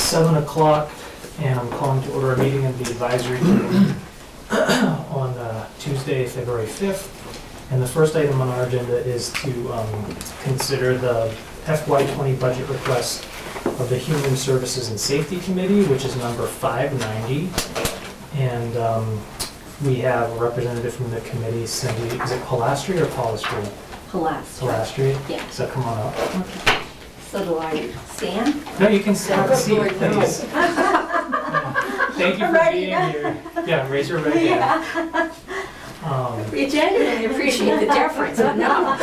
7 o'clock, and I'm calling to order a meeting of the advisory committee on Tuesday, February 5th. And the first item on our agenda is to consider the FY20 budget request of the Human Services and Safety Committee, which is number 590. And we have a representative from the committee, Cindy, is it Polastri or Polastri? Polastri. Polastri? Yeah. So come on up. Okay. So do I stand? No, you can sit. Please. Thank you for being Yeah. here. Yeah, raise your right hand. We genuinely appreciate the deference, but no.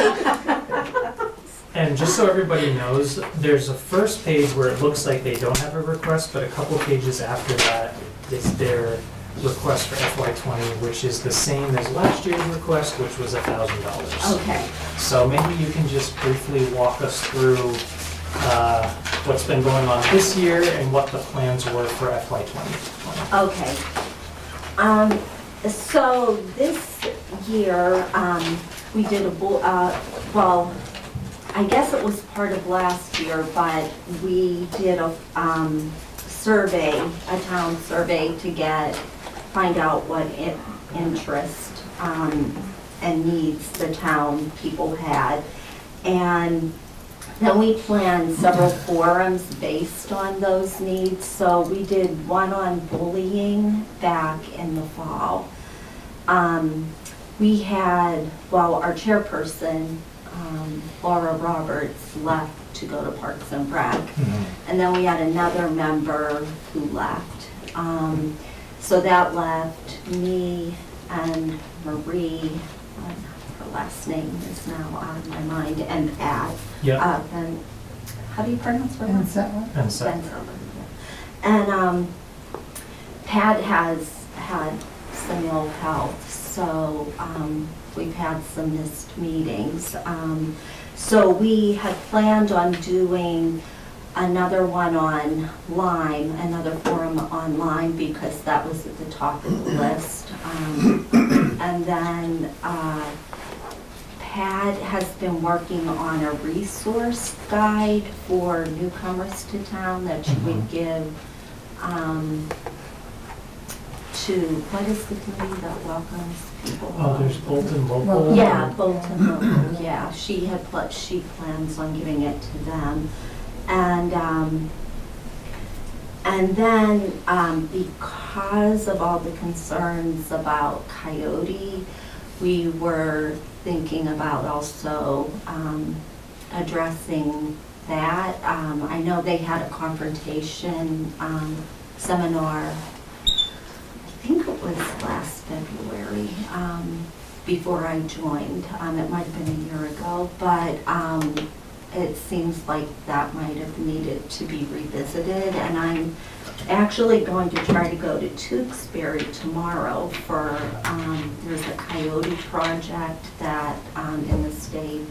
And just so everybody knows, there's a first page where it looks like they don't have a request, but a couple pages after that, it's their request for FY20, which is the same as last year's request, which was $1,000. Okay. So maybe you can just briefly walk us through what's been going on this year and what the plans were for FY20. Okay. So this year, we did well, I guess it was part of last year, but we did a survey, a town survey to find out what interest and needs the town people had. And then we planned several forums based on those needs. So we did one on bullying back in the fall. We had, our chairperson, Laura Roberts, left to go to Parks and Rec. Mm-hmm. And then we had another member who left. So that left me and Marie, her last name is now out of my mind, and Pat. Yeah. And how do you pronounce her last name? And Pat has had some ill health, so we've had some missed meetings. So we had planned on doing another one online, another forum online, because that was at the top of the list. And then Pat has been working on a resource guide for newcomers to town that she would give to, what is the committee that welcomes people? Oh, there's Bolton Local. Yeah, Bolton Local, yeah. She plans on giving it to them. And then because of all the concerns about coyote, we were thinking about also addressing that. I know they had a confrontation seminar, I think it was last February, before I joined. It might have been a year ago, but it seems like that might have needed to be revisited. And I'm actually going to try to go to Tewksbury tomorrow for, there's a coyote project that in the state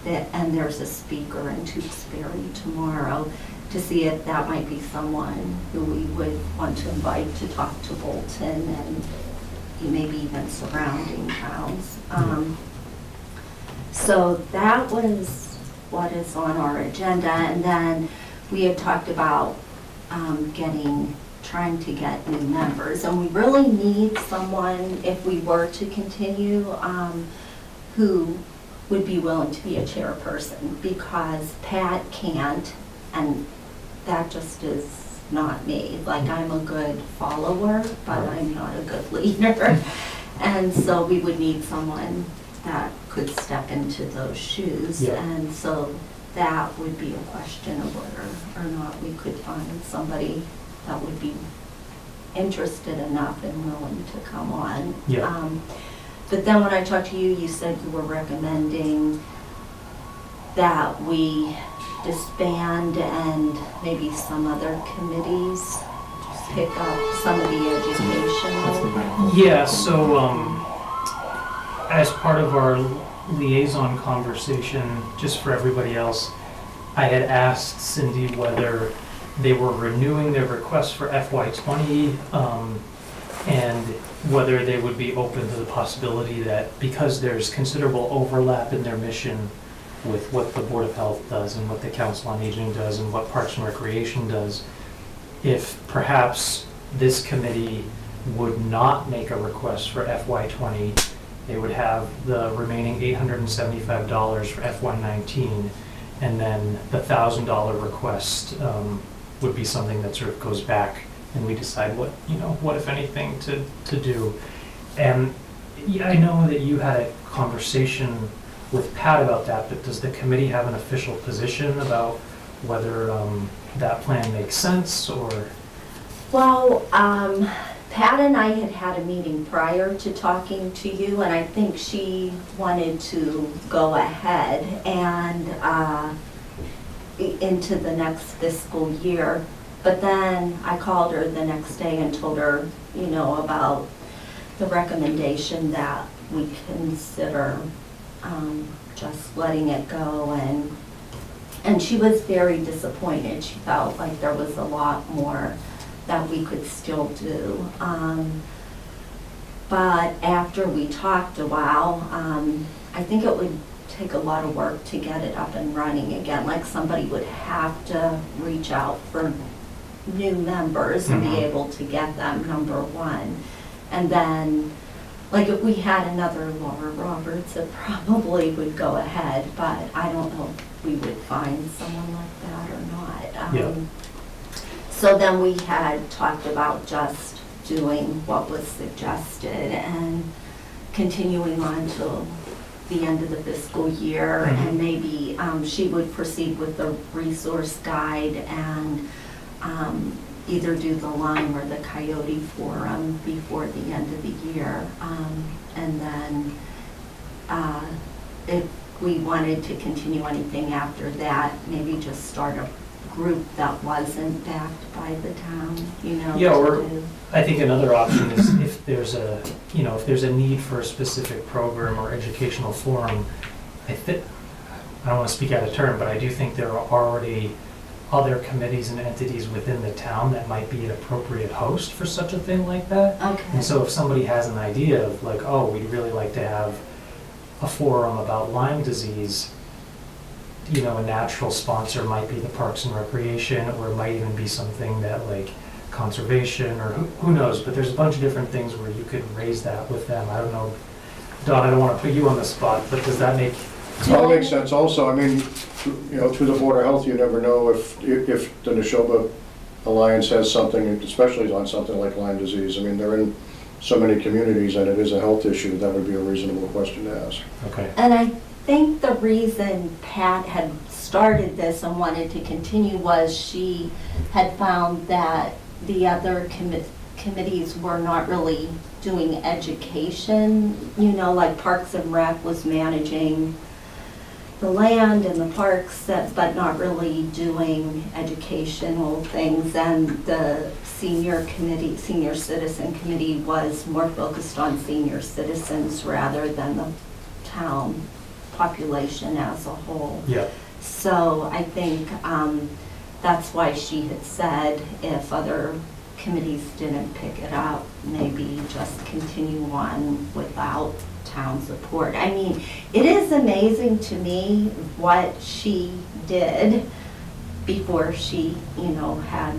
and there's a speaker in Tewksbury tomorrow to see if that might be someone who we would want to invite to talk to Bolton and maybe even surrounding towns. So that was what is on our agenda. And then we had talked about trying to get new members. And we really need someone, if we were to continue, who would be willing to be a chairperson, because Pat can't, and that just is not me. Like, I'm a good follower, but I'm not a good leader. And so we would need someone that could step into those shoes. Yeah. And so that would be a question of whether or not we could find somebody that would be interested enough and willing to come on. Yeah. But then when I talked to you, you said you were recommending that we disband and maybe some other committees pick up some of the education. Yeah, so as part of our liaison conversation, just for everybody else, I had asked Cindy whether they were renewing their request for FY20 and whether they would be open to the possibility that, because there's considerable overlap in their mission with what the Board of Health does and what the Council on Aging does and what Parks and Recreation does, if perhaps this committee would not make a request for FY20, they would have the remaining $875 for FY19, and then the $1,000 request would be something that sort of goes back, and we decide what, what if anything to do. And yeah, I know that you had a conversation with Pat about that, but does the committee have an official position about whether that plan makes sense, or? Well, Pat and I had a meeting prior to talking to you, and I think she wanted to go ahead and into the next fiscal year. But then I called her the next day and told her, about the recommendation that we consider just letting it go, and she was very disappointed. She felt like there was a lot more that we could still do. But after we talked a while, I think it would take a lot of work to get it up and running again. Like, somebody would have to reach out for new members and be able to get them, number one. And then, like, if we had another Laura Roberts, it probably would go ahead, but I don't know if we would find someone like that or not. Yeah. So then we had talked about just doing what was suggested and continuing on till the end of the fiscal year, and maybe she would proceed with the resource guide and either do the Lime or the Coyote Forum before the end of the year. And then if we wanted to continue anything after that, maybe just start a group that wasn't backed by the town, Yeah, or I think another option is if there's a need for a specific program or educational forum, I don't want to speak out of turn, but I do think there are already other committees and entities within the town that might be an appropriate host for such a thing like that. Okay. And so if somebody has an idea of like, oh, we'd really like to have a forum about Lyme disease, a natural sponsor might be the Parks and Recreation, or it might even be something that like conservation, or who knows, but there's a bunch of different things where you could raise that with them. I don't know, Don, I don't want to put you on the spot, but does that make... That makes sense also. I mean, through the Board of Health, you never know if the Neshoba Alliance has something, especially on something like Lyme disease. I mean, they're in so many communities, and it is a health issue. That would be a reasonable question to ask. Okay. And I think the reason Pat had started this and wanted to continue was she had found that the other committees were not really doing education, like Parks and Rec was managing the land and the parks, but not really doing educational things. And the senior citizen committee was more focused on senior citizens rather than the town population as a whole. Yeah. So I think that's why she had said if other committees didn't pick it up, maybe just continue on without town support. I mean, it is amazing to me what she did before she, had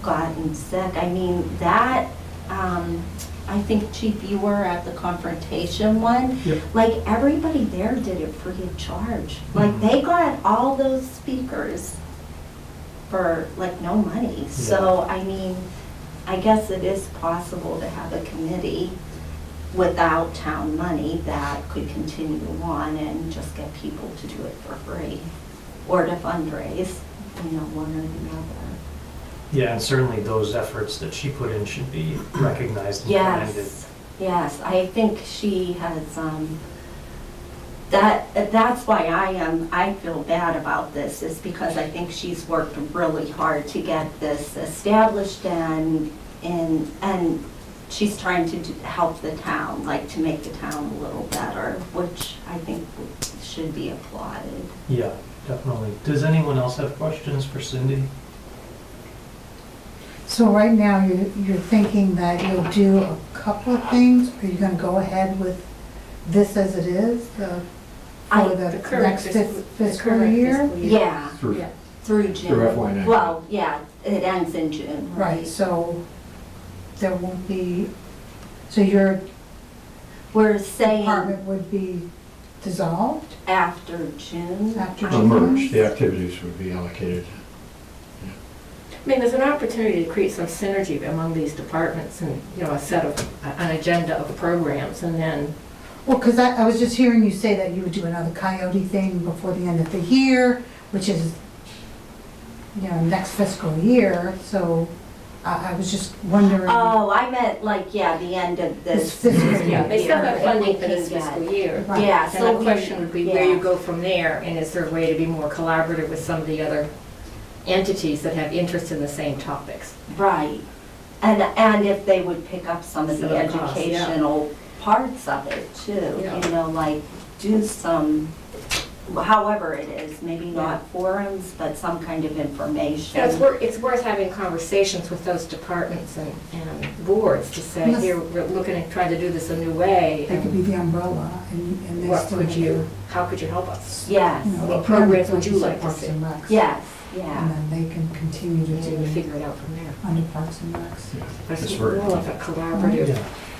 gotten sick. I mean, that, I think, Chief, you were at the confrontation one. Yep. Like, everybody there did it free of charge. Like, they got all those speakers for, like, no money. Yeah. So, I mean, I guess it is possible to have a committee without town money that could continue on and just get people to do it for free, or to fundraise, one or the other. Yeah, and certainly those efforts that she put in should be recognized and commended. Yes, I think she has, that's why I feel bad about this, is because I think she's worked really hard to get this established, and she's trying to help the town, like to make the town a little better, which I think should be applauded. Yeah, definitely. Does anyone else have questions for Cindy? So right now, you're thinking that you'll do a couple of things? Are you going to go ahead with this as it is for the next fiscal year? Yeah, Through through June. FY19. Well, yeah, it ends in June. Right, so there won't be, so your We're saying department would be dissolved after June. after The June? merge, the activities would be allocated. I mean, there's an opportunity to create some synergy among these departments and, you know, an agenda of programs, and then, Well, because I was just hearing you say that you would do another coyote thing before the end of the year, which is, you know, next fiscal year, so I was just wondering. Oh, I meant like, yeah, the end of this. This fiscal year. yeah, they still have year, funding and for we this can fiscal get- year. Right. Yeah, And so the question would be where yeah. you go from there, and is there a way to be more collaborative with some of the other entities that have interest in the same topics? Right. And if they would pick up some of Some the of the costs, yeah. educational parts of it too, Yeah. you know, like do some, however it is, maybe not forums, but some kind of information. So it's worth having conversations with those departments and boards to say, Yes. here, we're looking at trying to do this a new way. They could be the umbrella and they What still. could have you, how could you help us? Yes, You know, What the programs parents would you be like to Parks see? and Recs. yes, And yeah. then they can continue to And then we do figure it out from there. under Parks and Recs. But It's it's very- more like a collaborative, Yeah.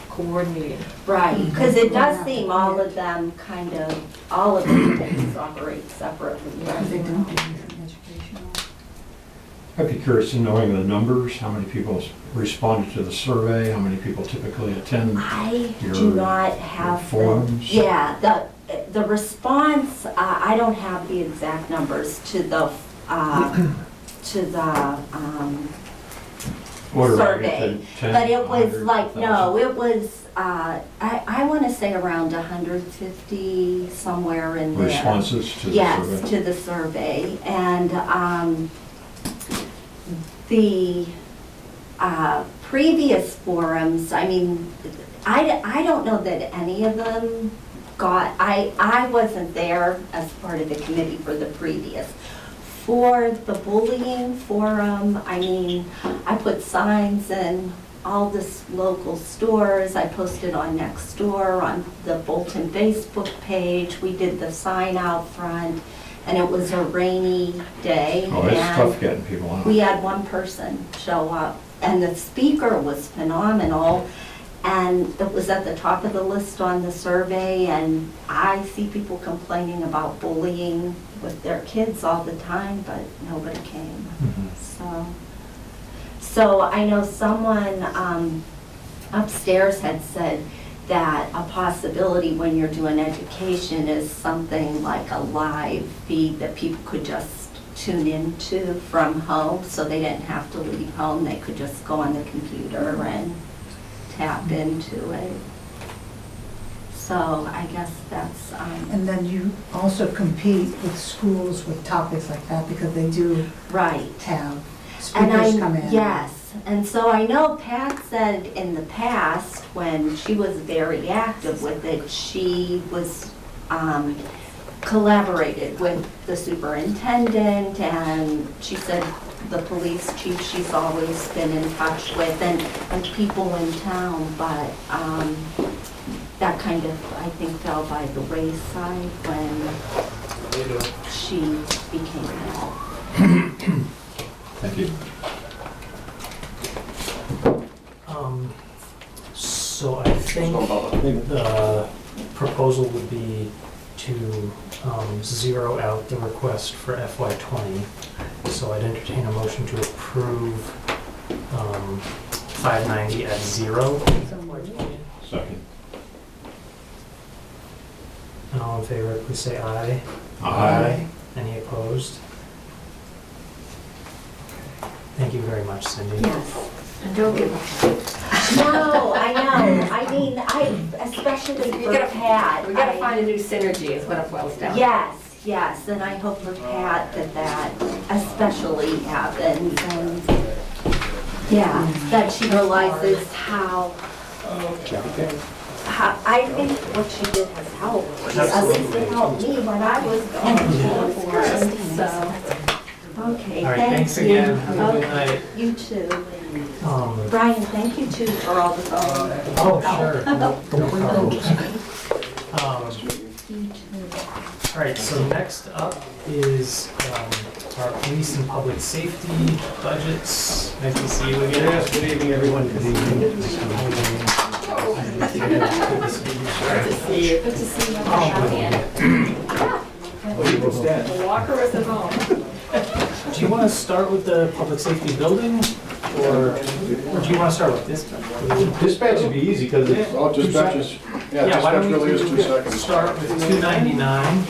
coordinated. Right, because it does Mhm. seem all of them kind of, all of the committees operate separately. Because they don't do anything educational. I'd be curious in knowing the numbers, how many people responded to the survey, how many people typically attend. I Your- do not have. the- forums? Yeah, the response, I don't have the exact numbers to the, What are we, survey, 10, but it was 100, like, no, 1,000? it was, I want to say around 150, somewhere in there. Responses to the Yes, survey? to the survey, and the previous forums, I mean, I don't know that any of them got, I wasn't there as part of the committee for the previous. For the bullying forum, I mean, I put signs in all the local stores, I posted on Nextdoor, on the Bolton Facebook page, we did the sign out front, and it was a rainy day. Oh, it's and tough getting people out. we had one person show up, and the speaker was phenomenal, and it was at the top of the list on the survey, and I see people complaining about bullying with their kids all the time, but nobody came. Mhm. So I know someone upstairs had said that a possibility when you're doing education is something like a live feed that people could just tune into from home, so they didn't have to leave home, they could just go on the computer and tap into it. So I guess that's, And then you also compete with schools with topics like that because they do right. have And speakers come I, in. yes, and so I know Pat said in the past, when she was very active with it, she was, collaborated with the superintendent, and she said the police chief she's always been in touch with, and people in town, but, that kind of, I think, fell by the wayside when she became ill. Thank you. So I think the proposal would be to zero out the request for FY '20. So I'd entertain a motion to approve 590 at zero. Second. And all in favor, please say aye. Aye. Any opposed? Thank you very much, Cindy. Yes. And don't give up. No, I know. I mean, especially We for gotta- Pat. We gotta find a new synergy is what it boils down to. Yes, and I hope for Pat that especially happens, and, yeah, that she realizes how, I think what she did has helped. At least it helped me when I was going for it, so. Okay, All right, thank you. thanks again. Have a good Okay, night. You too. Um, Brian, thank you too for all the phone. Oh, sure. No problem. You too. All right, right, so next up is our police and public safety budgets. Nice to see you again. Yes, good evening, everyone. Good evening. Good to see you. Good to see you. The walker is at home. Do you want to start with the public safety building, or do you want to start with this? Dispatch would be easy because it's Oh, dispatches, yeah, Yeah, why dispatch don't really is we 2 seconds. start with 299?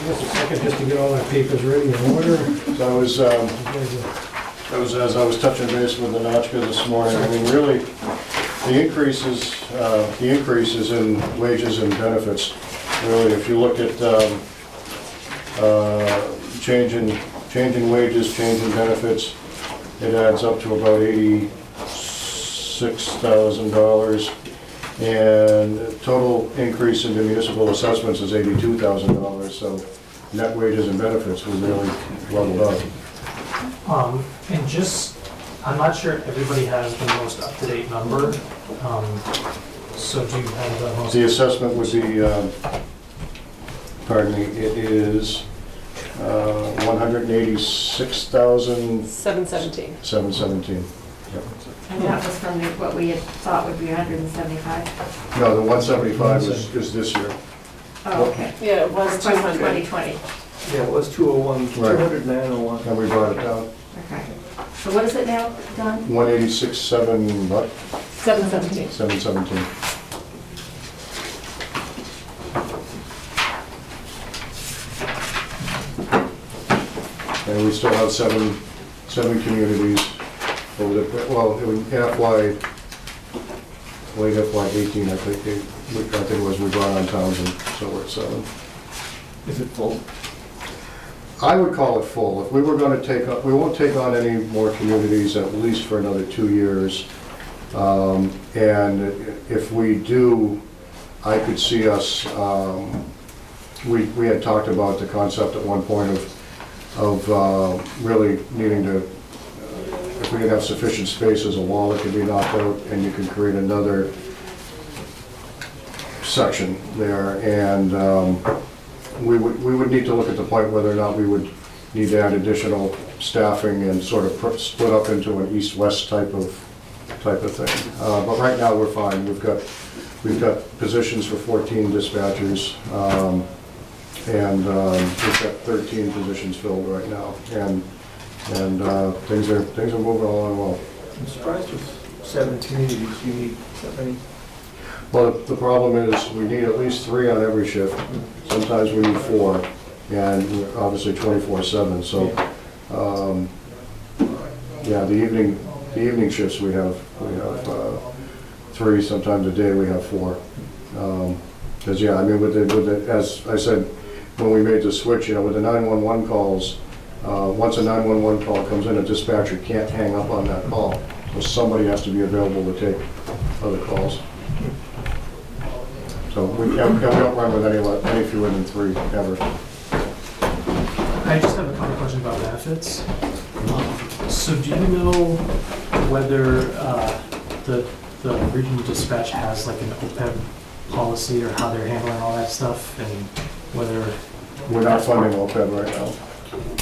just a second just to get all our papers ready in order. So as I was touching base with the Notchka this morning, I mean, really, the increases in wages and benefits, really, if you look at change in wages, change in benefits, it adds up to about $86,000. And total increase in the municipal assessments is $82,000, so net wages and benefits were really leveled up. And just, I'm not sure everybody has the most up-to-date number. So do you have the most? The assessment would be, pardon me, it is 186,717. 717. And that was from what we had thought would be 175. No, the 175 is this year. Oh, okay. Yeah, it was 200. 2020. Yeah, it was 201, Right. 209. And we brought it down, Okay. So what is it now, Don? 717. 717. And we still have seven communities over the, well, it was late FY 18, I think it was, we brought on Townsend, so we're at 7. Is it full? I would call it full. If we were going to take up, we won't take on any more communities at least for another 2 years. And if we do, I could see us, we had talked about the concept at one point of really needing to, if we didn't have sufficient space as a wall that could be knocked out and you can create another section there. And we would need to look at the point whether or not we would need to add additional staffing and sort of split up into an east-west type of thing. But right now, we're fine. We've got positions for 14 dispatchers, and we've got 13 positions filled right now. And things are moving along well. I'm surprised with 7 communities, you need that many. Well, the problem is we need at least 3 on every shift. Sometimes we need 4, and obviously 24/7. So, yeah, the evening shifts we have 3. Sometimes a day we have 4. Because yeah, I mean with the as I said when we made the switch, you know, with the 911 calls, once a 911 call comes in, a dispatcher can't hang up on that call. So somebody has to be available to take other calls. So we don't run with any fewer than 3 ever. I just have a couple questions about benefits. So do you know whether the regional dispatch has like an OPEB policy or how they're handling all that stuff, and whether... We're not funding OPEB right now.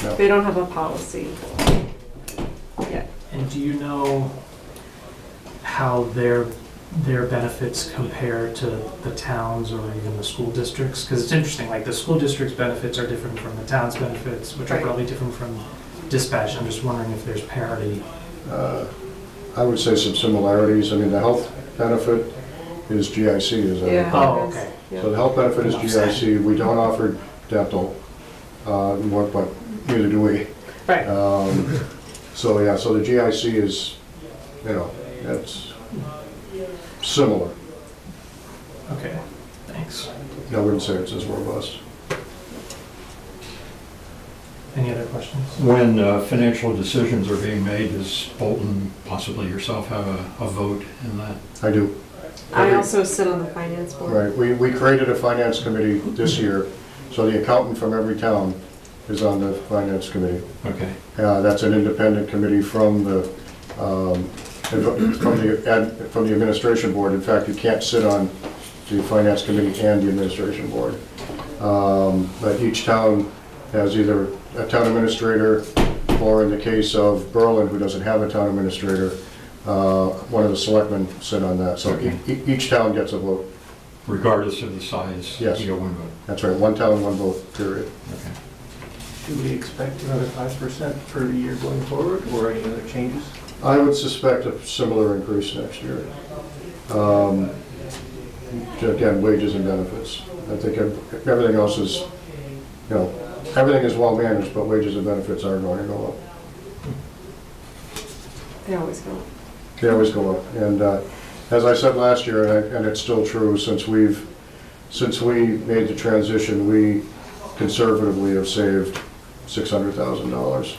No. They don't have a policy yet. And do you know how their benefits compare to the towns or even the school districts? Because it's interesting, like the school district's benefits are different from the town's benefits, which are Right. probably different from dispatch. I'm just wondering if there's parity. I would say some similarities. I mean, the health benefit is GIC, is that? Yeah. Oh, okay. Yeah. So the health benefit is GIC. We don't offer dental, but neither do we. Right. So yeah, so the GIC is, you know, it's similar. Okay, thanks. I wouldn't say it's as robust. Any other questions? When financial decisions are being made, does Bolton, possibly yourself, have a vote in that? I do. I also sit on the finance board. Right, we created a finance committee this year, so the accountant from every town is on the finance committee. Okay. That's an independent committee from the administration board. In fact, you can't sit on the finance committee and the administration board. But each town has either a town administrator, or in the case of Berlin, who doesn't have a town administrator, one of the selectmen sit on that. So each town gets a vote. Regardless of the size? Yes. You get one vote? That's right, one town, one vote, period. Okay. Do we expect another 5% per year going forward, or any other changes? I would suspect a similar increase next year. Again, wages and benefits. I think everything else is, you know, everything is well managed, but wages and benefits are going to go up. They always go. They always go up. And as I said last year, and it's still true, since we made the transition, we conservatively have saved $600,000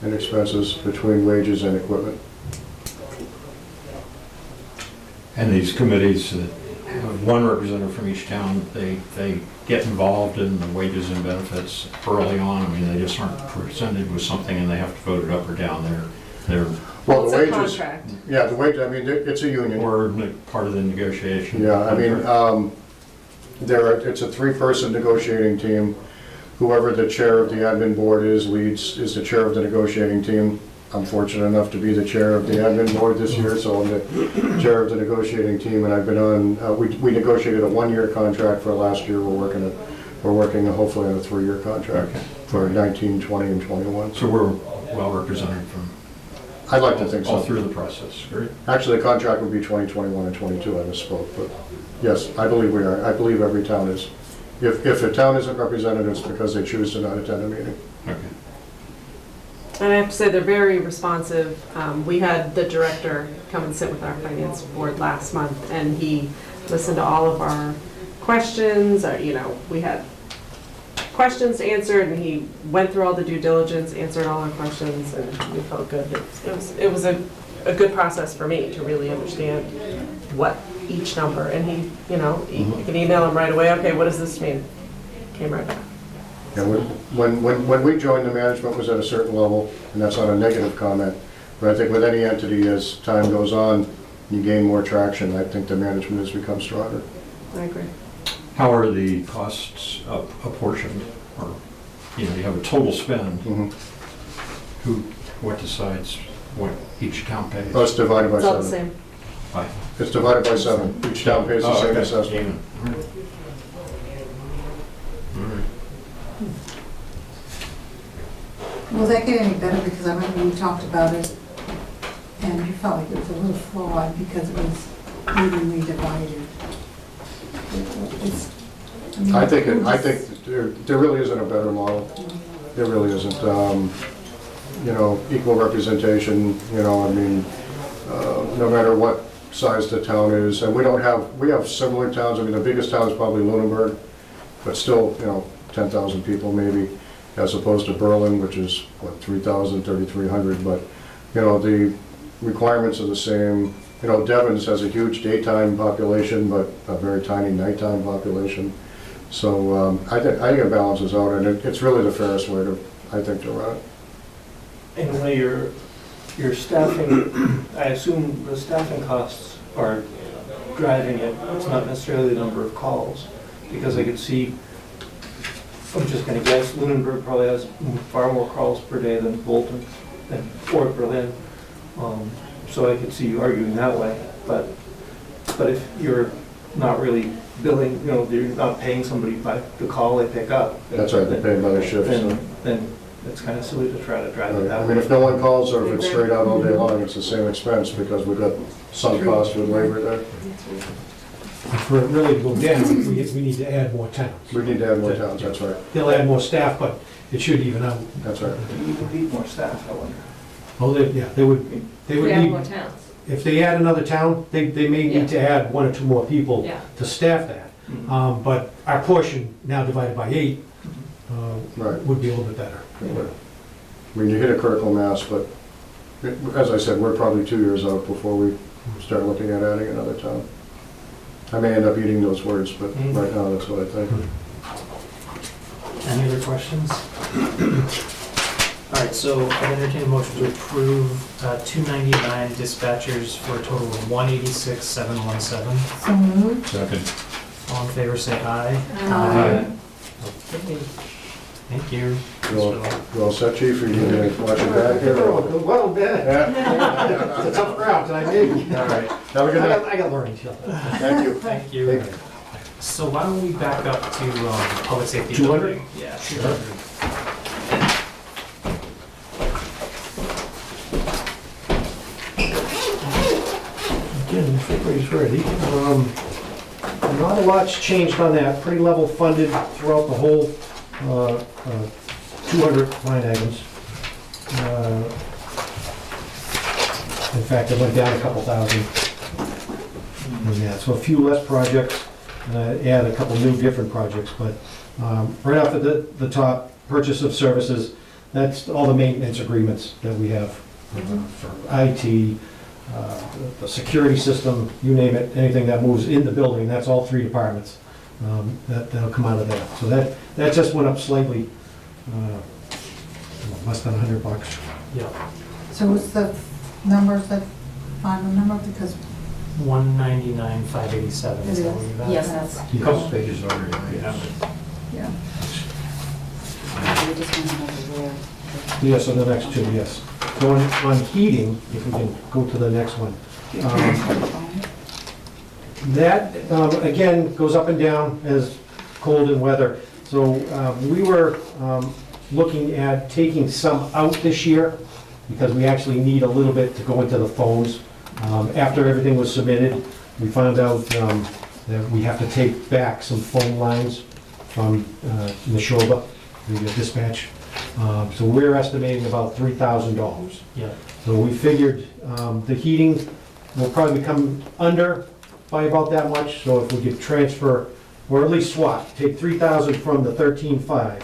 in expenses between wages and equipment. And these committees that have one representative from each town, they get involved in the wages and benefits early on. I mean, they just aren't presented with something and they have to vote it up or down. They're Well, It's the a wages, contract. yeah, the wage, I mean, it's a union. or part of the negotiation. Yeah, I mean, it's a three-person negotiating team. Whoever the chair of the admin board is the chair of the negotiating team. I'm fortunate enough to be the chair of the admin board this year, so I'm the chair of the negotiating team, and I've been on, we negotiated a one-year contract for last year. We're working hopefully on a three-year contract for 19, 20, and 21. So we're well represented from I'd like to think all so. through the process. Great. Actually, the contract would be 20, 21, and 22, I misspoke, but yes, I believe we are. I believe every town is. If a town isn't represented, it's because they choose to not attend a meeting. Okay. And I have to say, they're very responsive. We had the director come and sit with our finance board last month, and he listened to all of our questions. We had questions answered, and he went through all the due diligence, answered all our questions, and we felt good. It was a good process for me to really understand what each number, and he, you can email him right away, okay, what does this mean? Came right back. And when we joined, the management was at a certain level, and that's not a negative comment, but I think with any entity, as time goes on, you gain more traction. I think the management has become stronger. I agree. How are the costs apportioned? Or, you have a total spend. Mhm. What decides what each town pays? Oh, it's divided by It's all the 7. same. By- It's divided by 7. Each town pays the Oh, same okay. assessment. Even. All right. All right. Will that get any better? Because I remember we talked about it, and you felt like it was a little flawed because it was evenly divided. I think there really isn't a better model. There really isn't. Equal representation, no matter what size the town is. And we have similar towns. I mean, the biggest town is probably Lunenburg, but still, 10,000 people maybe, as opposed to Berlin, which is, 3,000, 3,300. But, the requirements are the same. Devon's has a huge daytime population, but a very tiny nighttime population. So I think it balances out, and it's really the fairest way to run it. And when your staffing, I assume the staffing costs are driving it. It's not necessarily the number of calls, because I could see, I'm just going to guess, Lunenburg probably has far more calls per day than Bolton or Berlin. So I could see you arguing that way. But if you're not really billing, you're not paying somebody by the call they pick up. That's right, they pay by the shift. So. Then it's kind of silly to try to drive it that I way. mean, if no one calls, or if it's straight out all day long, it's the same expense, because we've got some cost with labor there. For it really to go down, we need to add more towns. We need to add more towns, that's right. They'll add more staff, but it should even out. That's right. You would need more staff, I wonder. Oh, they would We have more need, towns. if they add another town, they may Yeah. need to add 1 or 2 more people Yeah. to staff that. Mhm. But our portion, now divided by 8, Right. would be a little bit better. I mean, you hit a critical mass, but as I said, we're probably 2 years out before we start looking at adding another town. I may end up eating those words, but right now, that's what I think. Any other questions? All right, so I entertain a motion to approve 299 dispatchers for a total of 186,717. So moved. Second. All in favor, say aye. Aye. Okay. Thank you. You all set, chief, or you gonna watch it back here? or- Well, man, Yeah. it's a tough crowd tonight, maybe. All right, have a good night. I got learning stuff. Thank you. Thank you. So why don't we back up to public safety 200? building? Yeah, 200. Again, if everybody's ready. Not a lot's changed on that, pretty level funded throughout the whole 200 line items. In fact, it went down a couple thousand. Yeah, so a few less projects, add a couple new different projects, but right off the top, purchase of services, that's all the maintenance agreements that we have for IT, the security system, you name it, anything that moves in the building, that's all three departments. That'll come out of that. So that just went up slightly, less than $100. Yeah, So what's the numbers, that final number, because 199,587 is It what is. we've got. Yes, that's, A couple pages already. Yeah. yeah. we just went over there. Yes, on the next two, yes. So on heating, if we can go to the next one. That, again, goes up and down as cold and weather. So we were looking at taking some out this year because we actually need a little bit to go into the phones. After everything was submitted, we found out that we have to take back some phone lines from Neshoba, the dispatch. So we're estimating about $3,000. Yeah, So we figured the heating will probably come under by about that much, so if we could transfer, or at least swap, take 3,000 from the 13.5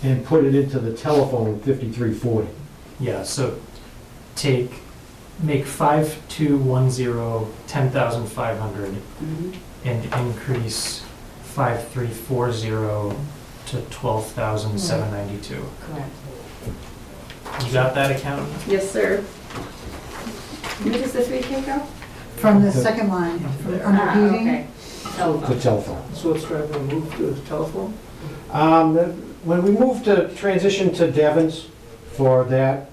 and put it into the telephone 5340. yeah, so make 5210 10,500 Mhm. and increase 5340 to 12,792. Correct. You got that, accountant? Yes, sir. Where does the 3K go? From the second line, from under Ah, heating. okay. The telephone. So what's driving the move to telephone? When we moved to transition to Devon's for that,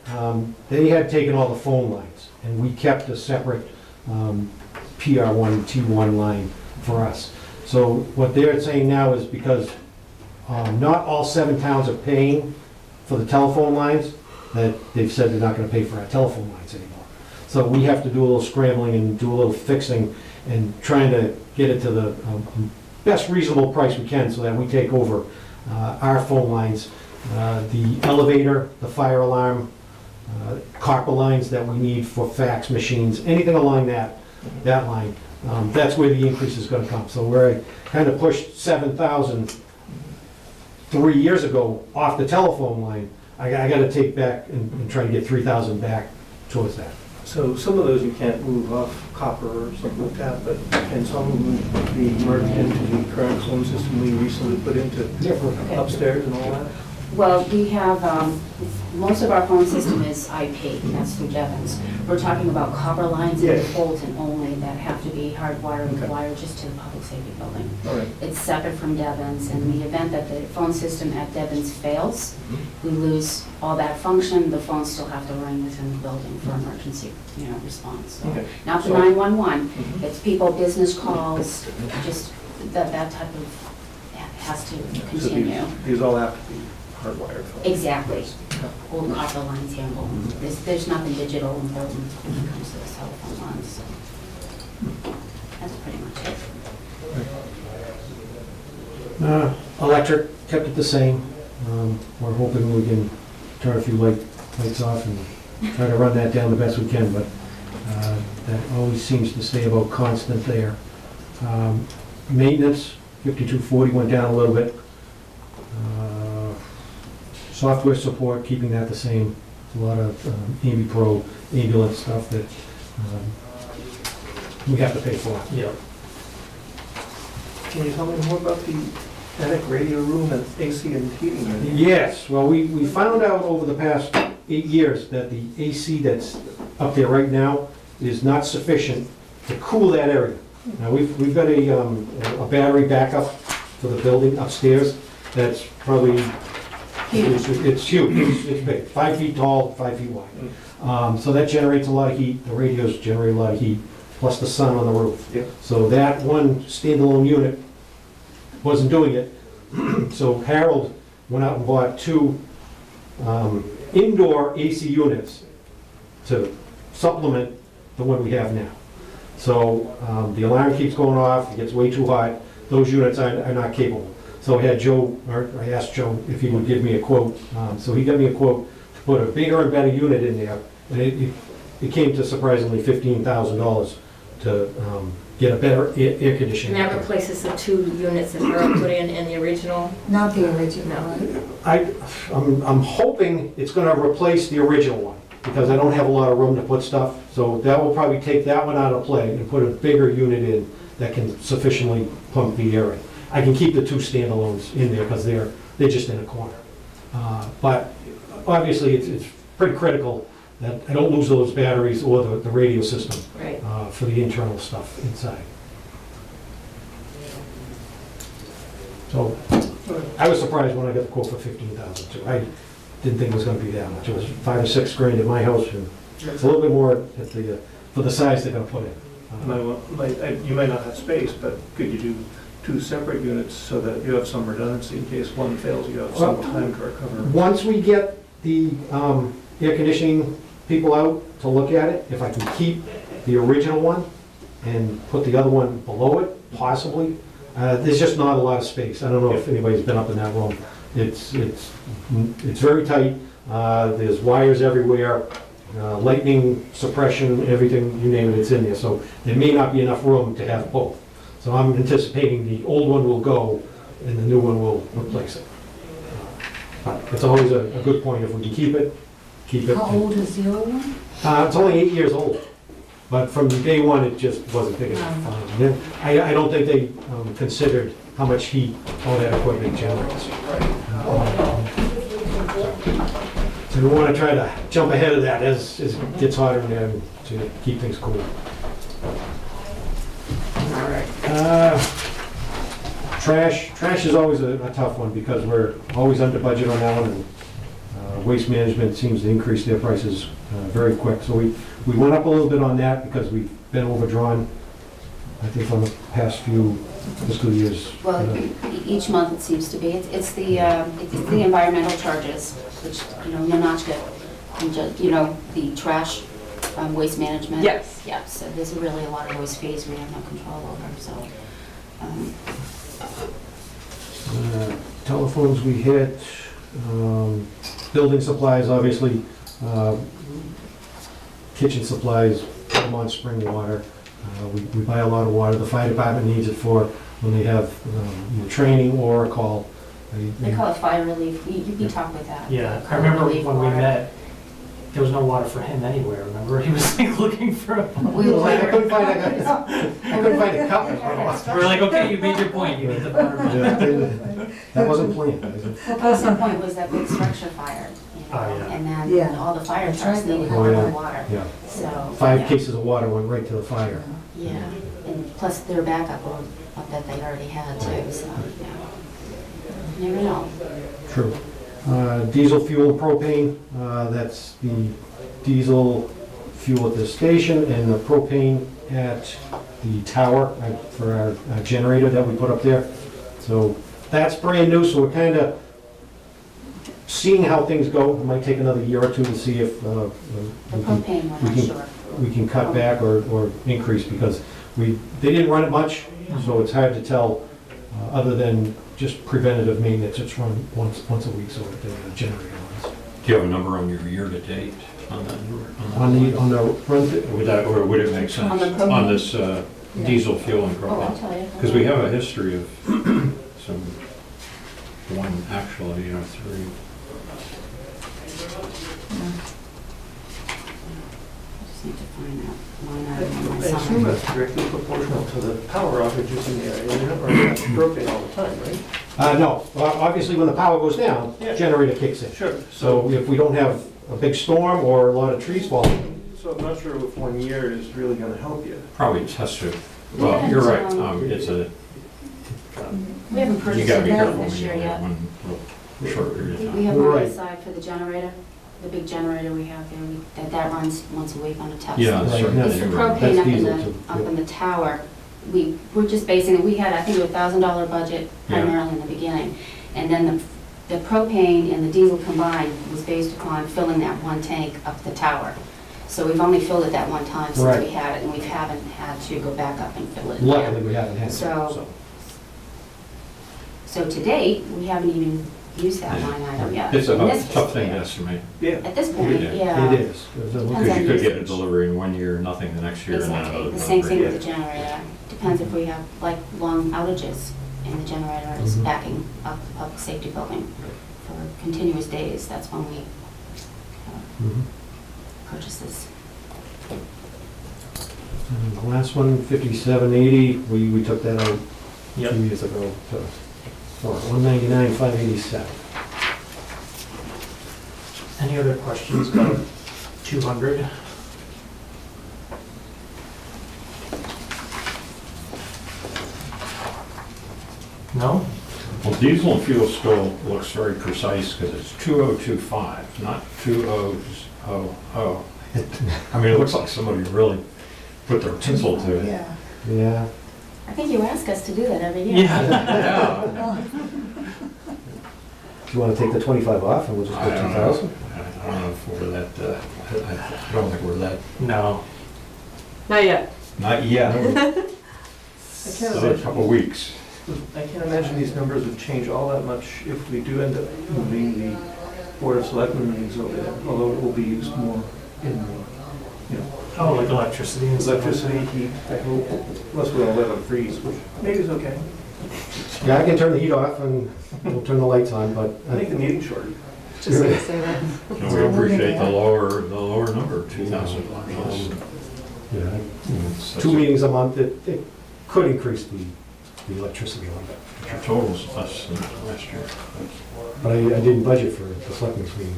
they had taken all the phone lines, and we kept a separate PR1, T1 line for us. So what they're saying now is because not all 7 towns are paying for the telephone lines, that they've said they're not gonna pay for our telephone lines anymore. So we have to do a little scrambling and do a little fixing and trying to get it to the best reasonable price we can so that we take over our phone lines, the elevator, the fire alarm, copper lines that we need for fax machines, anything along that line. That's where the increase is gonna come. So we're kind of pushed 7,000 3 years ago off the telephone line. I gotta take back and try to get 3,000 back towards that. So some of those you can't move off copper or something like that, but, and some of them would be merged into the current phone system we recently put into upstairs and all that? Well, we have, most of our phone system is IP, that's through Devon's. We're talking about copper lines Yeah. in Fulton only that have to be hardwired and Okay. wired just to the public safety building. All right. It's separate from Devon's. In the event that the phone system at Devon's fails, we lose all that function, the phones still have to ring within the building for emergency, response. So, Okay. not the So- 911, Mhm. it's people, business calls, just that type of, has to So continue. these all have to be hardwired. phones. Exactly. Old copper lines handle. There's nothing digital important when it comes to the cell phone lines, so. That's pretty much it. Electric, kept it the same. We're hoping we can turn a few lights off and try to run that down the best we can, but that always seems to stay about constant there. Maintenance, 5240 went down a little bit. Software support, keeping that the same. A lot of AV Pro ambulance stuff that we have to pay for. Yeah. Can you tell me more about the attic radio room and AC and heating unit? Yes, well, we found out over the past 8 years that the AC that's up there right now is not sufficient to cool that area. Now, we've got a battery backup for the building upstairs that's probably, it's huge, it's big, 5 feet tall, 5 feet wide. So that generates a lot of heat, the radios generate a lot of heat, plus the sun on the roof. Yep. So that one standalone unit wasn't doing it. So Harold went out and bought 2 indoor AC units to supplement the one we have now. So the alarm keeps going off, it gets way too hot, those units are not capable. So I asked Joe if he would give me a quote. So he got me a quote to put a bigger and better unit in there. And it came to surprisingly $15,000 to get a better air And conditioning. that replaces the 2 units that were put in the original. Not the original, No. right? I'm hoping it's gonna replace the original one, because I don't have a lot of room to put stuff. So that will probably take that one out of play and put a bigger unit in that can sufficiently pump the air in. I can keep the 2 standalones in there because they're just in a corner. But obviously, it's pretty critical that I don't lose those batteries or the radio system Right. for the internal stuff inside. So I was surprised when I got the quote for $15,000 too. I didn't think it was gonna be that much. It was $5 or $6 grand at my house, and it's a little bit more at for the size they're gonna put in. You might not have space, but could you do 2 separate units so that you have some redundancy in case one fails, you have some time to recover? Once we get the air conditioning people out to look at it, if I can keep the original one and put the other one below it, possibly, there's just not a lot of space. I don't know if anybody's been up in that room. It's very tight. There's wires everywhere, lightning suppression, everything, you name it, it's in there. So there may not be enough room to have both. So I'm anticipating the old one will go and the new one will replace it. But it's always a good point, if we can keep it, keep it. How old is the old one? It's only 8 years old, but from day one, it just wasn't big enough. I don't think they considered how much heat all that equipment generates. So we want to try to jump ahead of that as it gets hotter in there to keep things cool. All right. Trash is always a tough one because we're always under budget on that one, and Waste Management seems to increase their prices very quick. So we went up a little bit on that because we've been overdrawn, I think, on the past few fiscal years. Well, each month it seems to be. It's the environmental charges, which, Nanachka, the trash, waste management. Yes. Yeah, so there's really a lot of those fees we have no control over, so. Telephones we hit, building supplies, obviously, kitchen supplies, Vermont spring water. We buy a lot of water. The fire department needs it for when they have either training or a call. They call it fire relief. You talk with that. Yeah, Fire I remember relief when we water. met, there was no water for him anywhere, remember? He was like looking for a... We were I couldn't find a cup. We're like, okay, you made your point, you need the water. That wasn't planned. Well, case in point was that big structure fire, Oh, yeah. and then Yeah. all the fire That's trucks right. needed Oh, yeah. more water, Yeah, so. 5 yeah. cases of water went right to the fire. Yeah, and plus their backup that they already had too, so, yeah. Never know. True. Diesel fuel and propane, that's the diesel fuel at the station and the propane at the tower for our generator that we put up there. So that's brand new, so we're kind of seeing how things go. It might take another year or two to see if The we can- propane, we're we not can- sure. we can cut back or increase, because they didn't run it much, so it's hard to tell, other than just preventative maintenance. It's run once a week, so the generator runs. Do you have a number on your year-to-date on that? On the run, Would that, or would it make sense On the propane? on this diesel fuel and Oh, I'll propane? tell you. Because we have a history of some, one actually, 3. Just need to find that line item on my I assume sign. that's directly proportional to the power outages in the area, or not dropping all the time, right? no, obviously when the power goes down, Yeah. generator kicks in. Sure. So if we don't have a big storm or a lot of trees falling, So I'm not sure if 1 year is really gonna help you. Probably test it Well, you're right, it's a, We haven't you purchased gotta be a careful bill when this you year only have yet. one real short period of We time. have money Right. aside for the generator, the big generator we have there, that runs once a week on a test. Yeah, that's Right, right. yeah. It's the You're right. propane That's up in diesel the, too, up yeah. in the tower. We're just basing it, we had, I think, a $1,000 budget Yeah. primarily in the beginning. And then the propane and the diesel combined was based upon filling that one tank up the tower. So we've only filled it that one time since Right. we had it, and we haven't had to go back up and fill it Luckily, again. we haven't had to, So- So to date, we haven't even used that line item yet. It's a In this tough thing to year. estimate, Yeah. At this point, Yeah. yeah. It is. There's a- Depends because on you could get a usage. delivery in 1 year, nothing the next year, and then Exactly, another. the same thing with Yeah. the generator. Depends if we have like long outages and the generator is Mhm. backing up the public safety building for continuous days, that's when we Mhm. purchase this. And the last one, 5780, we took that out Yep. 2 years ago, for 199,587. Any other questions about 200? No? Well, diesel and fuel still looks very precise because it's 2025, not 2000. I mean, it looks like somebody really put their pencil to it. Yeah. Yeah. I think you ask us to do that every year. Yeah. Yeah. Do you want to take the 25 off and we'll just I go don't know. 2,000? I don't know if we're that, I don't think we're that, No. Not yet. not yet. I can't Still a imagine, couple weeks. I can't imagine these numbers would change all that much if we do end up moving the Board of Selectmen meetings over there, although it will be used more in the, you know, Oh, like electricity and stuff? electricity, heat, I hope, unless we all let them freeze, which maybe is okay. Yeah, I can turn the heat off and we'll turn the lights on, but I think the meeting's short. Just gonna say that. And we appreciate the lower number, 2,000 plus. yeah, It's- 2 meetings a month, it could increase the electricity a little bit. Your total's less than last year. But I didn't budget for the selectmen's meeting.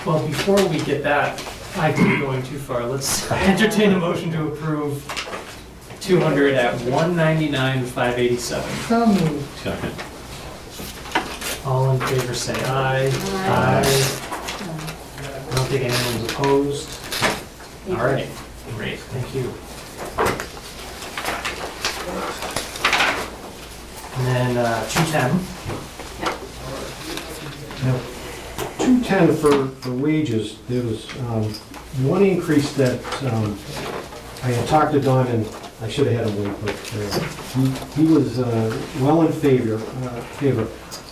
Well, before we get that idea going too far, let's entertain a motion to approve 200 at 199,587. So moved. Second. All in favor, say aye. Aye. I don't think anyone's opposed. All right, great, thank you. And then 210. Now, 210 for wages, there was one increase that I had talked to Don, and I should have had him wait, but he was well in favor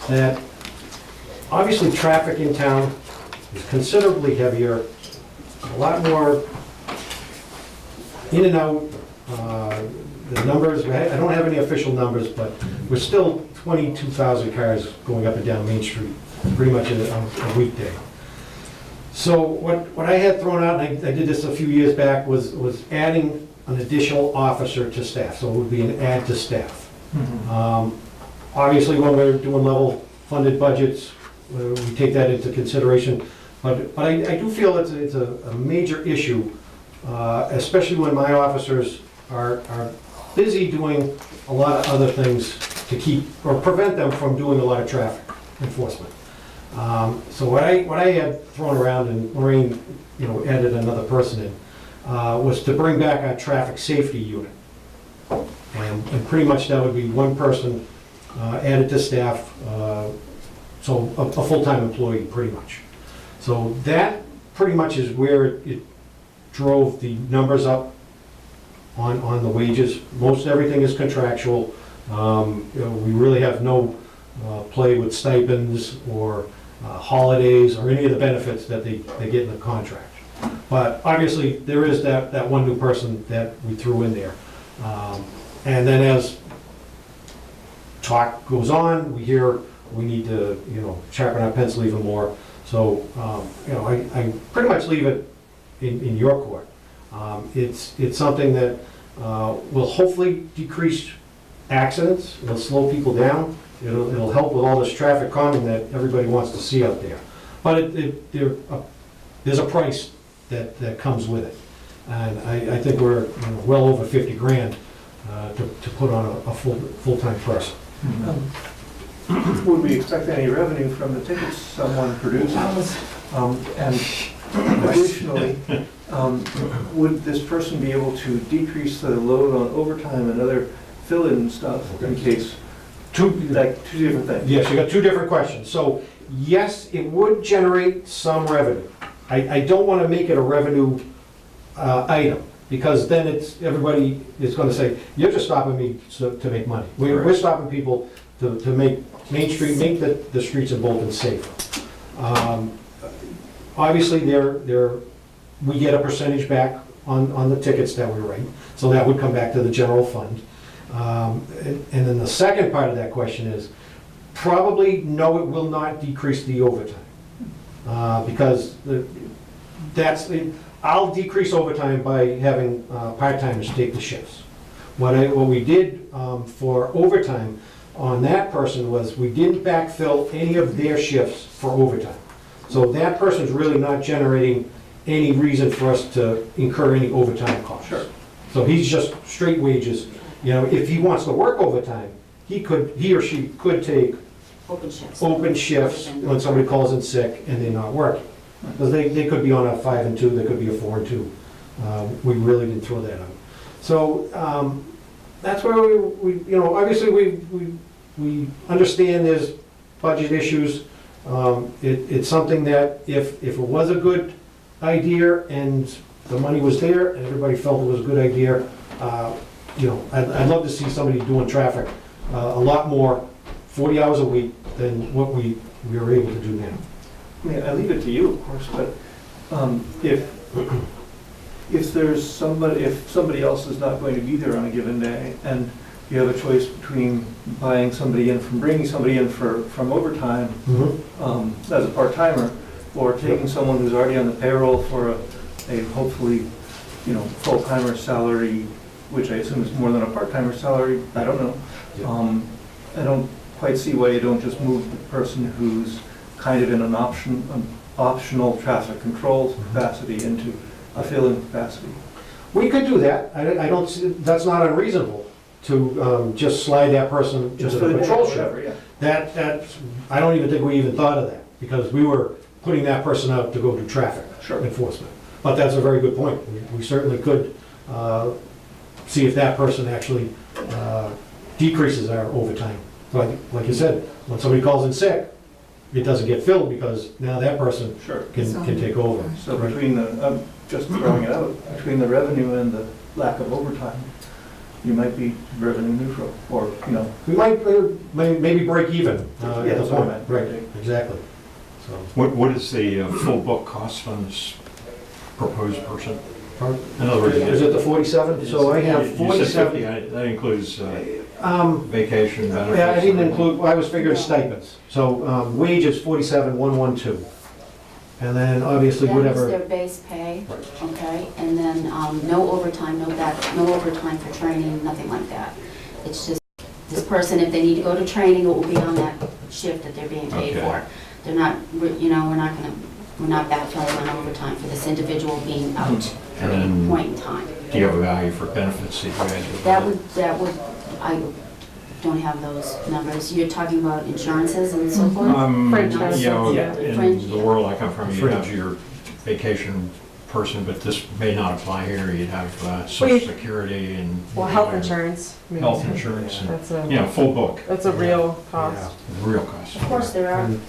that obviously traffic in town is considerably heavier, a lot more in and out. The numbers, I don't have any official numbers, but we're still 22,000 cars going up and down Main Street, pretty much a weekday. So what I had thrown out, and I did this a few years back, was adding an additional officer to staff, so it would be an add to staff. Obviously, when we're doing level funded budgets, we take that into consideration, but I do feel it's a major issue, especially when my officers are busy doing a lot of other things to keep, or prevent them from doing a lot of traffic enforcement. So what I had thrown around, and Maureen, added another person in, was to bring back our traffic safety unit. And pretty much that would be one person added to staff, so a full-time employee, pretty much. So that pretty much is where it drove the numbers up on the wages. Most everything is contractual. We really have no play with stipends or holidays or any of the benefits that they get in the contract. But obviously, there is that one new person that we threw in there. And then as talk goes on, we hear we need to, sharpen our pencil even more. So, I pretty much leave it in your court. It's something that will hopefully decrease accidents, it'll slow people down, it'll help with all this traffic calming that everybody wants to see out there. But there's a price that comes with it. And I think we're well over 50 grand to put on a full-time person. Would we expect any revenue from the tickets someone produces? And additionally, would this person be able to decrease the load on overtime and other fill-in stuff in case, two different things? Yes, you got two different questions. So yes, it would generate some revenue. I don't want to make it a revenue item, because then everybody is going to say, you're just stopping me to make money. We're stopping people to make Main Street, make the streets in Bolton safer. Obviously, we get a percentage back on the tickets that we write, so that would come back to the general fund. And then the second part of that question is, probably no, it will not decrease the overtime. Because I'll decrease overtime by having part-timers take the shifts. What we did for overtime on that person was we didn't backfill any of their shifts for overtime. So that person's really not generating any reason for us to incur any overtime costs. Sure. So he's just straight wages. If he wants to work overtime, he or she could take Open shifts. open shifts when somebody calls in sick and they're not working. Because they could be on a 5 and 2, they could be a 4 and 2. We really didn't throw that out. So that's where we obviously we understand there's budget issues. It's something that if it was a good idea and the money was there and everybody felt it was a good idea, I'd love to see somebody doing traffic a lot more, 40 hours a week, than what we are able to do now. I mean, I leave it to you, of course, but if somebody else is not going to be there on a given day, and you have a choice between bringing somebody in from overtime as a part-timer, or taking someone who's already on the payroll for a hopefully, full-timer salary, which I assume is more than a part-timer salary, I don't know. I don't quite see why you don't just move the person who's kind of in an optional traffic control capacity into a fill-in capacity. We could do that. I don't see, that's not unreasonable to just slide that person into the patrol shift. Yeah. I don't even think we even thought of that, because we were putting that person out to go do traffic enforcement. But that's a very good point. We certainly could see if that person actually decreases our overtime. Like you said, when somebody calls in sick, it doesn't get filled because now that person can take over. So between I'm just throwing it out, between the revenue and the lack of overtime, you might be revenue neutral, or, We might maybe break even at the that's what I point. meant. Right, exactly. So, What is the full book cost on this proposed person? Pardon? In other words, Is it the 47? So I have you said 47. 50, that includes vacation benefits? Yeah, I didn't include, I was figuring stipends. So wage is 47,112. And then obviously That is whatever. their base pay, okay? And then no overtime, no overtime for training, nothing like that. It's just, this person, if they need to go to training, it will be on that shift that they're being paid Okay. for. They're not, we're not backfilling on overtime for this individual being out at And a then- point in time. Do you have a value for benefits that you guys would? That would, I don't have those numbers. You're talking about insurances and so forth? Fringe In Fringe, the yeah. world I come from, you Fringe. have your vacation person, but this may not apply here. You'd have social security and. Well, health insurance. I mean, Health insurance and, That's full book, a real cost. real cost. Of course, there are. And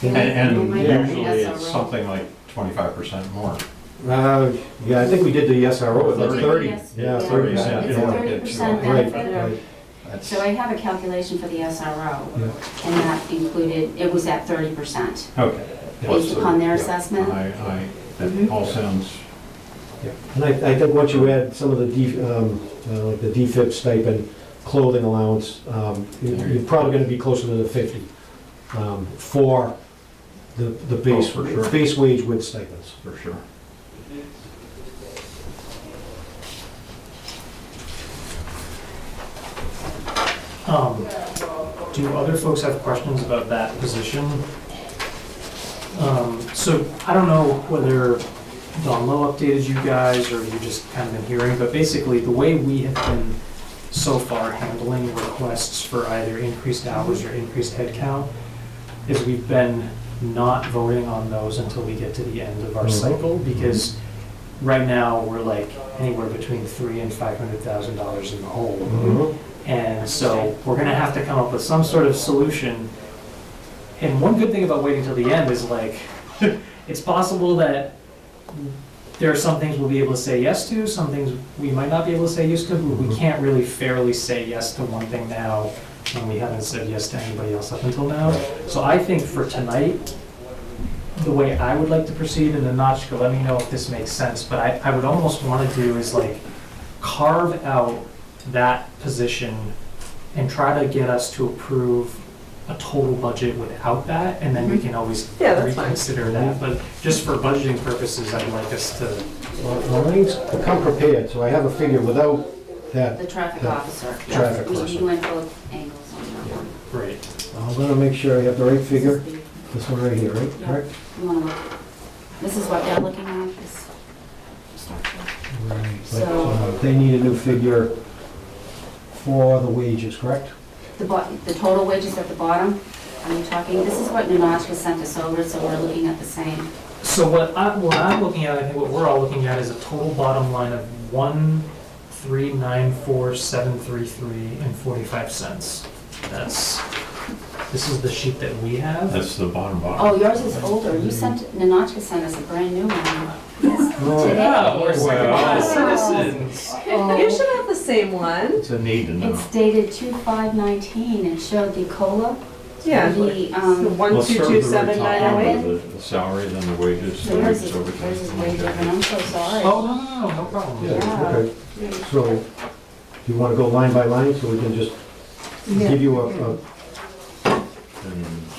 We might have the usually it's SRO. something like 25% more. Yeah, I think we did the SRO at like 30. Yes, Yeah, yeah. 30. It's a You don't wanna get 30% too- Right, benefit. right. That's- So I have a calculation for the SRO, Yeah. and that included, it was at 30%. Okay. Based upon their Yeah. assessment? That Mhm. all sounds, Yeah. And I think once you add some of the like the DFIP stipend, clothing allowance, you're probably going to be closer to the 50 for the base, Oh, for sure. base wage with stipends. for sure. Do other folks have questions about that position? So I don't know whether Don Lowe updated you guys, or you just kind of been hearing, but basically, the way we have been so far handling requests for either increased hours or increased headcount is we've been not voting on those until we get to the end of our cycle, because right now, we're like anywhere between $300,000 and $500,000 in the hole. And so we're gonna have to come up with some sort of solution. And one good thing about waiting till the end is like, it's possible that there are some things we'll be able to say yes to, some things we might not be able to say yes to, but we can't really fairly say yes to one thing now when we haven't said yes to anybody else up until now. So I think for tonight, the way I would like to proceed, and then Nachka, let me know if this makes sense, but I would almost want to do is like carve out that position and try to get us to approve a total budget without that, and then we can always Yeah, that's fine. reconsider that. But just for budgeting purposes, I'd like us to, Well, Elaine's come prepared, so I have a figure without that. The traffic The officer. traffic We officer. went both angles on that one. great. I'm gonna make sure I have the right figure. This one right here, right? Yeah. Correct? You wanna look, this is what they're looking at, this structure. Right. But So- they need a new figure for the wages, correct? The total wages at the bottom, are you talking, this is what Nanachka sent us over, so we're looking at the same. So what I'm looking at, I think what we're all looking at is a total bottom line of 1,394,733 and 45 cents. This is the sheet that we have. That's the bottom. Oh, yours is older, Nanachka sent us a brand new one. Oh. Today. Yeah, we're second-class citizens. You should have the same one. It's a need to know. It's dated 2/5/19, it showed the COLA. Yeah. The, Let's start with the very top 1227908. number, the salary, then the wages. So yours is way different, I'm so sorry. Oh, no problem. Yeah. Okay. So, do you wanna go line by line, so we can just give you a,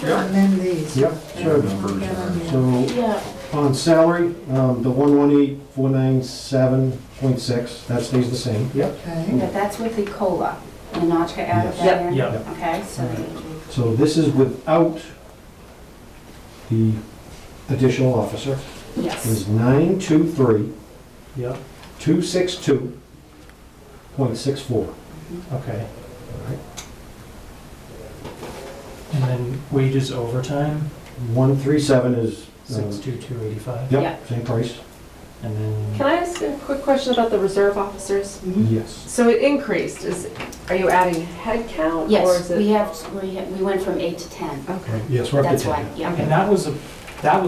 And then these. yep, sure. Numbers are- So, Yeah, on salary, the 118,497.6, that stays the same. Yep. Okay. but that's with the COLA. Nanachka added Yes. that in? Yep. Okay, so So this is without the additional officer, yes. is 923, Yep, 262.64. okay. And then wages overtime, 137 is, 62285. Yeah. yep, same price. And then, Can I ask a quick question about the reserve officers? Yes. So it increased, are you adding head count? Or Yes, is it? we went from 8 to 10. Okay. Yes, we're up to That's 10. why, yeah. and that was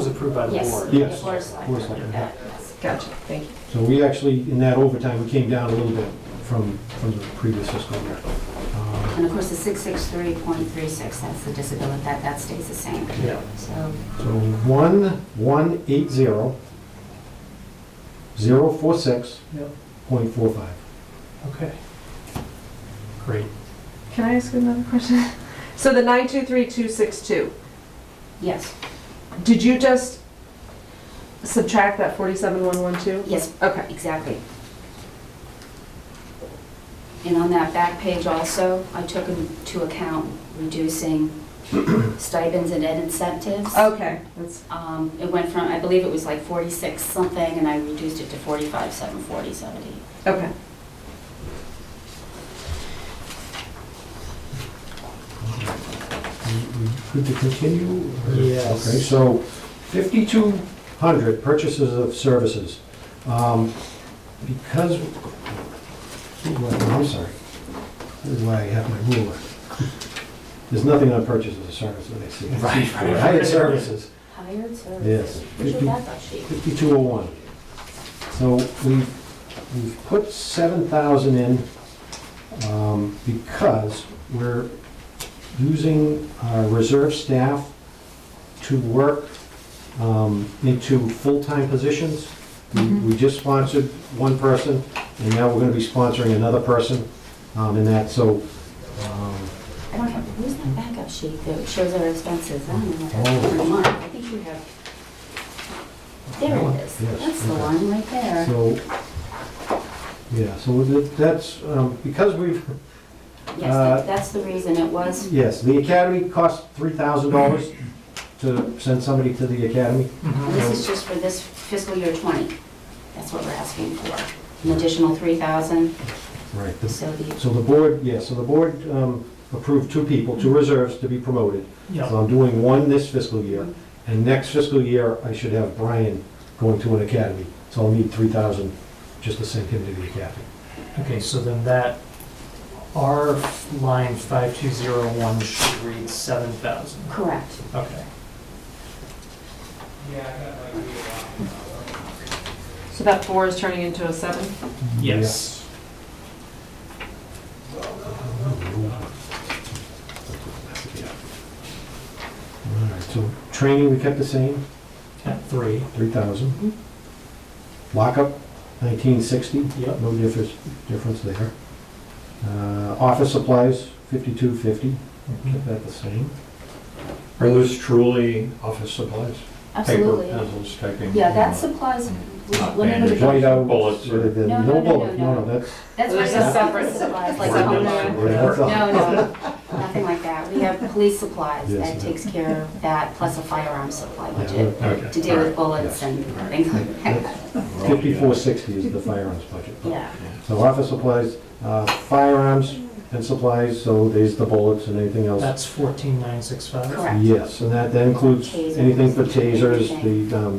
approved by the Yes. board. Yes. The board of selectmen Board of selectmen, did that, yes. Gotcha, thank you. So we actually, in that overtime, we came down a little bit from the previous fiscal year. And of course, the 663.36, that's the disability, that stays the same. Yeah. So, So 1180 046.45. Yep. Okay. Great. Can I ask another question? So the 923,262, yes, did you just subtract that 47,112? yes, Okay. exactly. And on that back page also, I took into account reducing stipends and ed incentives. Okay, that's, It went from, I believe it was like 46 something, and I reduced it to 45,740.70. okay. We Good to continue? Yes. Okay, so 5,200 purchases of services. Because, I'm sorry, this is why I have my ruler. There's nothing on purchases of services, I see. Right. Hired services, Hired services. yes. Where's your backup sheet? 5201. So we've put 7,000 in because we're using our reserve staff to work into full-time positions. We just sponsored one person, and now we're gonna be sponsoring another person in that, so. I don't have, where's that backup sheet that shows our expenses? I don't know what Oh. that's for. Mark, I think you have. There it is. Yes, That's the okay. one right there. So, yeah, so that's, because we've, Yes, that's the reason it was. yes, the academy cost $3,000. to send somebody to the academy? And this is just for this fiscal year 20. That's what we're asking for. An additional 3,000, Right. so the, So the board, approved 2 people, 2 reserves to be promoted. Yeah, So I'm doing 1 this fiscal year, and next fiscal year, I should have Brian going to an academy. So I'll need 3,000 just to send him to the academy. okay, so then that, our line 5201 should read 7,000. correct. Okay. So that 4 is turning into a 7? Yes. All right, so training, we kept the same, At 3. 3,000. Lockup, 1960. Yep. No difference there. Office supplies, 5250. Kept that the same. Are those truly office supplies? Absolutely. Paper, pencils, typing? Yeah, that supplies, Not let me bandage. look at Whiteout. Bullets or- No bullet, no, that's, that's There's just a separate supplies, like ordinance. home. yeah, that's all. No, nothing like that. We have police supplies Yes. that takes care of that, plus a firearm supply Yeah, budget Okay. to deal with bullets and things like that. 5460 is the firearms budget. Yeah, So office supplies, firearms and supplies, so there's the bullets and anything else. That's 14,965. correct. Yes, and that includes Tasers. anything for tasers,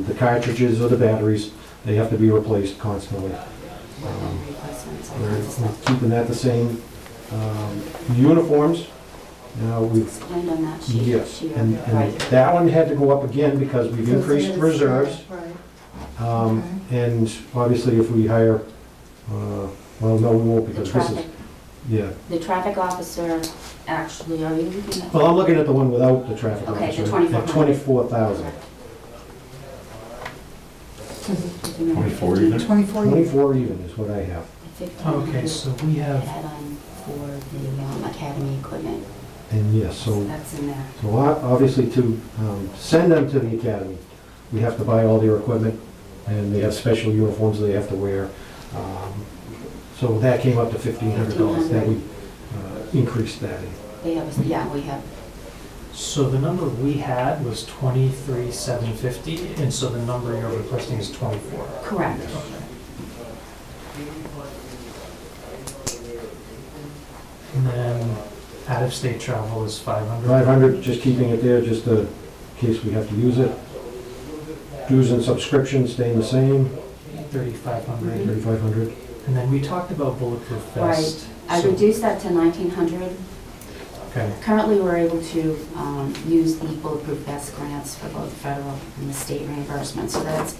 the cartridges or the batteries, they have to be replaced constantly. Weapon replacements, all We're kinds of stuff. keeping that the same. Uniforms, now we've, Explained on that sheet. yes, She- and right. that one had to go up again because we've increased reserves. Right. And obviously if we hire, well, no, we won't The because this is, traffic, yeah. the traffic officer, actually, are you looking at? Well, I'm looking at the one without the traffic Okay, officer. the 2400. At 24,000. Correct. 24 even? 24 24 even is what I have. Okay, so we have, Add-on for the academy equipment, And yes, so so, that's in there. so obviously to send them to the academy, we have to buy all their equipment, and they have special uniforms they have to wear. So that came up to $1,500, that we increased that. They have, yeah, we have, so the number we had was 23,750, and so the number you're requesting is 24. correct. Okay. And then out-of-state travel is 500. 500, just keeping it there, just in case we have to use it. Dues and subscriptions staying the same, 3,500. 3,500. And then we talked about bulletproof vest. I So- reduced that to 1,900. Okay, Currently, we're able to use the bulletproof vest grants for both federal and the state reimbursement, so that's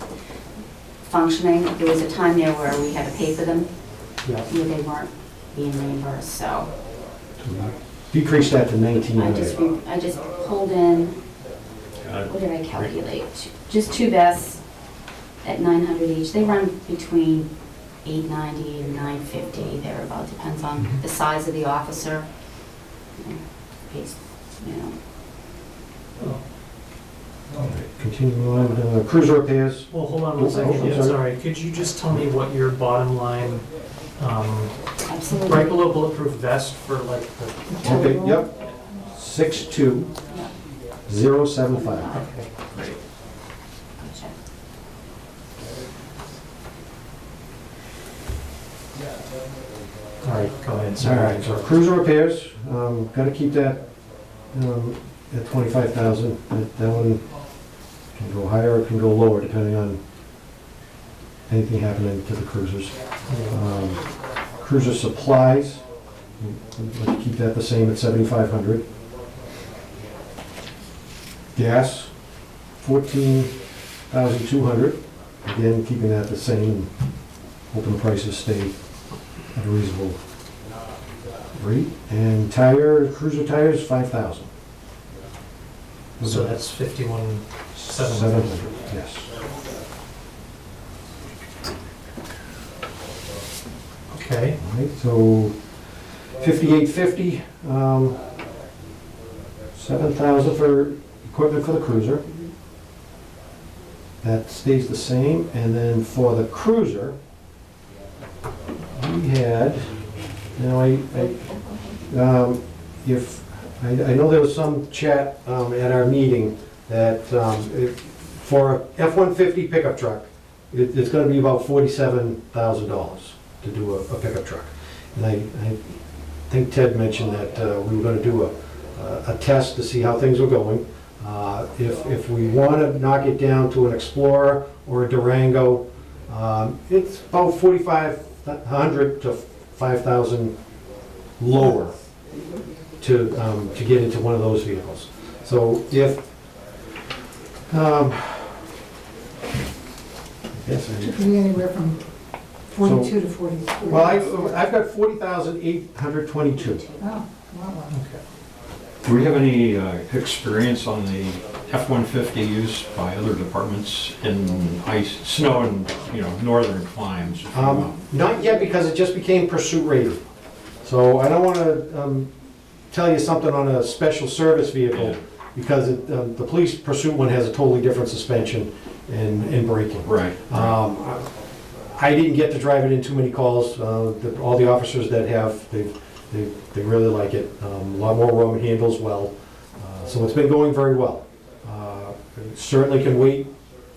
functioning. There was a time there where we had to pay for them, yeah. where they weren't being reimbursed, so So we decreased that to I 1,900. just pulled in, Got it. what did I calculate? Just 2 vests at 900 each. They run between 890 and 950, thereabout, depends on the size of the officer. Based, you know. Continuing on, cruiser repairs, Well, hold on Oh, one second, I'm yeah, sorry. sorry. Could you just tell me what your bottom line, Absolutely. right below bulletproof vest for like the, okay, yep, 62075. okay, great. Gotcha. All right, go ahead, All sorry. right, so cruiser repairs, gotta keep that at 25,000. That one can go higher, it can go lower, depending on anything happening to the cruisers. Cruiser supplies, we'd like to keep that the same at 7,500. Gas, 14,200. Again, keeping that the same, hoping the prices stay at a reasonable rate. And cruiser tires, 5,000. So that's 51,700. 700, yes. Okay, All right, so 5850, 7,000 for equipment for the cruiser. That stays the same, and then for the cruiser, we had, you know, I know there was some chat at our meeting that for a F-150 pickup truck, it's gonna be about $47,000 to do a pickup truck. And I think Ted mentioned that we were gonna do a test to see how things were going. If we wanna knock it down to an Explorer or a Durango, it's about 4,500 to 5,000 lower to get into one of those vehicles. So if, yes, It could be anywhere from 42 to 43. well, I've got 40,822. Oh, wow. Do we have any experience on the F-150 use by other departments in ice, snow and, northern climes? if you will? Not yet, because it just became pursuit rated. So I don't want to tell you something on a special service vehicle, Yeah. because the police pursuit one has a totally different suspension and braking. Right. I didn't get to drive it in too many calls. All the officers that have, they really like it. A lot more Roman handles well. So it's been going very well. It certainly can wait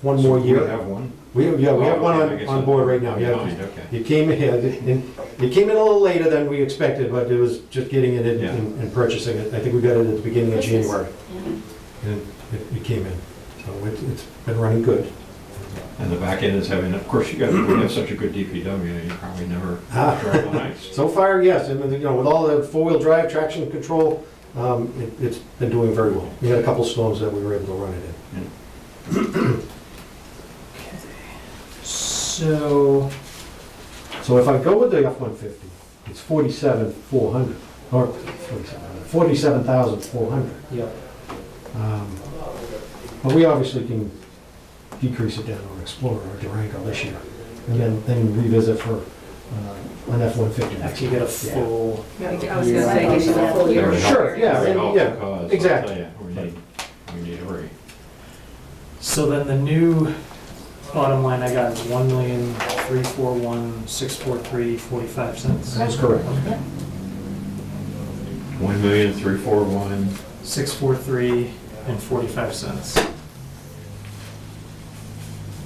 one more So year. We have one? We have one Okay, I guess on board right now. I'm Yeah, behind, okay. it came in a little later than we expected, but it was just getting it in Yeah. and purchasing it. I think we got it at the beginning of Christmas. January, Yeah. and it came in. So it's been running good. And the back end is having, of course, we have such a good DPW, you probably never Ah. drive on ice. So far, yes, and with all the four-wheel drive, traction control, it's been doing very well. We had a couple storms that we were able to run it in. So, So if I go with the F-150, it's 47,400, or 47,400. yeah, But we obviously can decrease it down to an Explorer or Durango this year, and then revisit for an F-150 next actually year. get a full, I was gonna say, give you the full year. Very Sure, yeah, Very and- helpful yeah, cause, I'll exactly. tell you, we need a rate. so then the new bottom line I got is 1,341,643.45. That's correct. Okay. 1,341,000. 643.45.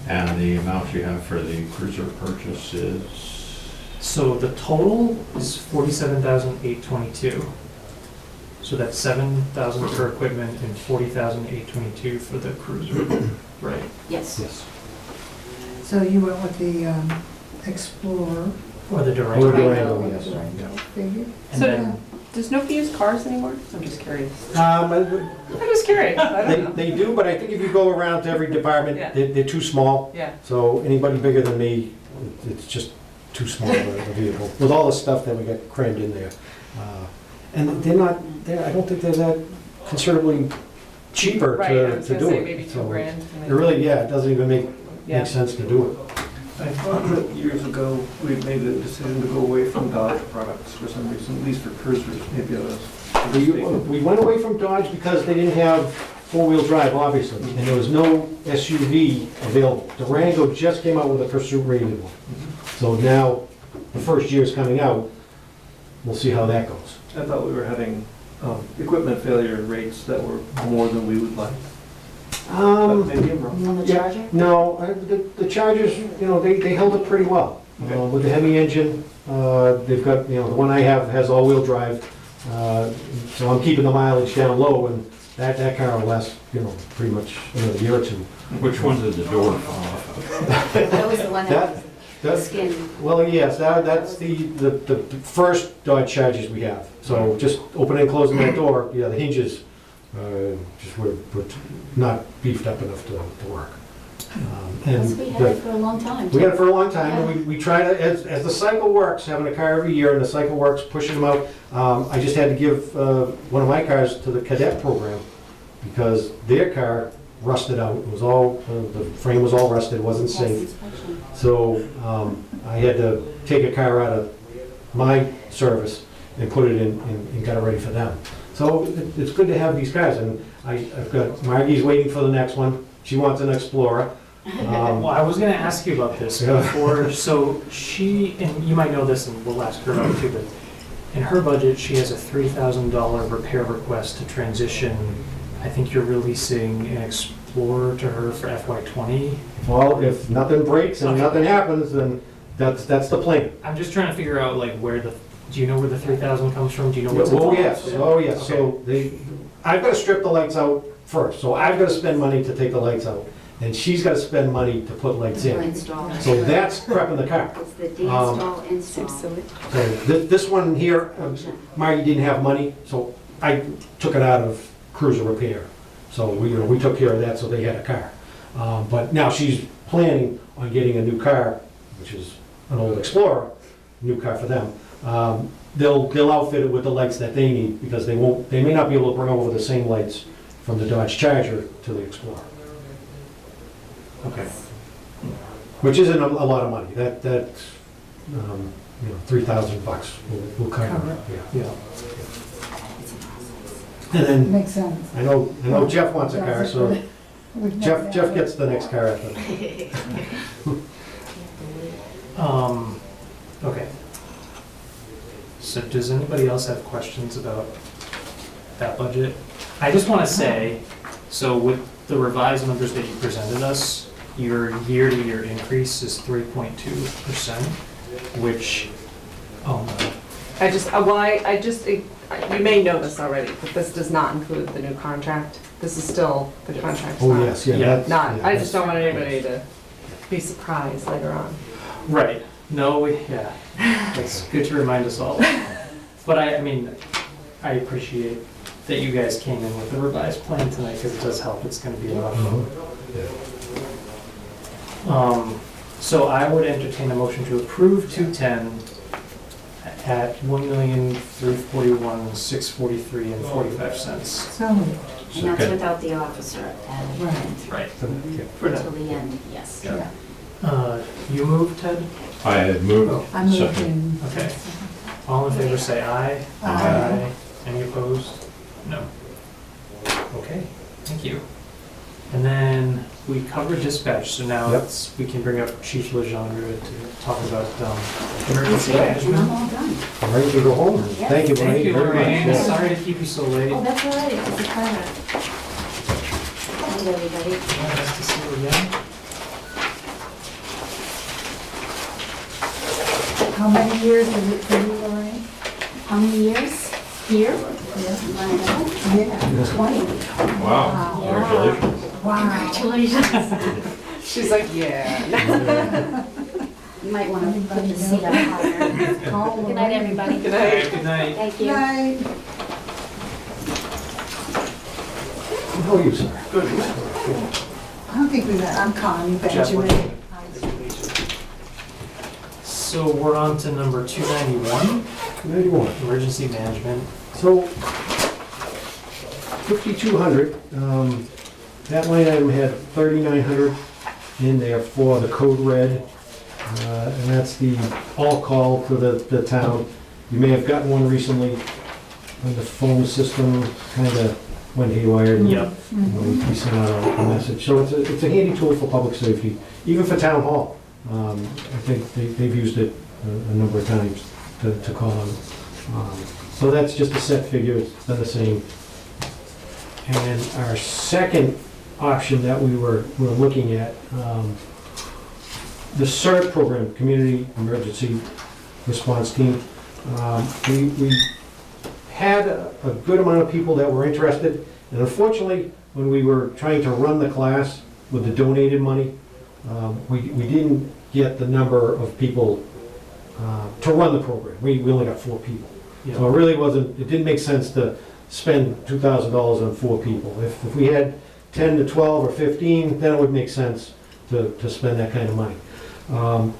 And the amount you have for the cruiser purchase is? So the total is 47,822. So that's 7,000 for equipment and 40,822 for the cruiser, right? Yes. Yes. So you went with the Explorer. Or the Or Durango. Durango, yes. Figure. And So- then, Does nobody use cars anymore? I'm just curious. I- I'm just curious. I don't know. They do, but I think if you go around to every department, Yeah. they're too small. Yeah. So anybody bigger than me, it's just too small of a vehicle, with all the stuff that we got crammed in there. And I don't think they're that considerably cheaper Right, I to was do gonna say it. maybe So $2,000. It really, it doesn't even make Yeah. sense to do it. I thought that years ago, we made the decision to go away from Dodge products for some reason, at least for cruisers, maybe I was mistaken. We went away from Dodge because they didn't have four-wheel drive, obviously, and there was no SUV available. Durango just came out with a pursuit rated one. So now, the first year's coming out, we'll see how that goes. I thought we were having equipment failure rates that were more than we would like. But maybe I'm wrong. On the Yeah. Charger? No, the Chargers, they held it pretty well. Okay. With the Hemi engine, they've got, the one I have has all-wheel drive, so I'm keeping the mileage down low, and that car will last, pretty much another year or two. Which one did the door fall off of? That was the one that was the That's, skin. well, yes, that's the first Dodge Chargers we have. So just opening and closing that door, the hinges just were not beefed up enough to work. Because we had it for a long time. We had it for a long time, and we try to, as the cycle works, having a car every year, and the cycle works, pushing them out. I just had to give one of my cars to the cadet program, because their car rusted out. It was all, the frame was all rusted, wasn't Past safe. inspection. So I had to take a car out of my service and put it in and got it ready for them. So it's good to have these cars, and I've got, Margie's waiting for the next one. She wants an Explorer. well, I was gonna ask you about this Yeah. before, so she, and you might know this, and we'll ask her about it too, but in her budget, she has a $3,000 repair request to transition, I I think you're releasing an Explorer to her for FY20. Well, if nothing breaks and nothing happens, then that's the plan. I'm just trying to figure out like do you know where the 3,000 comes from? Do you know what's Oh, involved? yes, oh, yes. So I've got to strip the lights out first, so I've got to spend money to take the lights out, and she's got to spend money to put lights To in. install. So that's prepping the car. It's the de-install, install. So this one here, Marty didn't have money, so I took it out of cruiser repair. So we took care of that, so they had a car. But now she's planning on getting a new car, which is an old Explorer, new car for them. They'll outfit it with the lights that they need, because they may not be able to bring over the same lights from the Dodge Charger to the Explorer, Okay. which isn't a lot of money. That $3,000 will cover it. Yeah. Yeah. And then Makes sense. I know Jeff wants a car, so We've Jeff never Jeff had gets the next car after. Okay. So does anybody else have questions about that budget? I just want to say, so with the revised numbers that you presented us, your year-to-year increase is 3.2%, which, you may know this already, but this does not include the new contract. This is still, the contract's Oh, not. yes, yeah. Yeah. that's- Not, yeah, I just don't want anybody to be surprised later on. right, no, yeah, it's good to remind us all. But I mean, I appreciate that you guys came in with the revised plan tonight, because it does help, it's gonna be a lot of fun. So I would entertain a motion to approve 210 at $1,341,643.45. So moved. And that's Second. without the officer added Right. For until the end, yes. Yeah. You move, Ted? I had moved. I moved Second. in. Okay. All in favor, say aye. Aye. Any opposed? No. Okay, thank you. And then we covered dispatch, so now Yep. we can bring up Chief Legendre to talk about emergency And I'm management. all done. I'm ready to go home. Yes. Thank you, Thank Brian, you, very Lorraine. much. Sorry to keep you so late. Oh, that's all right, it's a pleasure. Hi, everybody. Yeah, nice to see you again. How many years is it for you, Lorraine? How many years here? Yeah. You wanna know? Yeah. 20. Wow, Yeah. congratulations. Wow. Congratulations. She's like, yeah. You might want to put the seat up higher. Call Good night, Lorraine. everybody. Good All night. right, good night. Thank you. Night. How are you, sir? Good. I don't think we met. I'm Connie Jeff, Benjamin. we're- So we're on to number 291, 91. emergency management. So, 5,200, that line item had 3,900 in there for the code red, and that's the all call for the town. You may have gotten one recently when the phone system kind of went haywire. and, Yep. you know, we sent out a message. So it's a handy tool for public safety, even for town hall. I think they've used it a number of times to call on. So that's just a set figure, it's been the same. And our second option that we were looking at, the CERT program, Community Emergency Response Team, we had a good amount of people that were interested, and unfortunately, when we were trying to run the class with the donated money, we didn't get the number of people to run the program. We only got 4 people. So it really wasn't, it didn't make sense to spend $2,000 on 4 people. If we had 10 to 12 or 15, then it would make sense to spend that kind of money.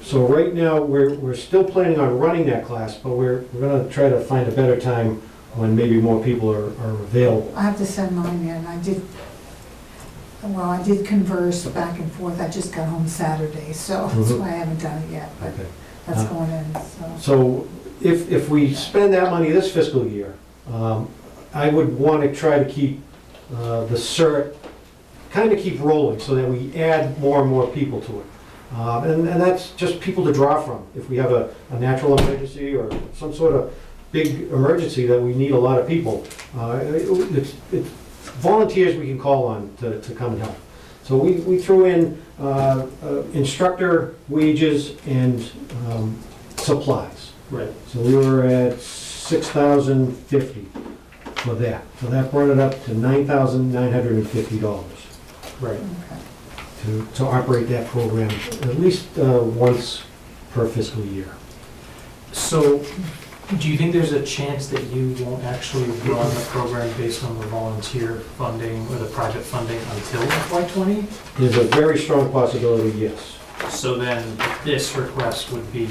So right now, we're still planning on running that class, but we're gonna try to find a better time when maybe more people are available. I have to send mine in. I did converse back and forth. I just got home Saturday, so that's Mhm. why I haven't done it yet, but Okay. that's going in, so. So if we spend that money this fiscal year, I would want to try to keep the CERT, kind of keep rolling so that we add more and more people to it. And that's just people to draw from. If we have a natural emergency or some sort of big emergency that we need a lot of people, volunteers we can call on to come and help. So we threw in instructor wages and supplies. Right. So we were at $6,050 for that. So that brought it up to $9,950 Right. to operate that program at least once per fiscal year. So, do you think there's a chance that you won't actually run the program based on the volunteer funding or the project funding until FY20? There's a very strong possibility, yes. So then this request would be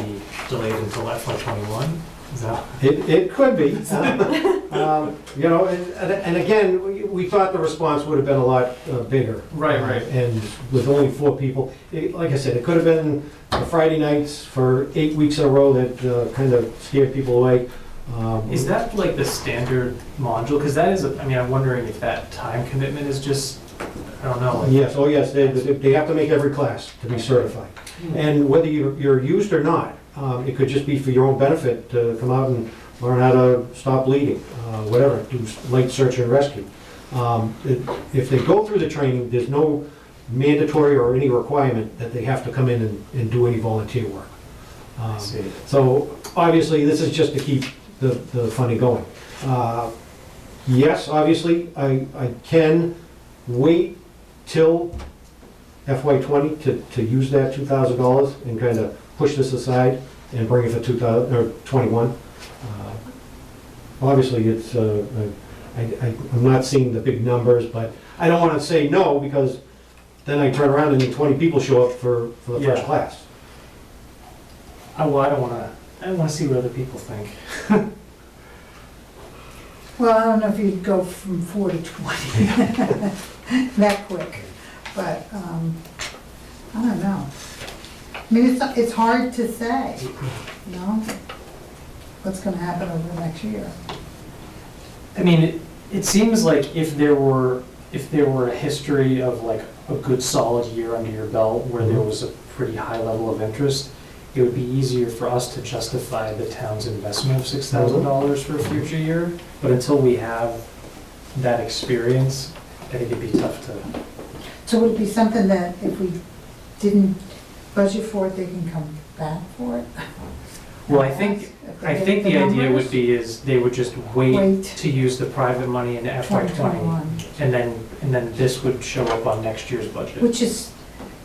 delayed until FY21? Is that? It could be. You know, and again, we thought the response would have been a lot bigger. Right, right. And with only 4 people, like I said, it could have been the Friday nights for 8 weeks in a row that kind of scared people away. Is that like the standard module? Because that is, I mean, I'm wondering if that time commitment is just, I don't know. like- Yes, oh yes, they have to make every class to be certified. And whether you're used or not, it could just be for your own benefit to come out and learn how to stop bleeding, whatever, do light search and rescue. If they go through the training, there's no mandatory or any requirement that they have to come in and do any volunteer work. I see. So obviously, this is just to keep the funding going. Yes, obviously, I can wait till FY20 to use that $2,000 and kind of push this aside and bring it for 2021. Obviously, it's I'm not seeing the big numbers, but I don't want to say no because then I turn around and 20 people show up for the first Yeah. class. Well, I don't want to see what other people think. Well, I don't know if you'd go from 4 to 20 that quick, but I don't know. I mean, it's hard to say, you know, what's going to happen over the next year. I mean, it seems like if there were a history of like a good solid year under your belt where there was a pretty high level of interest, it would be easier for us to justify the town's investment of $6,000 for a future year. But until we have that experience, I think it'd be tough to. So would it be something that if we didn't budget for it, they can come back for it? Well, I think the idea would be is they would just wait Wait. to use the private money in FY20, 2021. and then this would show up on next year's budget. Which is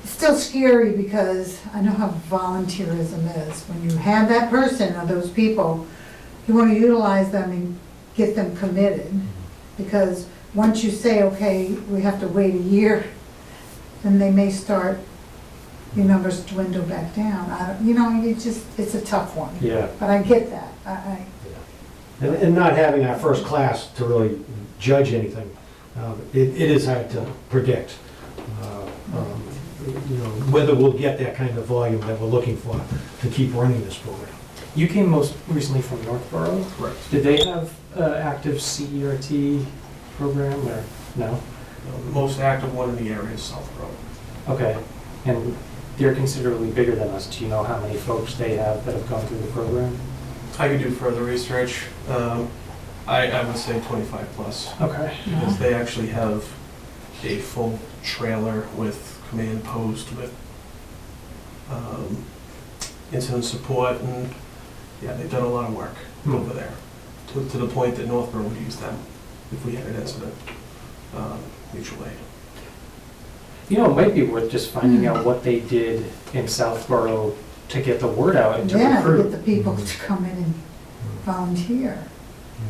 still scary because I know how volunteerism is. When you have that person or those people, you want to utilize them and get them committed. Because once you say, okay, we have to wait a year, then they may start, your numbers dwindle back down. You know, it's a tough one. Yeah. But I get that. And not having our first class to really judge anything, it is hard to predict. You know, whether we'll get that kind of volume that we're looking for to keep running this program. You came most recently from Northborough. Correct. Did they have an active CERT program or no? The most active one in the area is Southborough. Okay. And they're considerably bigger than us. Do you know how many folks they have that have gone through the program? I could do further research. I would say 25 plus, Okay. because they actually have a full trailer with command post, with incident support, and yeah, they've done a lot of work over there, to the point that Northborough would use them if we had an incident, mutual aid. You know, it might be worth just finding out what they did in Southborough to get the word out and to Yeah, to recruit. get the people to come in and volunteer.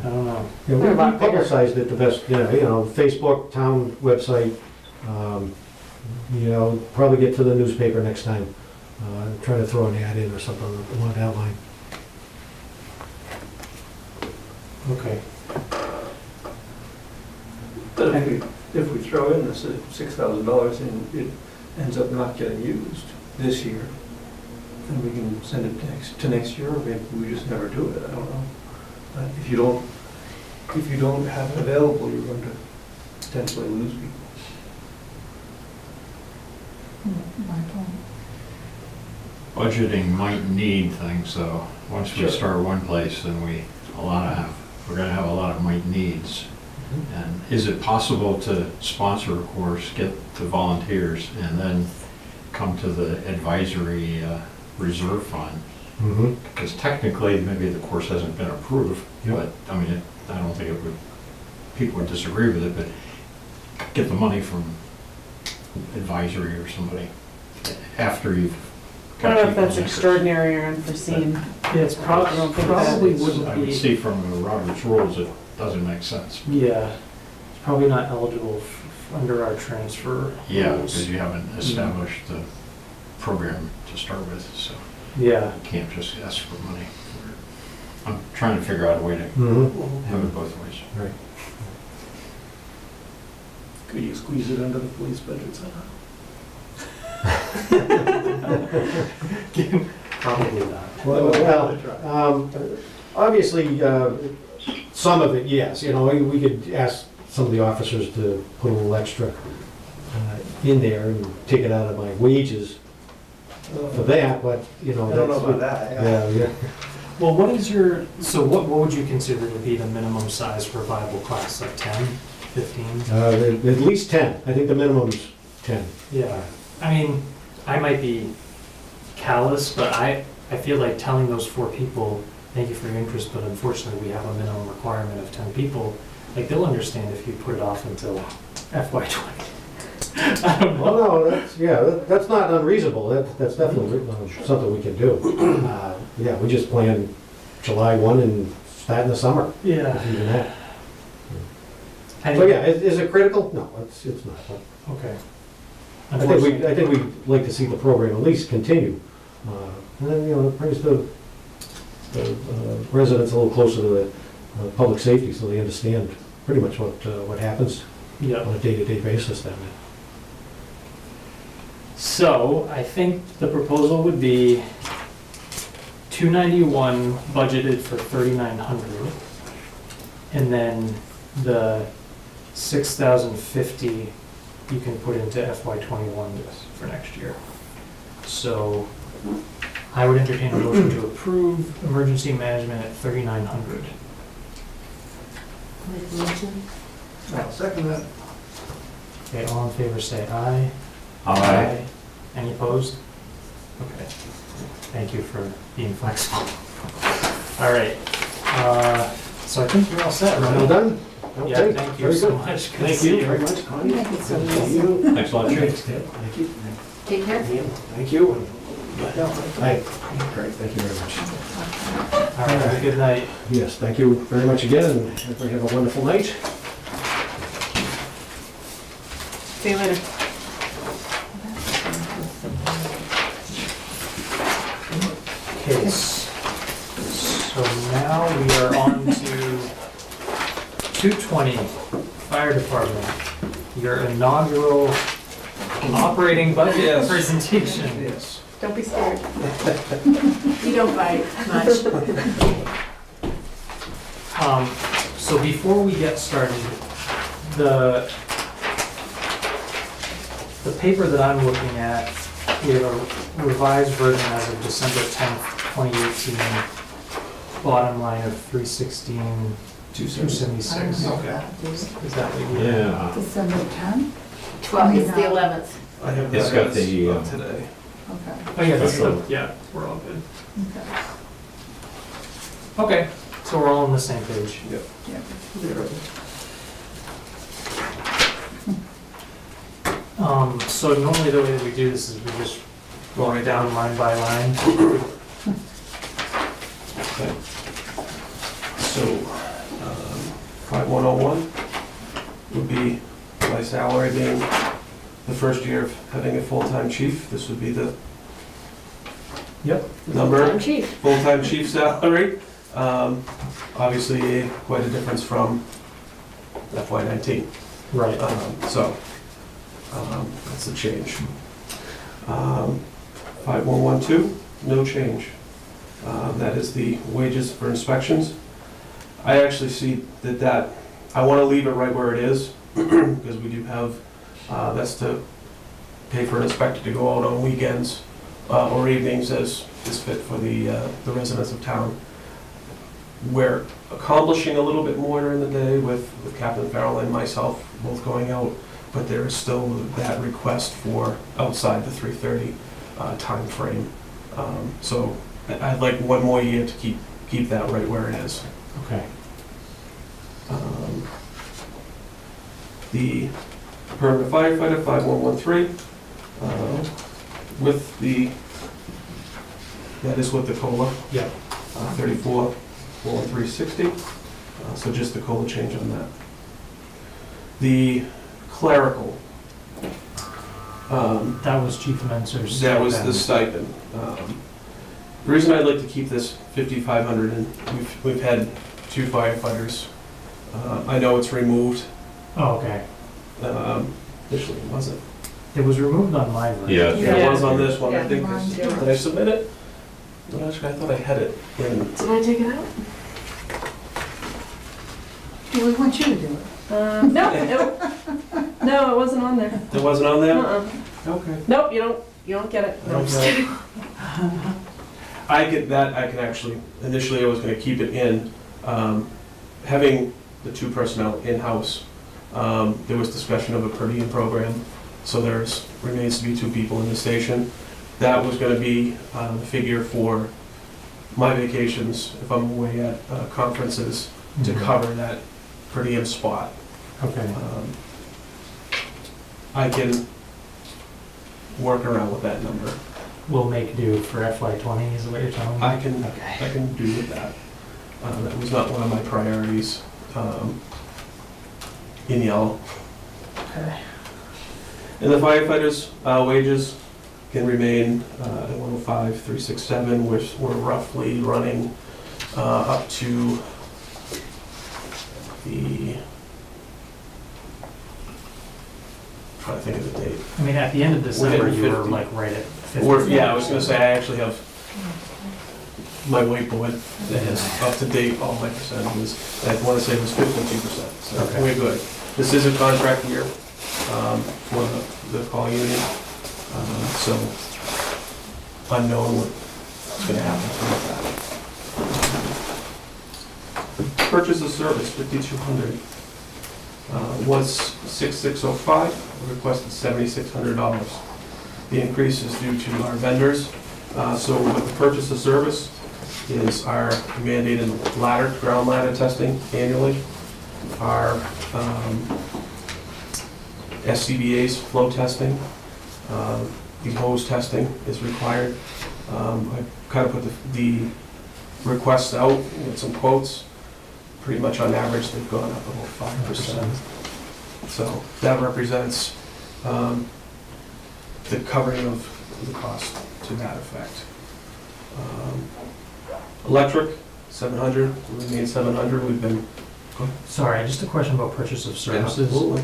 I don't know. Yeah, we publicized it the best, you know, Facebook, town website, you know, probably get to the newspaper next time, try to throw an ad in or something along that line. Okay. But if we throw in this $6,000 and it ends up not getting used this year, then we can send it to next year, or maybe we just never do it, I don't know. But if you don't have it available, you're going to potentially lose people. My point. Budgeting might need things, though. Once we Sure. start one place, then we're gonna have a lot of might needs. And is it possible to sponsor a course, get the volunteers, and then come to the advisory reserve fund? Mhm. Because technically, maybe the course hasn't been approved, Yep. but, I mean, I don't think it would, people would disagree with it, but get the money from advisory or somebody after you've. I don't know if got that's people interested. extraordinary or unforeseen. Yeah, it's I don't think that probably is- wouldn't I would be, see from the Robert's rules, it doesn't make sense. yeah, it's probably not eligible under our transfer Yeah, rules. because you haven't established the program to start with, so Yeah. you can't just ask for money. I'm trying to figure out a way to Mhm. have it both ways. Right. Could you squeeze it under the police budget somehow? Probably not. Well, obviously, some of it, yes, you know, we could ask some of the officers to put a little extra in there and take it out of my wages for that, but, you know. I don't know that's- about that. Yeah, yeah. Well, what is your, so what would you consider to be the minimum size for a viable class, like 10, 15? At least 10, I think the minimum's 10. Yeah. I mean, I might be callous, but I feel like telling those 4 people, thank you for your interest, but unfortunately we have a minimum requirement of 10 people, like they'll understand if you put it off until FY20. I don't know. Well, no, that's not unreasonable, that's definitely something we can do. Yeah, we just plan July 1 and start in the summer, Yeah. if even that. I So, yeah, is it critical? No, it's not. Okay. I think we'd like to see the program at least continue. And then, you know, it brings the residents a little closer to the public safety, so they understand pretty much what happens Yeah. on a day-to-day basis down there. So I think the proposal would be 291 budgeted for 3,900, and then the 6,050 you can put into FY21 for next year. So I would entertain a motion to approve emergency management at 3,900. I'll second that. Okay, all in favor say aye. Any opposed? Okay. Thank you for being flexible. All right. So I think we're all set, All right? done? Yeah, Okay, thank you very so good. much. Good to Thank see you very much, Connie. Thank you so Good to much. see you. Thanks a lot, Chief. Thank you. Take care. Thank you. Hi. Great, thank you very much. All right, have a good night. Yes, thank you very much again, and everybody have a wonderful night. See you later. Okay, so now we are on to 220, Fire Department, your inaugural operating budget presentation. Yes. Don't be scared. You don't bite much. So before we get started, the paper that I'm looking at, we have a revised version as of December 10th, 2018, bottom line of 316, 276. Okay. Is that what you? Yeah. December 10th? 12, it's the 11th. I have It's that got the, as of today. Okay. Oh, yeah, that's Special. the, yeah, we're all good. Okay. Okay, so we're all on the same page. So normally the way that we do this is we just go right down line by line. Okay. So, 5101 would be my salary being the first year of having a full-time chief. This would be the Yep. number. I'm chief. Full-time chief salary. Obviously, quite a difference from FY19. Right. So, that's a change. 5112, no change. That is the wages for inspections. I actually see that, I want to leave it right where it is, because we do have, that's to pay for an inspector to go out on weekends or evenings as is fit for the residents of town. Where accomplishing a little bit more during the day with Captain Farrell and myself both going out, but there is still that request for outside the 3:30 timeframe. So I'd like one more year to keep that right where it is. Okay. The permanent firefighter, 5113, with the, that is with the COLA. Yeah. 34,360, so just the COLA change on that. The clerical, That was Chief Menser's. that was the stipend. The reason I'd like to keep this 5,500, and we've had 2 firefighters. I know it's removed. Oh, okay. Initially, it wasn't. It was removed on my version. Yeah. It was on this one, I Yeah. think. Mine too. Did I submit it? No, actually, I thought I had it in. Did I take it out? Well, we want you to do it. No, no, it wasn't on there. It wasn't on there? Uh-uh. Okay. Nope, you don't get it. No, I'm just Okay. kidding. I get that, I can actually, initially I was gonna keep it in. Having the 2 personnel in-house, there was discussion of a per diem program, so remains to be 2 people in the station. That was gonna be the figure for my vacations, if I'm away at conferences, to cover that per diem spot. Okay. I can work around with that number. We'll make do for FY20 is what you're telling me? I can Okay. do with that. That was not one of my priorities in yellow. Okay. And the firefighters' wages can remain at 105,367, which we're roughly running up to the, trying to think of the date. I mean, at the end of December, hitting you were 50. like right at 50. Yeah, I was gonna say, I actually have my whiteboard that has up to date all my percentages. I want to say it was 52%, so Okay. we're good. This is a contract year for the call union, so unknown what's gonna happen with that. Purchase of service, 5,200. Was 6,605, requested $7,600. The increase is due to our vendors. So with the purchase of service is our mandated ground ladder testing annually, our SCBA's flow testing, the hose testing is required. I kind of put the requests out with some quotes. Pretty much on average, they've gone up about 5%. So that represents the covering of the cost to that effect. Electric, 700, remain 700, we've been. Sorry, just a question about purchase of services. Absolutely.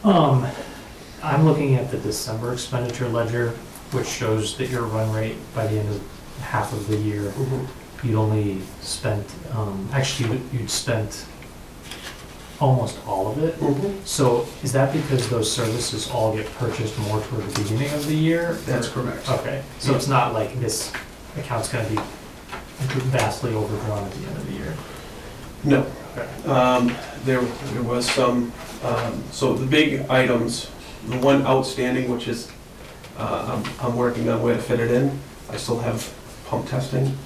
I'm looking at the December expenditure ledger, which shows that your run rate by the end of half of the year, you'd only spent, actually, you'd spent almost all of it. So is that because those services all get purchased more toward the beginning of the year? That's correct. Okay, so it's not like this account's gonna be vastly overdrawn at the end of the year? No. Okay. There was some, so the big items, the one outstanding, which is, I'm working on where to fit it in. I still have pump testing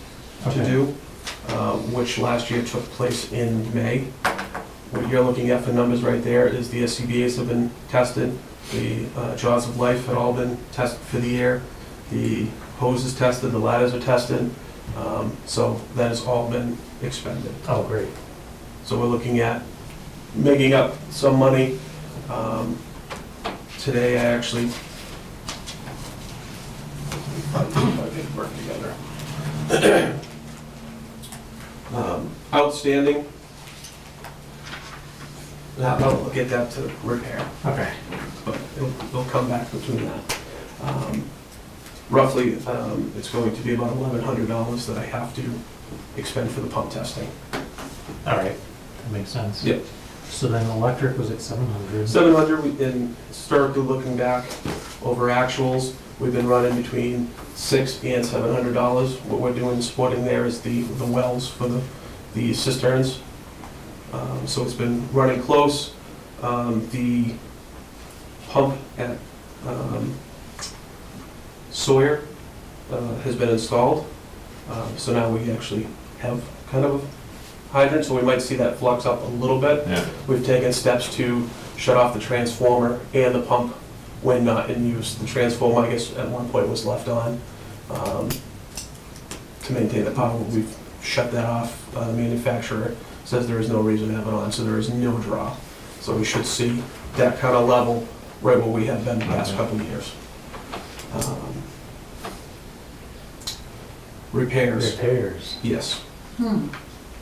to Okay. do, which last year took place in May. What you're looking at for numbers right there is the SCBA's have been tested, the jaws of life had all been tested for the year, the hoses tested, the ladders are tested, so that has all been expended. Oh, great. So we're looking at making up some money. Today I actually, if I can work together. Outstanding. I'll get that to repair, Okay. but it'll come back between that. Roughly, it's going to be about $1,100 that I have to expend for the pump testing. All right, that makes sense. Yep. So then electric was at 700. 700, we've been historically looking back over actuals, we've been running between $600 and $700. What we're doing, supporting there is the wells for the the cisterns. So it's been running close. The pump at Sawyer has been installed. So now we actually have kind of a hydrant, so we might see that flux up a little bit. Yeah. We've taken steps to shut off the transformer and the pump when not in use. The transformer, I guess, at one point was left on to maintain the power. We've shut that off. The manufacturer says there is no reason to have it on, so there is no draw. So we should see that kind of level right where we have been the past couple of years. Repairs. Repairs. Yes. Hmm.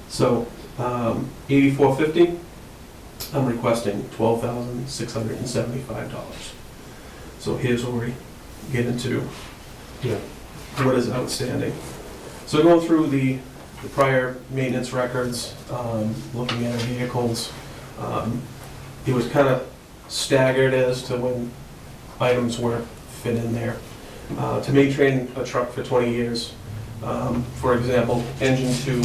So, 8450, I'm requesting $12,675. So here's where we get into Yeah. what is outstanding. So going through the prior maintenance records, looking at our vehicles, it was kind of staggered as to when items were fit in there. To maintain a truck for 20 years, for example, engine 2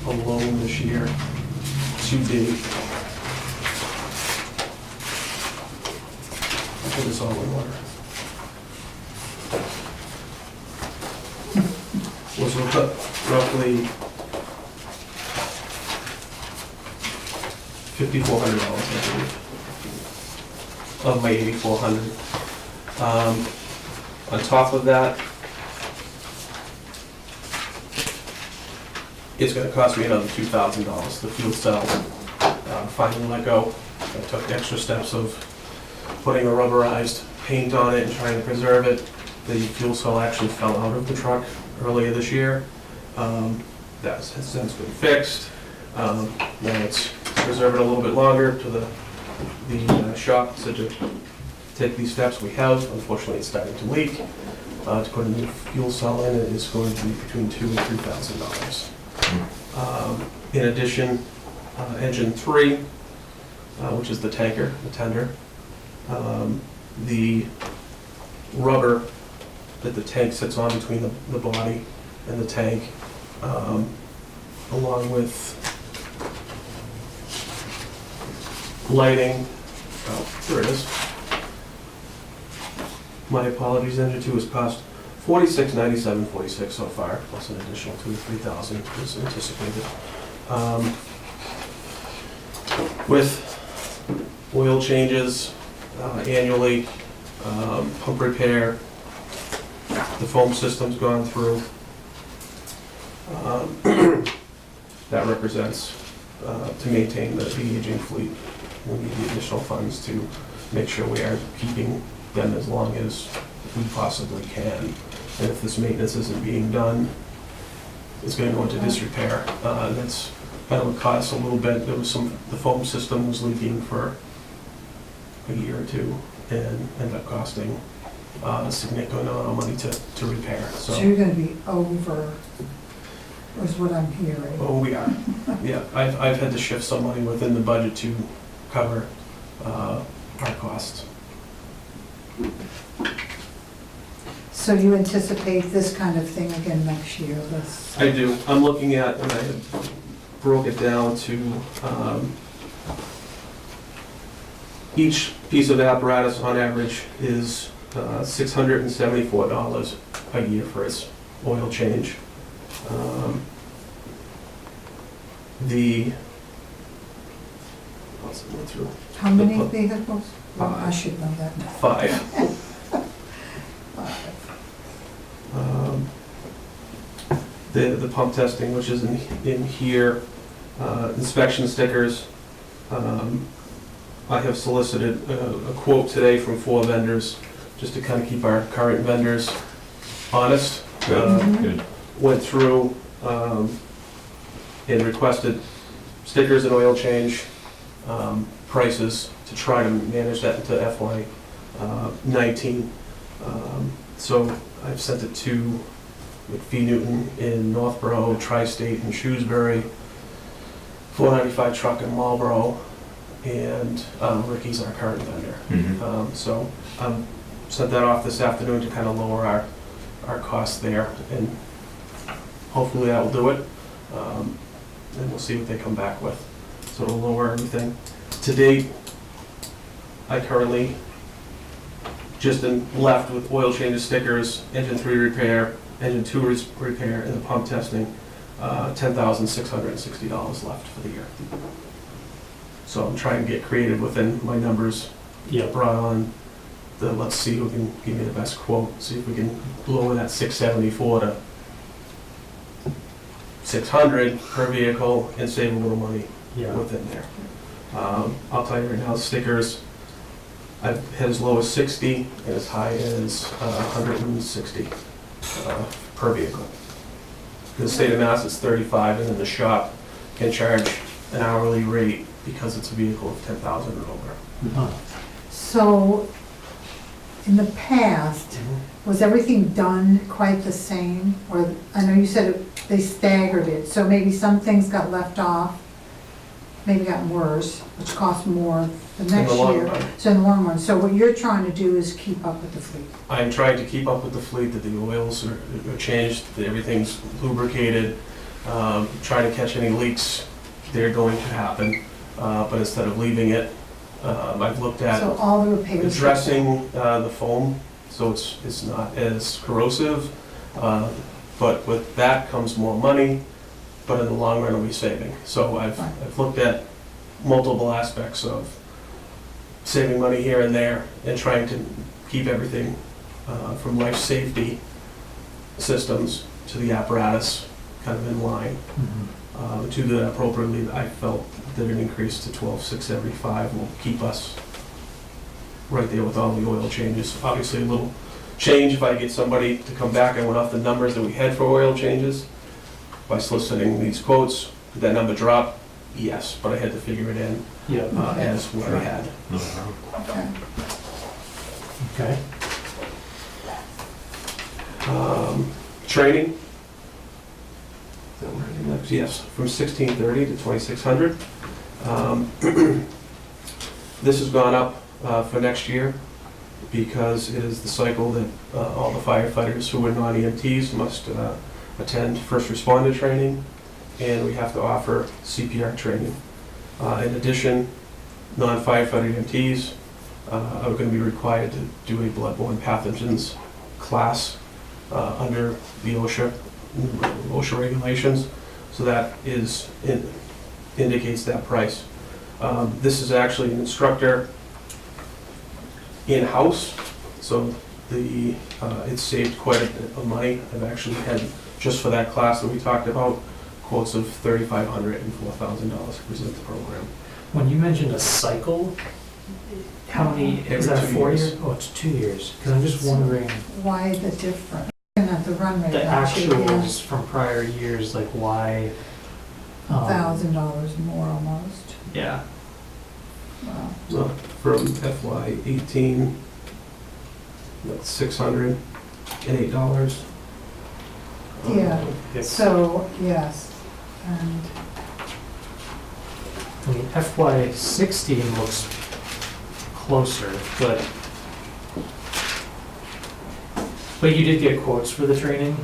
alone this year, 2D. I'll put this all in order. Was roughly $5,400, I believe, of my 8,400. On top of that, it's going to cost me another $2,000. The fuel cell finally let go. I took extra steps of putting a rubberized paint on it and trying to preserve it. The fuel cell actually fell out of the truck earlier this year. That has since been fixed. Now it's preserve it a little bit longer to the shop said to take these steps. We have. Unfortunately, it's starting to leak. To put a new fuel cell in it is going to be between $2,000 and $3,000. In addition, engine 3, which is the tanker, the tender, the rubber that the tank sits on between the body and the tank, along with lighting. Oh, there it is. My apologies, engine 2 has cost $46,97.46 so far, plus an additional $2,000 to $3,000 is anticipated. With oil changes annually, pump repair, the foam system's gone through. That represents, to maintain the aging fleet, we need the additional funds to make sure we are keeping them as long as we possibly can. And if this maintenance isn't being done, it's going to go into disrepair. That's going to cost a little bit. There was the foam system was leaking for a year or two and ended up costing a significant amount of money to repair. So you're gonna be over, is what I'm hearing. Oh, we are. Yeah, I've had to shift some money within the budget to cover our costs. So you anticipate this kind of thing again next year? I do. I'm looking at, and I had broke it down to each piece of apparatus on average is $674 a year for its oil change. How many vehicles? Well, I should know that now. 5. 5. The pump testing, which is in here, inspection stickers. I have solicited a quote today from 4 vendors, just to kind of keep our current vendors honest. Good. Went through and requested stickers and oil change prices to try to manage that into FY19. So I've sent it to McPhee Newton in Northborough, Tri-State in Shrewsbury, 495 Truck in Marlboro, and Ricky's our current vendor. Mhm. So sent that off this afternoon to kind of lower our costs there, and hopefully that will do it. and we'll see what they come back with. So it'll lower everything. To date, I currently just am left with oil changes, stickers, engine 3 repair, engine 2 repair, and the pump testing, $10,660 left for the year. So I'm trying to get creative within my numbers. Yeah. Brought on the, let's see who can give me the best quote, see if we can lower that 674 to 600 per vehicle and save a little money Yeah. within there. I'll tell you right now, stickers, I've had as low as 60 and as high as 160 per vehicle. The state of Mass is 35, and then the shop can charge an hourly rate because it's a vehicle of 10,000 or over. Huh. So, in the past, was everything done quite the same? Or, I know you said they staggered it, so maybe some things got left off, maybe got worse, which cost more the next In the long year. run. So in the long run, so what you're trying to do is keep up with the fleet. I'm trying to keep up with the fleet, that the oils are changed, that everything's lubricated, trying to catch any leaks. They're going to happen, but instead of leaving it, I've looked at So all the repairs. addressing the foam, so it's not as corrosive, but with that comes more money, but in the long run, it'll be saving. So I've looked at multiple aspects of saving money here and there, and trying to keep everything from life safety systems to the apparatus kind of in line. To do that appropriately, I felt that an increase to 12,675 will keep us right there with all the oil changes. Obviously, a little change if I get somebody to come back. I went off the numbers that we had for oil changes by soliciting these quotes. Did that number drop? Yes, but I had to figure it in Yeah. as what I had. No problem. Okay. Okay. Training. Is that where it is next? Yes, from 1630 to 2600. This has gone up for next year because it is the cycle that all the firefighters who are non-EMTs must attend first responder training, and we have to offer CPR training. In addition, non-firefighter EMTs are going to be required to do a bloodborne pathogens class under the OSHA regulations, so that indicates that price. This is actually an instructor in-house, so it's saved quite a bit of money. I've actually had, just for that class that we talked about, quotes of $3,500 and $4,000 to present the program. When you mentioned a cycle, how many, is Every that 2 4 years. years? Oh, it's 2 years. Because I'm just wondering, Why the difference? Looking at the run rate, the actually, actuals from prior years, like why? $1,000 more almost. Yeah. Wow. So from FY 18, that's $608. Yeah, It's, so, yes, and, I mean, FY 16 looks closer, but you did get quotes for the training?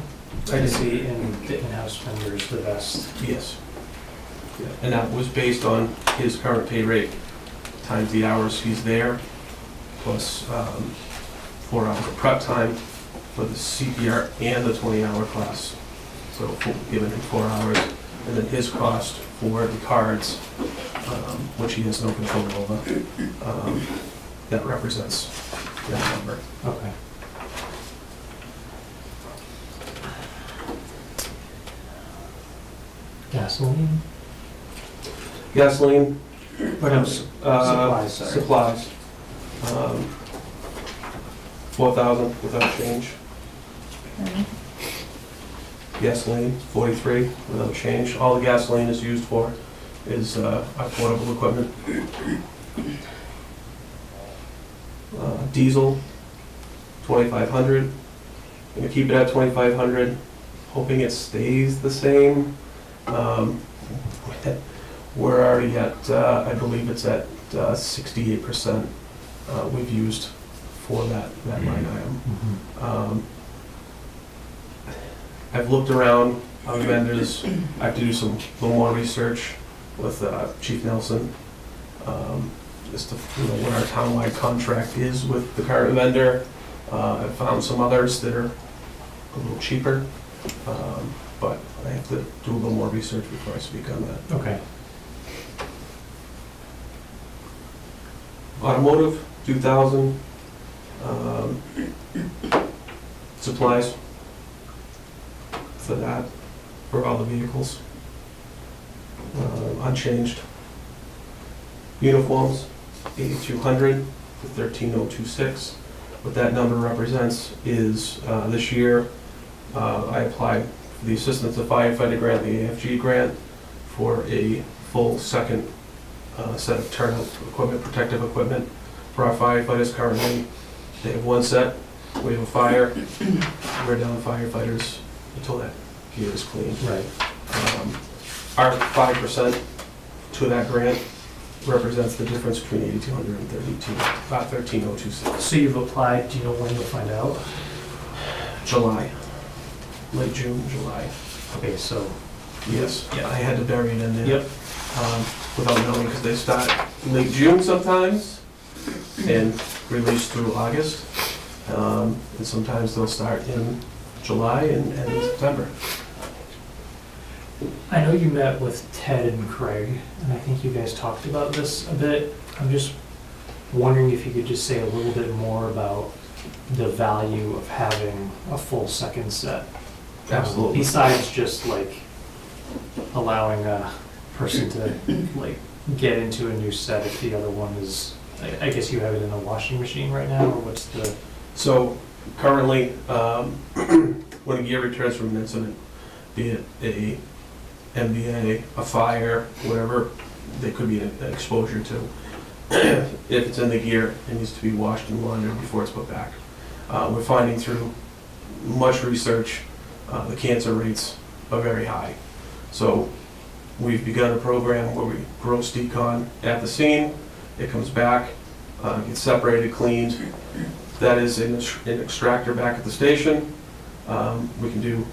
I did. See, and the in-house vendors the best. Yes. Yeah, and that was based on his current pay rate times the hours he's there, plus 4 hours of prep time for the CPR and the 20-hour class. So giving him 4 hours, and then his cost for the cards, which he has no control over, that represents that number. Okay. Gasoline? Gasoline, Or no, supplies, sorry. supplies, 4,000 without change. okay. Gasoline, 43 without change. All the gasoline is used for is our portable equipment. Diesel, 2,500. I'm gonna keep it at 2,500, hoping it stays the same. We're already at, I believe it's at 68% we've used for that line item. Mhm. I've looked around vendors. I have to do a little more research with Chief Nelson as to what our townwide contract is with the current vendor. I've found some others that are a little cheaper, but I have to do a little more research before I speak on that. Okay. Automotive, 2,000. Supplies for that, for all the vehicles. Unchanged. Uniforms, 8,200 to 13,026. What that number represents is this year I applied for the Assistance to Firefighter Grant, the AFG grant, for a full second set of turnout equipment, protective equipment for our firefighters. Currently, they have one set. We have a fire. We're down firefighters until that gear is cleaned. Right. Our 5% to that grant represents the difference between 8,200 and 13,026. So you've applied, do you know when you'll find out? July, late June, July. Okay, so, Yes, I had to bury it in there. yep, Without knowing, because they start late June sometimes and release through August. And sometimes they'll start in July and end in September. I know you met with Ted and Craig, and I think you guys talked about this a bit. I'm just wondering if you could just say a little bit more about the value of having a full second set. Absolutely. Besides just like allowing a person to like get into a new set if the other one is, I guess you have it in a washing machine right now, or what's the? So currently, when a gear returns from an incident, be it a MVA, a fire, whatever they could be an exposure to, if it's in the gear, it needs to be washed and laundered before it's put back. We're finding through much research, the cancer rates are very high. So we've begun a program where we gross decon at the scene. It comes back, gets separated, cleaned. That is an extractor back at the station. We can do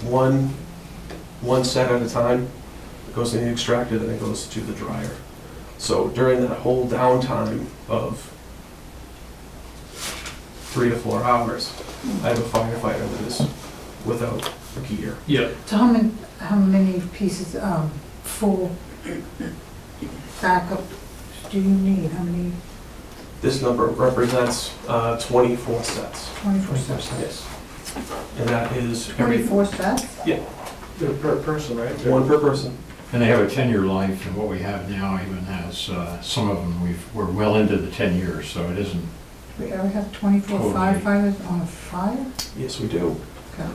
one set at a time. It goes in the extractor, then it goes to the dryer. So during that whole downtime of 3 to 4 hours, I have a firefighter that is without gear. Yep. So how many pieces, full backup do you need? How many, This number represents 24 sets. 24 sets? Yes. And that is every 24 sets? They're per person, right? one per person. And they have a 10-year life, and what we have now even has, some of them, we're well into the 10 years, so it isn't. Do we ever have 24 Totally. firefighters on a fire? Yes, we do. Okay.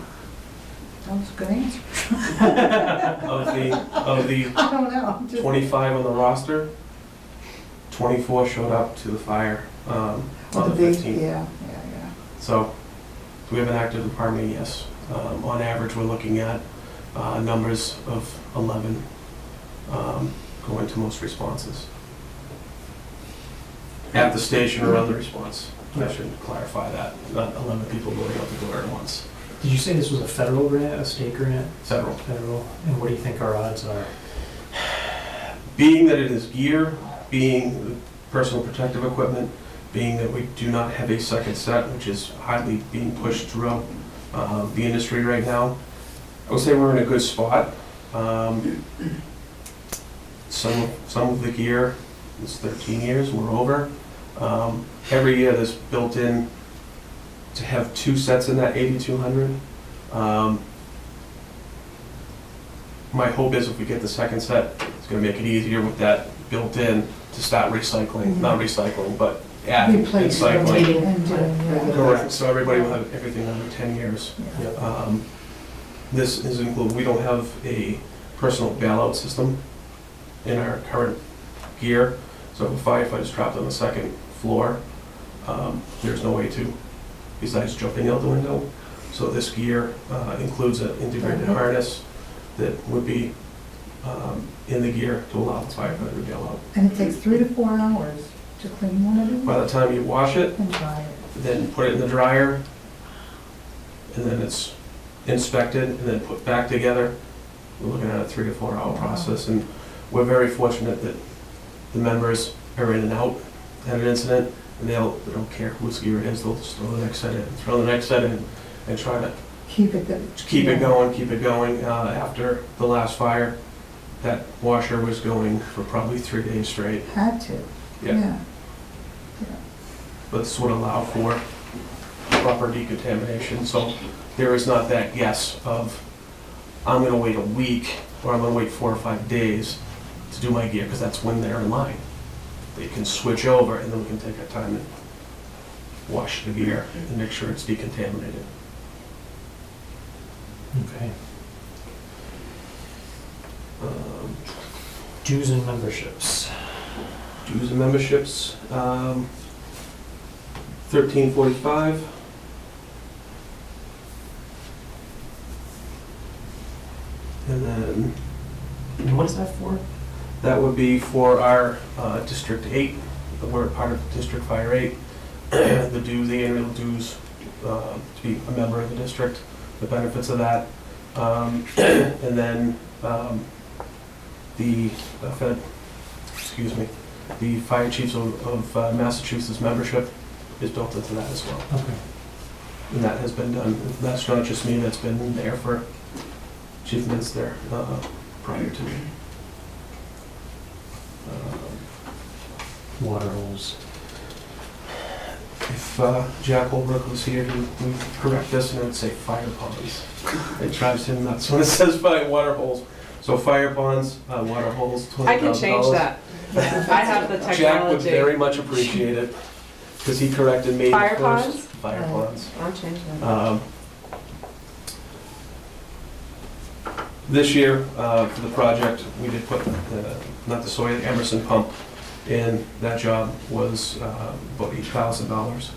That was a good answer. Of the I don't know. I'm just- 25 on the roster, 24 showed up to the fire on Oh, the big- 15th. Yeah. So we have an active department, yes. On average, we're looking at numbers of 11 going to most responses. At the station or on the response. I should clarify that, not 11 people going out the door at once. Did you say this was a federal grant, a state grant? Federal. Federal. And what do you think our odds are? Being that it is gear, being personal protective equipment, being that we do not have a second set, which is highly being pushed throughout the industry right now, I would say we're in a good spot. Some of the gear is 13 years, we're over. Every year there's built in to have 2 sets in that 8,200. My hope is if we get the second set, it's going to make it easier with that built in to start recycling, not recycling, but add and Replace cycling. and doing, yeah. Correct, so everybody will have everything under 10 years. Yeah. This is included, we don't have a personal bailout system in our current gear, so if a firefighter's trapped on the second floor, there's no way to, besides jumping out the window. So this gear includes an integrated harness that would be in the gear to allow the firefighter to bail out. And it takes 3 to 4 hours to clean one of them? By the time you wash it, And dry it. then put it in the dryer, and then inspected and then put back together, we're looking at a 3 to 4 hour process. And we're very fortunate that the members are in and out at an incident, and they don't care whose gear it is, they'll just throw the next set in, and try to Keep it good. keep it going. After the last fire, that washer was going for probably 3 days straight. Had to, yeah. But this would allow for proper decontamination, so there is not that guess of, I'm gonna wait a week, or I'm gonna wait 4 or 5 days to do my gear, because that's when they're in line. They can switch over, and then we can take our time and wash the gear and make sure it's decontaminated. Okay. Dues and memberships. Dues and memberships, $13.45. And then And what is that for? that would be for our District 8, we're part of District Fire 8. The annual dues to be a member of the district, the benefits of that. And then the Fire Chiefs of Massachusetts membership is built into that as well. Okay. And that has been done. That's not just me, that's been there for Chief Minster prior to me. Water holes. If Jack Holbrook was here, he would correct this and it would say fire ponds. It drives him nuts when it says water holes. So fire ponds, water holes, $20,000. I can change that. I have the technology. Jack would very much appreciate it, because he corrected me. Fire first. ponds? Fire ponds. I'll change that. This year, for the project, we did put, not the Sawyer, Emerson pump in. That job was about $8,000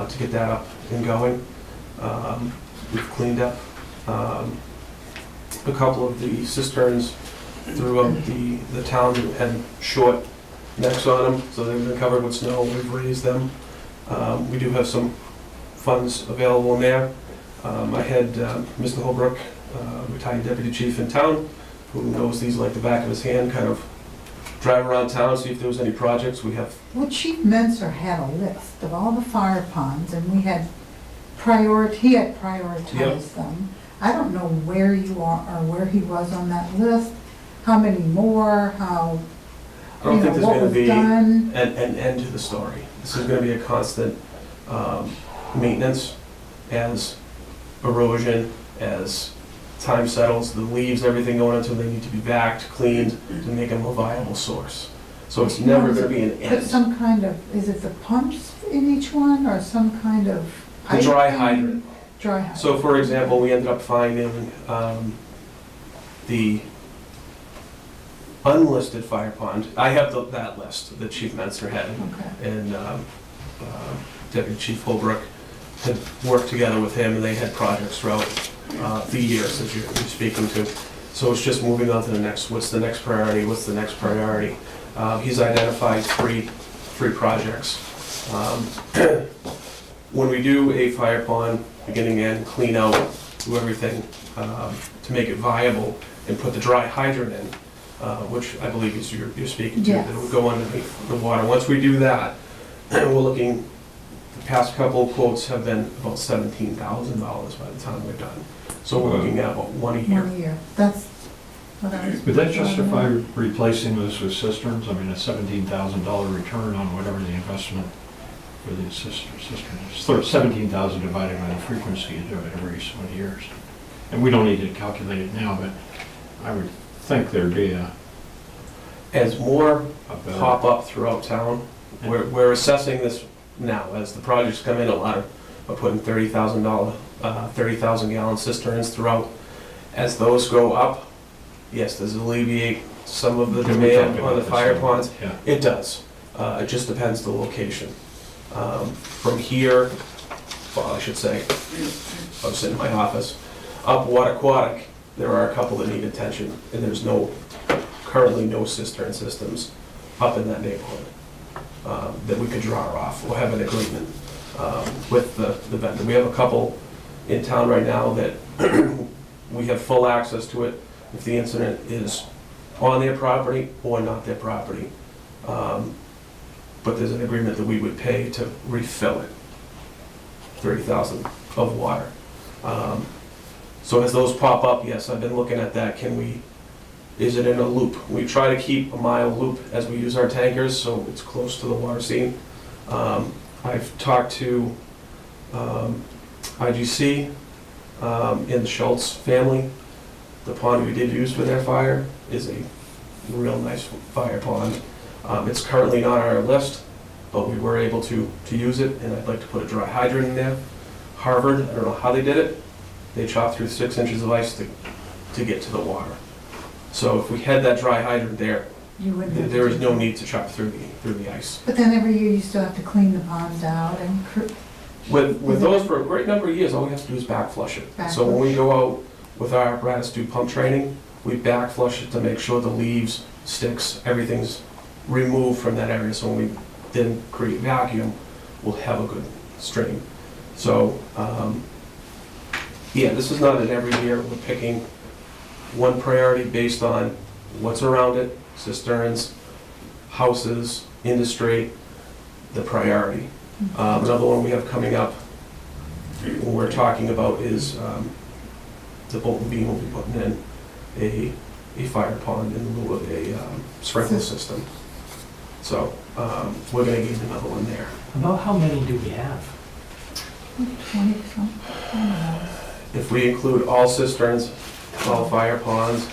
to get that up and going. We've cleaned up a couple of the cisterns throughout the town that had short necks on them, so they've been covered with snow. We've raised them. We do have some funds available in there. I had Mr. Holbrook, retired deputy chief in town, who knows these like the back of his hand, kind of drive around town, see if there was any projects. We have. Well, Chief Menser had a list of all the fire ponds, and he had prioritized them. I don't know where you are, or where he was on that list, how many more, how, I don't think there's what going to was be done. an end to the story. This is going to be a constant maintenance as erosion, as time settles, the leaves, everything going into them, they need to be vacked, cleaned to make them a viable source. So it's never going to be an Put end. some kind of, is it the pumps in each one, or some kind of? The dry piping? hydrant. Dry hydrant. So for example, we ended up finding the unlisted fire pond. I have that list that Chief Menster had, Okay. and Deputy Chief Holbrook had worked together with him, and they had projects throughout the years that you're speaking to. So it's just moving on to the next, what's the next priority, what's the next priority? He's identified three projects. When we do a fire pond, beginning and clean out, do everything to make it viable, and put the dry hydrant in, which I believe is you're speaking to, Yes. that would go underneath the water. Once we do that, we're looking, the past couple of quotes have been about $17,000 by the time we're done. So we're looking at about one a year. 1 year, that's what I was. Would that justify replacing those with cisterns? I mean, a $17,000 return on whatever the investment for the cisterns is. So $17,000 divided by the frequency you do it every so many years. And we don't need to calculate it now, but I would think there'd be As more a better. pop up throughout town, we're assessing this now. As the projects come in, a lot are putting $30,000, 30,000 gallon cisterns throughout. As those go up, yes, does it alleviate some of the Can we demand talk on the about fire this? ponds? Yeah. It does. It just depends the location. From here, well, I should say, I'm sitting in my office, up Wattaquatic, there are a couple that need attention, and there's currently no cistern systems up in that neighborhood that we could draw off or have an agreement with the vendor. We have a couple in town right now that we have full access to it if the incident is on their property or not their property. But there's an agreement that we would pay to refill it, 30,000 of water. So as those pop up, yes, I've been looking at that. Is it in a loop? We try to keep a mile loop as we use our tankers, so it's close to the water scene. I've talked to IGC in the Schultz family. The pond we did use for their fire is a real nice fire pond. It's currently not on our list, but we were able to use it, and I'd like to put a dry hydrant in there. Harvard, I don't know how they did it. They chopped through 6 inches of ice to get to the water. So if we had that dry hydrant there, You wouldn't have to there is do no that. need to chop through the ice. But then every year you still have to clean the ponds out and, With those for a great number of years, all we have to do is back flush it. Back So when we flush. go out with our apparatus to do pump training, we back flush it to make sure the leaves, sticks, everything's removed from that area. So when we then create vacuum, we'll have a good stream. So, yeah, this is not an every year. We're picking one priority based on what's around it, cisterns, houses, industry, the priority. Another one we have coming up, what we're talking about is the Bolton Bean will be putting in a fire pond in lieu of a sprinkler system. So we're gonna get another one there. About how many do we have? 20 something. I don't know. If we include all cisterns, all fire ponds,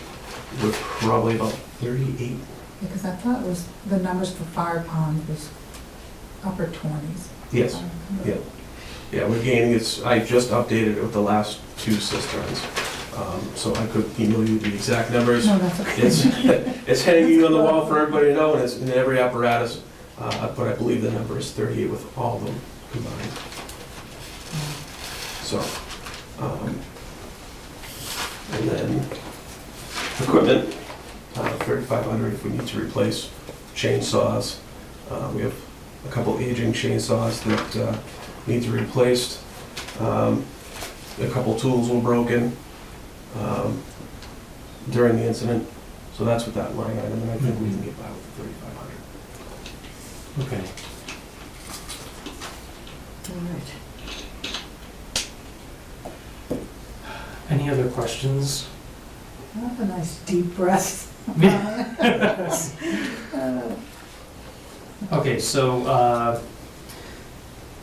we're probably about 38. Because I thought it was, the numbers for fire ponds was upper 20s. Yes, yeah. Yeah, we're gaining, I just updated it with the last 2 cisterns. So I could email you the exact numbers. No, that's okay. It's hanging on the wall for everybody to know, and it's in every apparatus. But I believe the number is 38 with all of them combined. So, and then equipment, 3,500 if we need to replace chainsaws. We have a couple aging chainsaws that need to be replaced. A couple tools were broken during the incident, so that's what that line item, and I think we can get by with 3,500. Okay. All right. Any other questions? Have a nice deep breath. Okay, so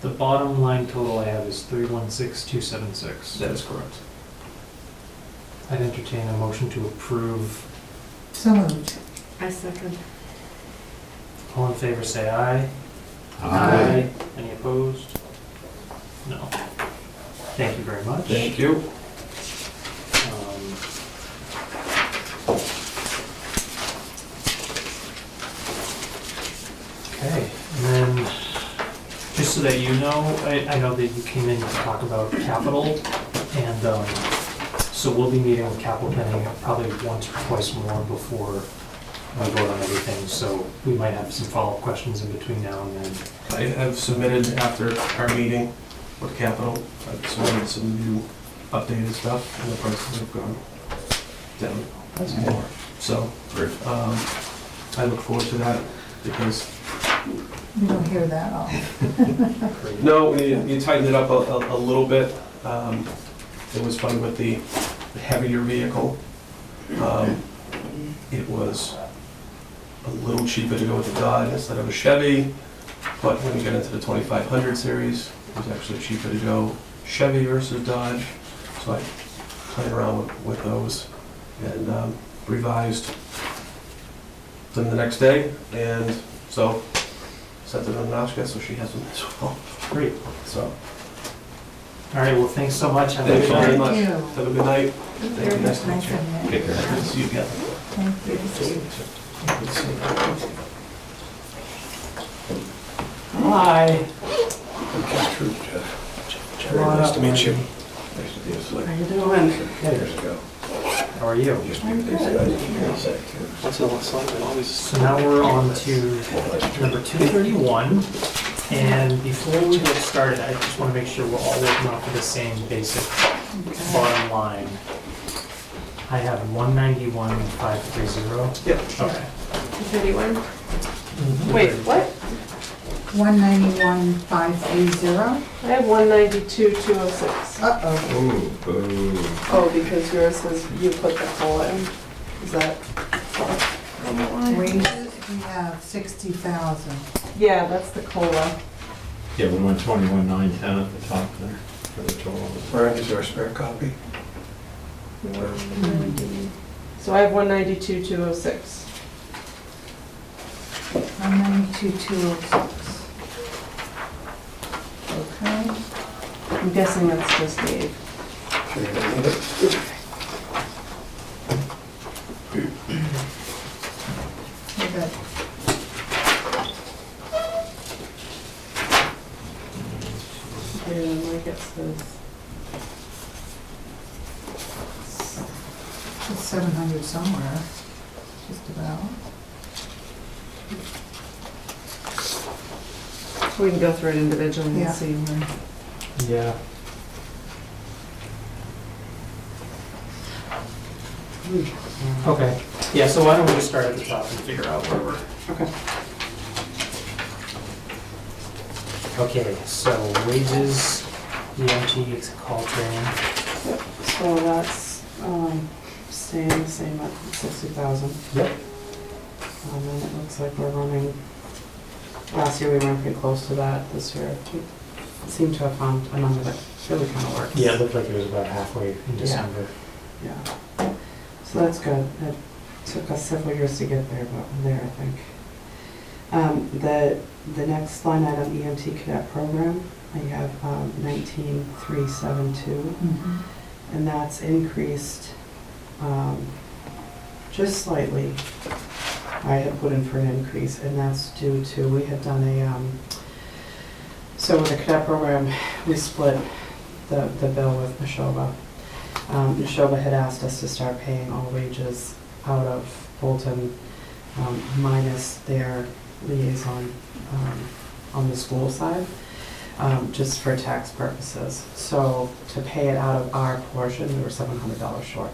the bottom line total I have is 316,276. That is correct. I'd entertain a motion to approve. So moved. I second. All in favor, say aye. Aye. Any opposed? No. Thank you very much. Thank you. Okay, and then, just so that you know, I know that you came in to talk about capital, and so we'll be meeting with capital planning probably once or twice more before we vote on everything, so we might have some follow-up questions in between now and then. I have submitted after our meeting with Capital, I've submitted some new updated stuff, and the prices have gone down more. So, I look forward to that, because, You don't hear that often. no, you tightened it up a little bit. It was fun with the heavier vehicle. It was a little cheaper to go with the Dodge instead of a Chevy, but when you get into the 2500 series, it was actually cheaper to go Chevy versus Dodge. So I played around with those and revised them the next day, and so sent them to Nashka, so she has them as well. Great. So, All right, well, thanks so much. Have a thank good you very night. much. you. Have a good night. Thank you. Nice to meet Nice you. to meet you. Take care. Good to see you again. Thank you. Good to see you. Bye. Nice to meet you. How you doing? How are you? So now we're on to number 231, and before we get started, I just want to make sure we're all working off of the same basic bottom line, I have 191,530. Yep. Okay. 31? Wait, what? 191,530. I have 192,206. Uh-oh. Ooh, boo. Oh, because yours says you put the COLA in. Is that? Wages, we have 60,000. Yeah, that's the COLA. Yeah, we went 21,910 at the top there for the total. Where is our spare copy? So I have 192,206. 192,206. Okay. I'm guessing that's just Dave. Sure, you don't need it. We're good. Yeah, like it says. It's 700 somewhere, just about. We can go through it individually Yeah. and see where. Yeah. Okay. Yeah, so why don't we just start at the top and figure out where we're. Okay. Okay, so wages, EMT, call training. So that's, staying the same at 60,000. Yep. And it looks like we're running, last year we ran pretty close to that, this year we seem to have found a number that really kind of works. Yeah, it looked like it was about halfway in December. Yeah. So that's good. It took us several years to get there, but we're there, I think. The next line item, EMT cadet program, I have 19,372, and that's increased just slightly. I had put in for an increase, and that's due to, we had done a, so with the cadet program, we split the bill with Neshoba. Neshoba had asked us to start paying all wages out of Bolton, minus their liaison on the school side, just for tax purposes. So to pay it out of our portion, we were $700 short.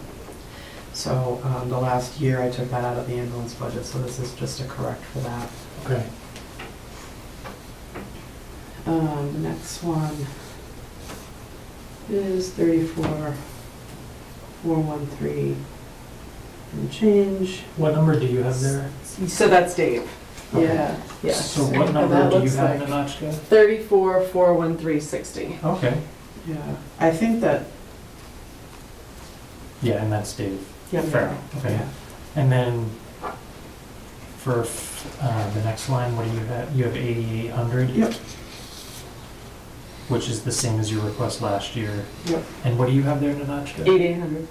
So the last year I took that out of the ambulance budget, so this is just a correct for that. Okay. The next one is 34,413 and change. What number do you have there? So that's Dave. Okay. Yeah, yeah. So what number That do you looks have in like the Notchka? 34,413.60. Okay. Yeah, I think that, Yeah, and that's Dave. yeah. Fair. Okay. Yeah. And then for the next line, what do you have? You have 8,800? Yep. Which is the same as your request last year. Yep. And what do you have there, Nanachka? 8,800.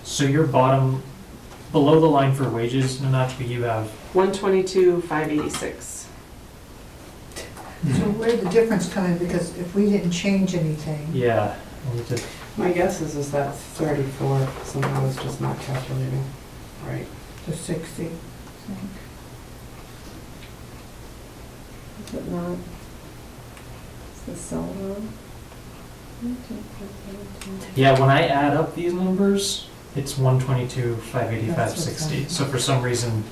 So your bottom, below the line for wages, Nanachka, you have, 122,586. So where'd the difference come in? Because if we didn't change anything, yeah, we need to, My guess is that 34 somehow is just not calculating right. to 60, I think. Is it not? Is the cell wrong? yeah, when I add up these numbers, it's 122, 585, That's what's 60. on. So for some reason,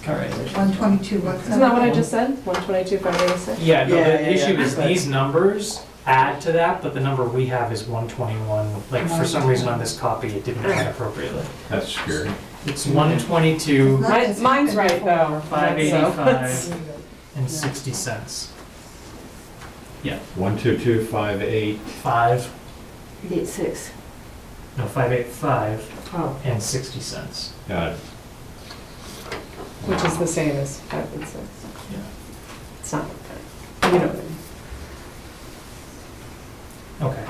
all right. 122, what's that? Isn't that what I just said? 122,586? Yeah, no, Yeah, the yeah, issue yeah. is these numbers add to that, but the number we have is 121. Like, for some reason on this copy, it didn't add appropriately. That's scary. It's 122, Mine's right though. 585, and 60 cents. 12258. 5, 86. no, 585 Oh, and 60 cents. Got it. which is the same as 5 and 6. Yeah. It's not, you know what I mean. Okay.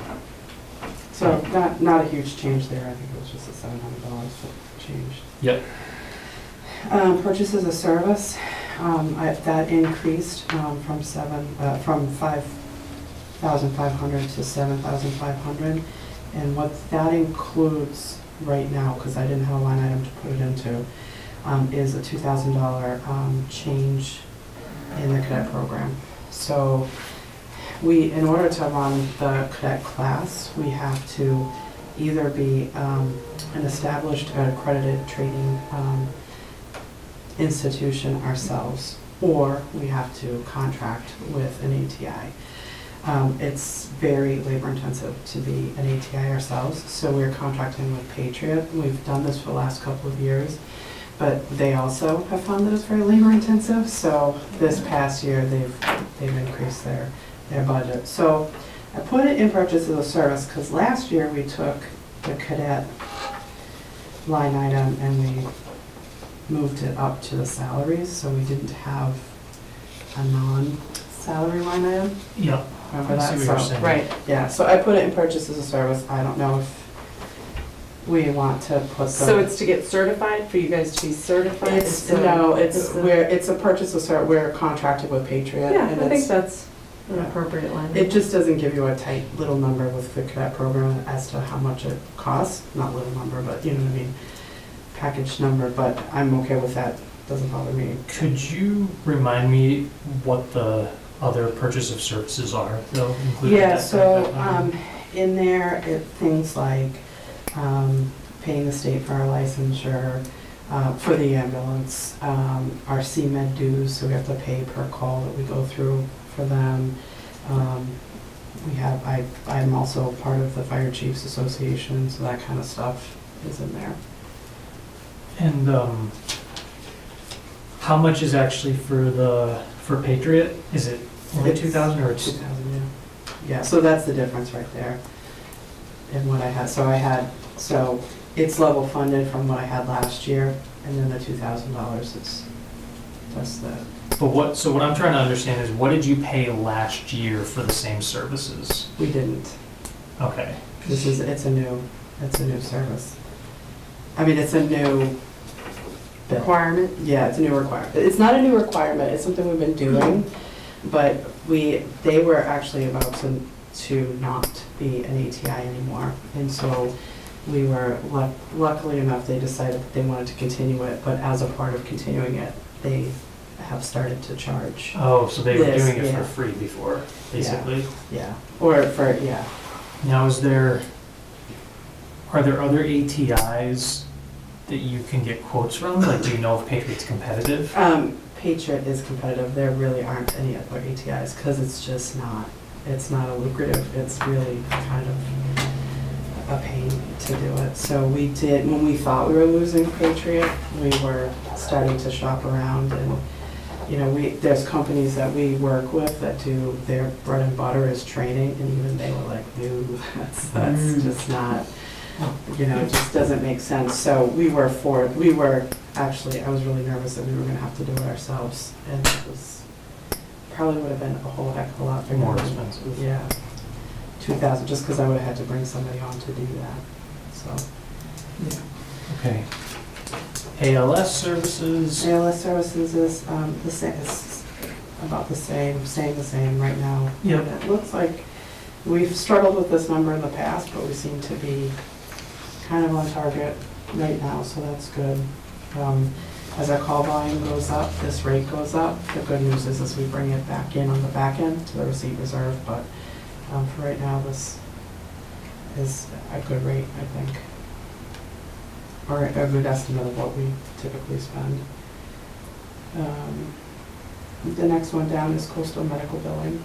So not a huge change there. I think it was just a $700 change. Yep. Purchases of service, that increased from 5,500 to 7,500. And what that includes right now, because I didn't have a line item to put it into, is a $2,000 change in the cadet program. So in order to run the cadet class, we have to either be an established accredited training institution ourselves, or we have to contract with an ATI. It's very labor intensive to be an ATI ourselves, so we're contracting with Patriot. We've done this for the last couple of years, but they also have found that it's very labor intensive, so this past year they've increased their budget. So I put it in purchase as a service because last year we took the cadet line item and we moved it up to the salaries, so we didn't have a non-salary line item. Yep. Remember I that? see what you're So, saying. right, yeah, so I put it in purchase as a service. I don't know if we want to put the. So it's to get certified, for you guys to be certified? It's, no, it's, the- it's a purchase of service, we're contracted with Patriot. Yeah, and I think it's- that's an Yeah. appropriate line. It just doesn't give you a tight little number with the cadet program as to how much it costs, not little number, but you know what I mean, package number, but I'm okay with that, doesn't bother me. Could you remind me what the other purchase of services are, though, included? Yeah, that- so, that number? in there, things like, paying the state for our licensure, for the ambulance, our CMed dues, so we have to pay per call that we go through for them. We have, I'm also part of the Fire Chiefs Association, so that kind of stuff is in there. And how much is actually for Patriot? Is it only It's 2,000 or it's? 2,000, yeah. Yeah, so that's the difference right there in what I had. So it's level funded from what I had last year, and then the $2,000 is, that's the, But so what I'm trying to understand is what did you pay last year for the same services? we didn't. Okay. It's a new service. I mean, it's a new bill. Requirement? Yeah, it's a new requirement. It's not a new requirement, it's something we've been doing, but they were actually about to not be an ATI anymore. And so we were, luckily enough, they decided that they wanted to continue it, but as a part of continuing it, they have started to charge. Oh, so they were This, doing it yeah. for free before, basically? Yeah, or for, yeah. Now, are there other ATIs that you can get quotes from? Like, do you know if Patriot's competitive? Patriot is competitive. There really aren't any other ATIs because it's just not, it's not a lucrative, it's really kind of a pain to do it. So we did, when we thought we were losing Patriot, we were starting to shop around and, you know, there's companies that we work with that do their bread and butter is training, and even they were like, no, that's just not, you know, it just doesn't make sense. So actually, I was really nervous that we were gonna have to do it ourselves, and it was, probably would have been a whole heck of a lot bigger. More than- expensive. Yeah, 2,000, just because I would have had to bring somebody on to do that, so. Okay. ALS services? ALS services is the same, it's about the same, staying the same right now. Yep. And it looks like we've struggled with this number in the past, but we seem to be kind of on target right now, so that's good. As our call volume goes up, this rate goes up. The good news is we bring it back in on the back end to the receipt reserve, but for right now, this is a good rate, I think, or a good estimate of what we typically spend. The next one down is coastal medical billing.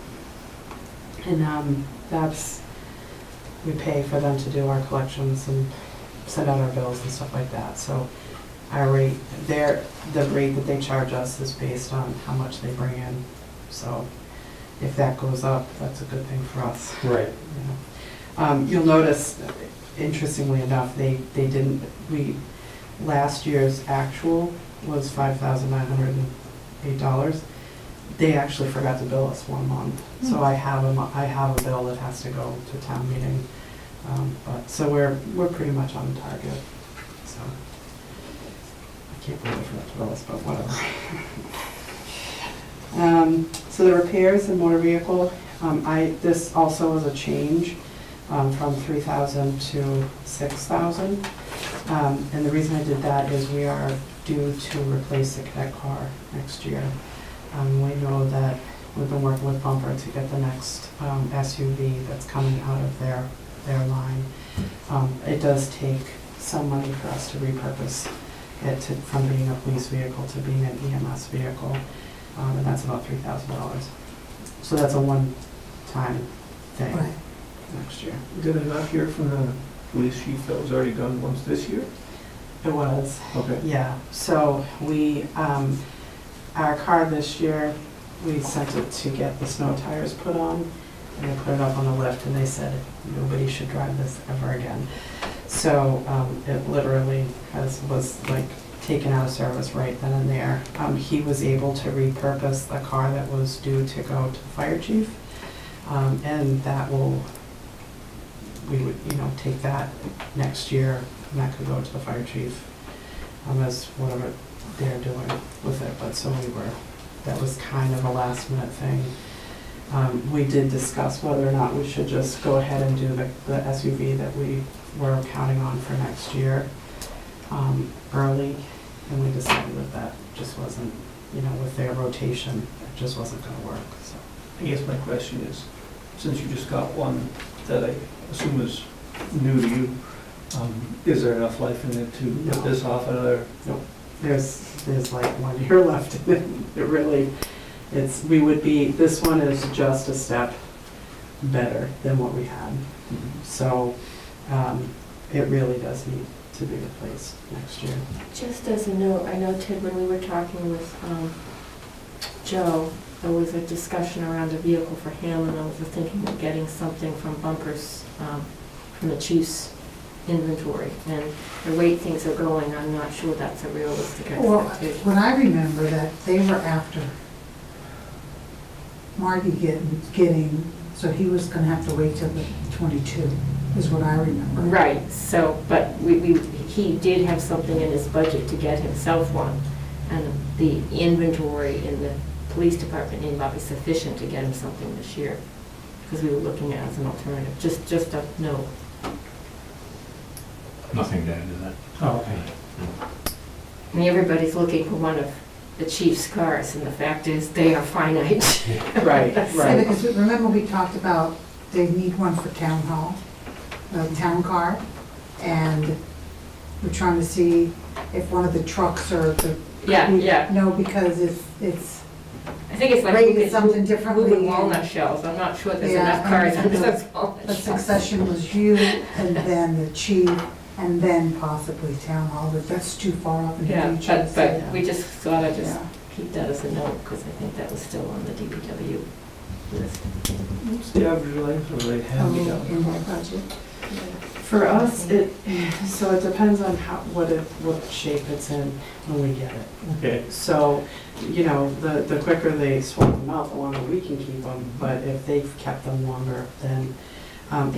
And we pay for them to do our collections and send out our bills and stuff like that. So our rate, the rate that they charge us is based on how much they bring in. So if that goes up, that's a good thing for us. Right. You'll notice, interestingly enough, last year's actual was $5,908. They actually forgot to bill us 1 month. So I have a bill that has to go to town meeting. So we're pretty much on target. So I can't believe they forgot to bill us, but whatever. So the repairs in motor vehicle, this also was a change from 3,000 to 6,000. And the reason I did that is we are due to replace the cadet car next year. We know that we've been working with Bumper to get the next SUV that's coming out of their line. It does take some money for us to repurpose it from being a police vehicle to being an EMS vehicle, and that's about $3,000. So that's a one-time thing Right. next year. Did I not hear from the police chief that was already done once this year? It was. Okay. Yeah, so we, our car this year, we sent it to get the snow tires put on, and they put it up on the lift, and they said, nobody should drive this ever again. So, it literally was like taken out of service right then and there. He was able to repurpose the car that was due to go to the fire chief, and that we would, take that next year, and that could go to the fire chief, as whatever they're doing with it, but so that was kind of a last minute thing. We did discuss whether or not we should just go ahead and do the SUV that we were counting on for next year, early, and we decided that just wasn't, with their rotation, it just wasn't gonna work, so. I guess my question is, since you just got one that I assume is new to you, is there enough life in it to get this off another? There's like 1 year left in it. It really, this one is just a step better than what we had. So, it really does need to be replaced next year. Just as a note, I know, Ted, when we were talking with Joe, there was a discussion around a vehicle for him, and I was thinking of getting something from Bumpers, from the chief's inventory. And the way things are going, I'm not sure that's a realistic Well, expectation. what I remember that they were after Marty getting, so he was gonna have to wait till the 22, is what I remember. Right, so, but he did have something in his budget to get himself one, and the inventory in the police department may not be sufficient to get him something this year, because we were looking at it as an alternative, just a note. Nothing to add to that. Oh, okay. I mean, everybody's looking for one of the chief's cars, and the fact is, they are finite. Right, Yeah, because remember we talked about they need one for town hall, a town car, and we're trying to see if one of the trucks or the. Yeah. No, because it's I think it's like rated something differently. moving walnut shells, I'm not sure there's Yeah, enough cars and under the- those walnut The shells. succession was you, and then the chief, and then possibly town hall, but that's too far up in the Yeah, future. but we just thought I'd just Yeah. keep that as a note, because I think that was still on the DPW list. What's the average length of a hand-me-down? In my budget. For us, so it depends on what shape it's in when we get it. Okay. So, the quicker they swap them out, the longer we can keep them, but if they've kept them longer, then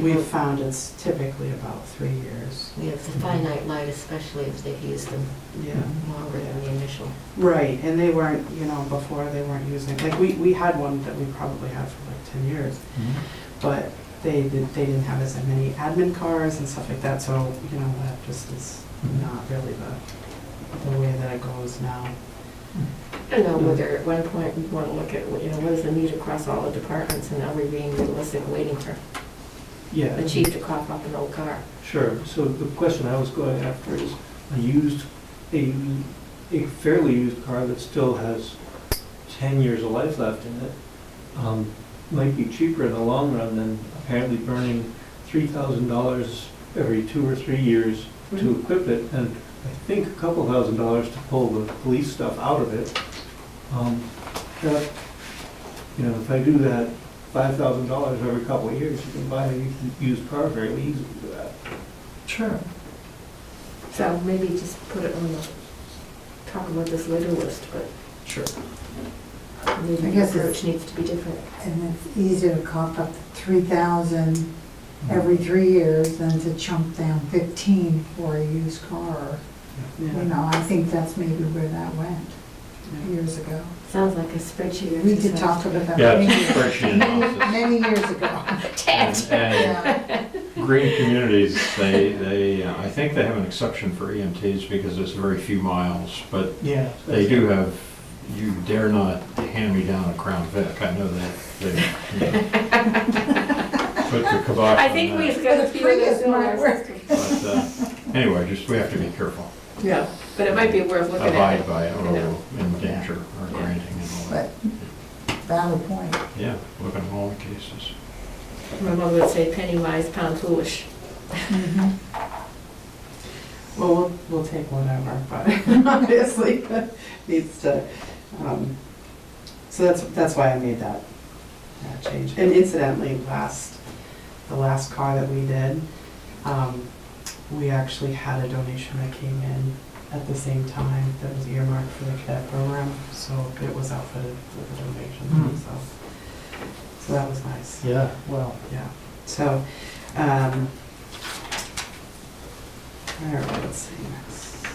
we've found it's typically about 3 years. We have the finite light, especially if they've used them Yeah. longer than the initial. Right, and they weren't, before they weren't using, like, we had one that we probably had for like 10 years, but they didn't have as many admin cars and stuff like that, so, that just is not really the way that it goes now. I don't know whether at one point we want to look at, what is the need across all the departments, and are we being realistic, waiting for Yeah. the chief to cough up an old car? Sure, so the question I was going after is a fairly used car that still has 10 years of life left in it, might be cheaper in the long run than apparently burning $3,000 every 2 or 3 years to equip it, and I think a couple $1,000s to pull the police stuff out of it. If I do that, $5,000 every couple of years, you can buy a used car fairly easily with that. Sure. So maybe just put it on the, talk about this later list, but Sure. maybe I the guess approach needs to be different. And it's easier to cough up 3,000 every 3 years than to chunk down 15 for a used car. I think that's maybe where that went years ago. Sounds like a spreadsheet. We did exercise talk to me. about that Yeah, many, it's a spreadsheet analysis. many years ago. And Yeah. green communities, they, I think they have an exception for EMTs because it's very few miles, but Yeah. they do have you dare not hand me down a Crown Vic. I know that. Put the kibosh I on think that. we've got a few of those in our system. But anyway, just we have to be careful. Yeah, but it might be worth looking at. Abide by it, or you know. endanger our granting and all that. But valid point. Yeah, look at all the cases. My mother would say penny wise, pound foolish. Mhm. Well, we'll take whatever, but obviously needs to, so that's why I made that change. And incidentally, the last car that we did, we actually had a donation that came in at the same time that was earmarked for the cadet program, so it was outfitted with a donation, Mhm. so that was nice. Yeah, well, Yeah, so, all right, let's see next.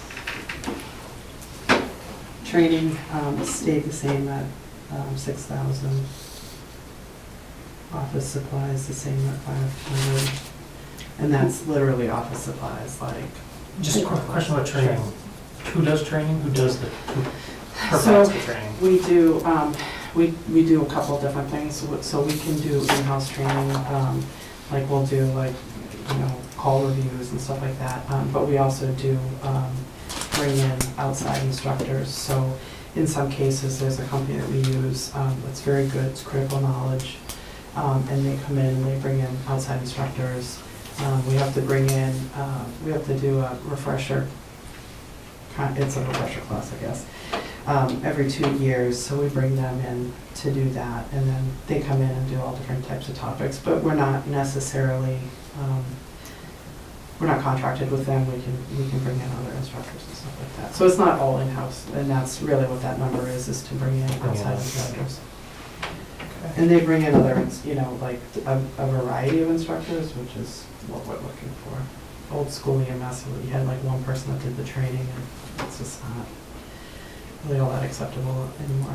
Training stayed the same at 6,000. Office supplies the same at 500. And that's literally office supplies, like. just a quick question about training. Who does training? Who does the, who So provides the training? we do, we do a couple different things. So we can do in-house training, like we'll do like, you know, call reviews and stuff like that. But we also do bring in outside instructors. So in some cases, there's a company that we use that's very good, it's Critical Knowledge. And they come in and they bring in outside instructors. We have to bring in, we have to do a refresher, it's a refresher class, I guess, every 2 years. So we bring them in to do that, and then they come in and do all different types of topics. But we're not necessarily, we're not contracted with them. We can bring in other instructors and stuff like that. So it's not all in-house, and that's really what that number is to bring in outside instructors. And they bring in other, you know, like a variety of instructors, which is what we're looking for. Old school EMS, you had like one person that did the training, and it's just not really all that acceptable anymore.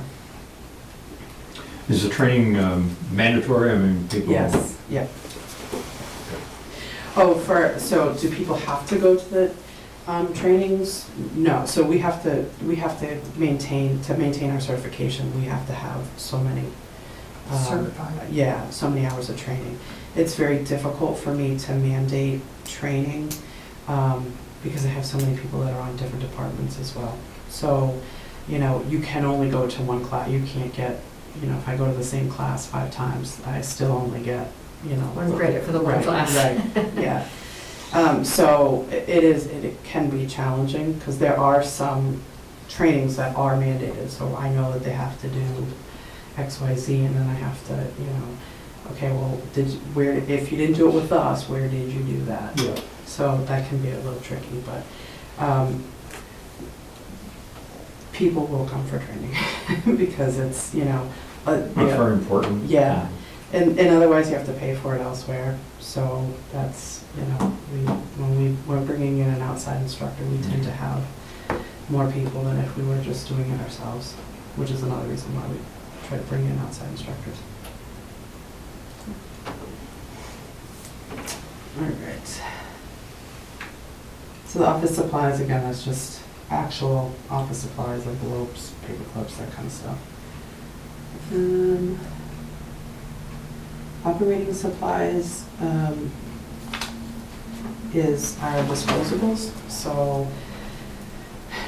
Is the training mandatory? I mean, people. Yes, yeah. Oh, so do people have to go to the trainings? No, so we have to maintain our certification, we have to have so many. Certified. Yeah, so many hours of training. It's very difficult for me to mandate training because I have so many people that are on different departments as well. So, you know, you can only go to one class. You can't get, you know, if I go to the same class 5 times, I still only get, you know. One credit for the one right, class. Right, yeah. So it can be challenging because there are some trainings that are mandated. So I know that they have to do X, Y, Z, and then I have to, you know, okay, well, if you didn't do it with us, where did you do that? Yeah. So that can be a little tricky, but people will come for training because it's, you know. That's very important. Yeah, and otherwise you have to pay for it elsewhere. So that's, you know, when we're bringing in an outside instructor, we tend to have more people than if we were just doing it ourselves, which is another reason why we try to bring in outside instructors. All right. So the office supplies, again, that's just actual office supplies, like envelopes, paper clips, that kind of stuff. Operating supplies is our disposables, so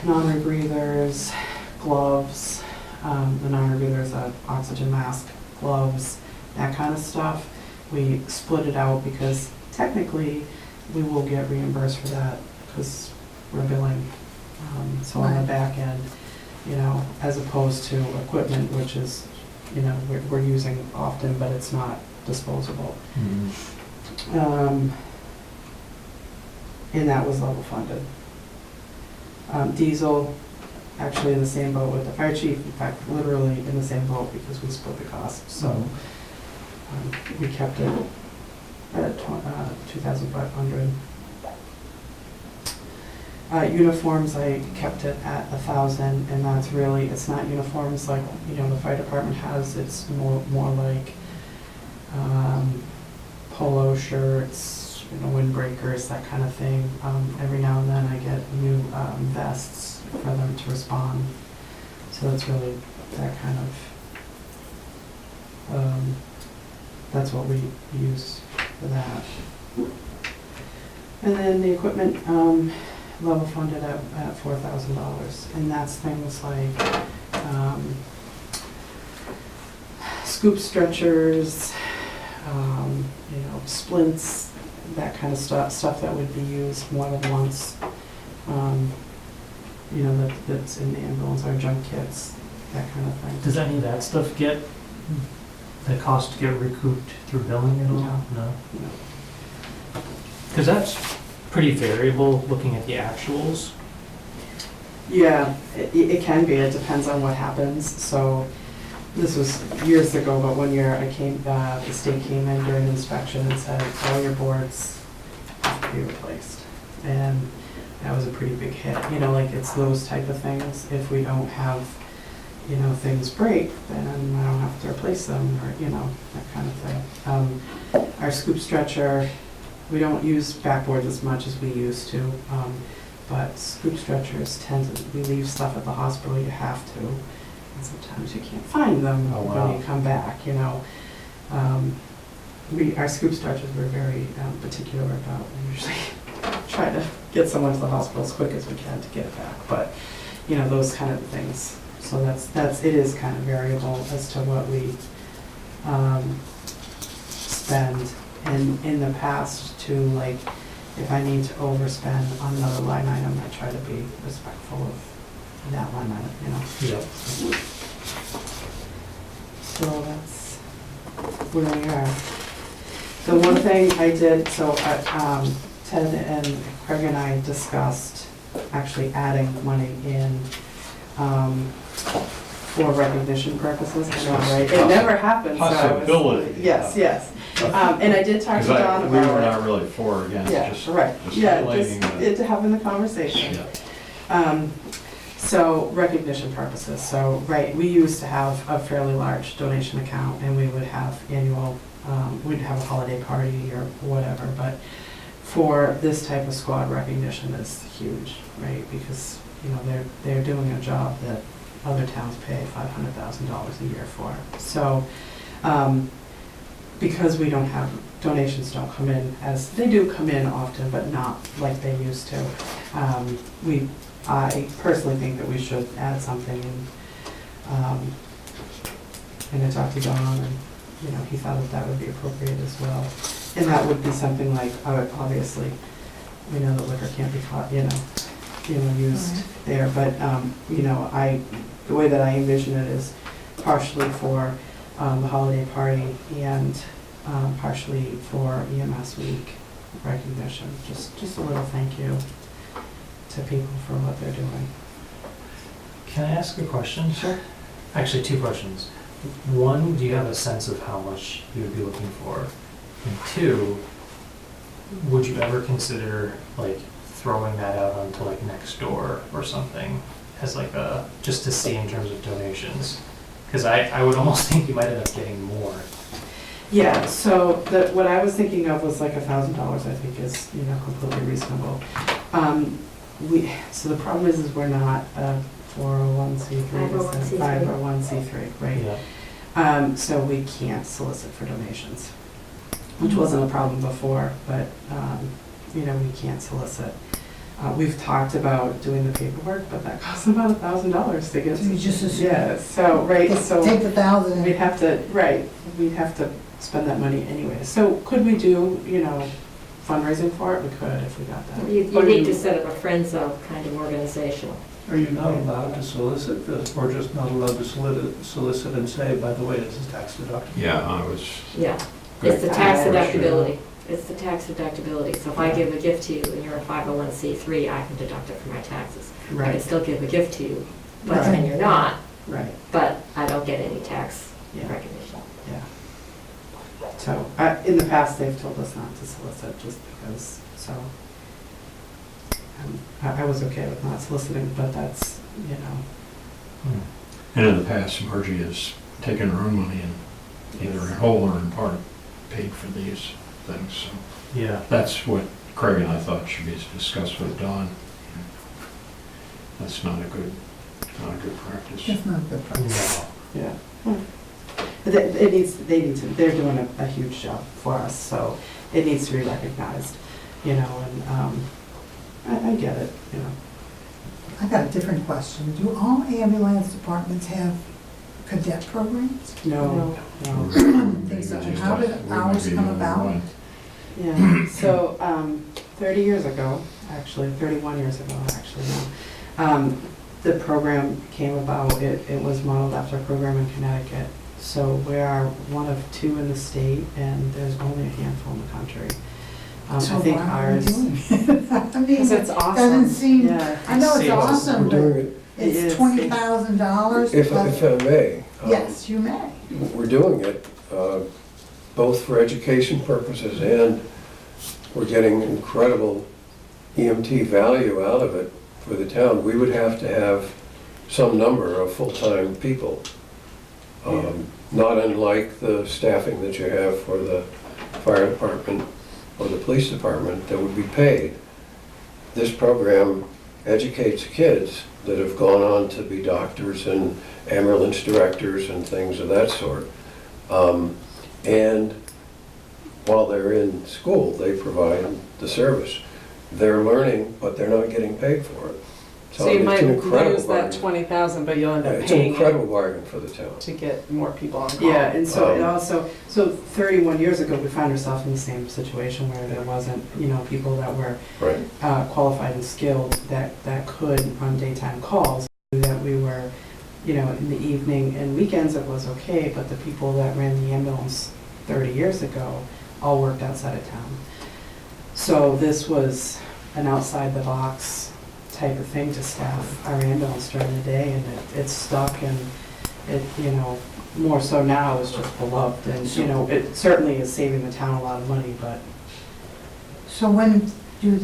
non-rebreathers, gloves, the non-rebreathers, oxygen mask, gloves, that kind of stuff. We split it out because technically we will get reimbursed for that because we're billing. So on the back end, you know, as opposed to equipment, which is, you know, we're using often, but it's not disposable. Mhm. And that was level funded. Diesel, actually in the same boat with the fire chief, in fact, literally in the same boat because we split the cost. So we kept it at 2,500. Uniforms, I kept it at 1,000, and that's really, it's not uniforms like, you know, the fire department has. It's more like polo shirts, you know, windbreakers, that kind of thing. Every now and then I get new vests for them to respond. So it's really that kind of, that's what we use for that. And then the equipment, level funded at $4,000, and that's things like, scoop stretchers, splints, that kind of stuff that would be used more than once. That's in the ambulance, our junk kits, that kind of thing. Does any of that stuff get, the cost get recouped through billing at all? No. No? No. Because that's pretty variable, looking at the actuals. Yeah, it can be, it depends on what happens. So this was years ago, but one year the state came in during inspection and said, all your boards have to be replaced. And that was a pretty big hit. It's those type of things. If we don't have, things break, then I don't have to replace them, or, that kind of thing. Our scoop stretcher, we don't use backboards as much as we used to, but scoop stretchers we leave stuff at the hospital, you have to, and sometimes you can't find them when you come back, Our scoop stretchers we're very particular about. We usually try to get someone to the hospital as quick as we can to get it back, but, those kind of things. So it is kind of variable as to what we spend. And in the past too, like, if I need to overspend on another line item, I try to be respectful of that line item, Yeah. So that's where we are. The one thing I did, Ted and Craig and I discussed actually adding money in for recognition purposes. I know, right? It never happened. Possibility. Yes. And I did talk to John We about were it. not really for or against, just having the conversation. Yeah. So recognition purposes. So, we used to have a fairly large donation account, and we would have annual, we'd have a holiday party or whatever, but for this type of squad, recognition is huge, right? Because, they're doing a job that other towns pay $500,000 a year for. So, because we don't have, donations don't come in they do come in often, but not like they used to. I personally think that we should add something in, and I talked to Don, and, he thought that would be appropriate as well. And that would be something like, obviously, we know that liquor can't be caught, used there, but, the way that I envision it is partially for the holiday party and partially for EMS week recognition. Just a little thank you to people for what they're doing. Can I ask a question? Sure. Actually, two questions. One, do you have a sense of how much you would be looking for? And two, would you ever consider throwing that out onto next door or something as just to see in terms of donations? Because I would almost think you might end up getting more. Yeah, so what I was thinking of was $1,000, I think is, completely reasonable. So the problem is we're not a 401c3, 501c3, right? Yeah. So we can't solicit for donations, which wasn't a problem before, but, we can't solicit. We've talked about doing the paperwork, but that costs about $1,000 to get. So you just assume. Yeah, so, so. Take the 1,000. We'd have to spend that money anyway. So could we do, fundraising for it? We could if we got that. You need to set up a Friends of kind of organization. Are you not allowed to solicit this, or just not allowed to solicit and say, by the way, this is tax deductible? Yeah, I was. Yeah, it's the tax deductibility. It's the tax deductibility. So if I give a gift to you and you're a 501c3, I can deduct it from my taxes. I Right, can still give a gift to you, but Right. then you're not, right, but I don't get any tax yeah, recognition. yeah. So, in the past, they've told us not to solicit just because, so. I was okay with not soliciting, but that's, And in the past, Margie has taken her own money and either in whole or in part paid for these things. So Yeah. that's what Craig and I thought should be discussed with Don. That's not a good Not a good practice. It's not good practice. No. Yeah. But they're doing a huge job for us, so it needs to be recognized, you know, and I get it, you know. I got a different question. Do all ambulance departments have cadet programs? No. Think so. And how did ours come about? Yeah, so 30 years ago, actually, 31 years ago, actually now, the program came about, it was modeled after a program in Connecticut. So we are one of 2 in the state, and there's only a handful in the country. I So think why are we ours, doing it? I mean, because it's it awesome. doesn't seem, Yeah. I know it's Saves us. awesome, We're but doing it, It is. it's $20,000. if I may. Yes, you may. We're doing it both for education purposes and we're getting incredible EMT value out of it for the town. We would have to have some number of full-time people, not unlike the staffing that you have for the fire department or the police department that would be paid. This program educates kids that have gone on to be doctors and ambulance directors and things of that sort. And while they're in school, they provide the service. They're learning, but they're not getting paid for it. So you it's might an incredible lose that bargain. 20,000, but you'll end up It's an paying it incredible bargain for the town. to get more people on call. Yeah, and so it Um, also, so 31 years ago, we found ourselves in the same situation where there wasn't, you know, people that were Right. qualified and skilled that could run daytime calls, that we were, you know, in the evening and weekends it was okay, but the people that ran the ambulance 30 years ago all worked outside of town. So this was an outside the box type of thing to staff our ambulance during the day, and it stuck, and it, you know, more so now is just beloved, and, you know, it certainly is saving the town a lot of money, but So when do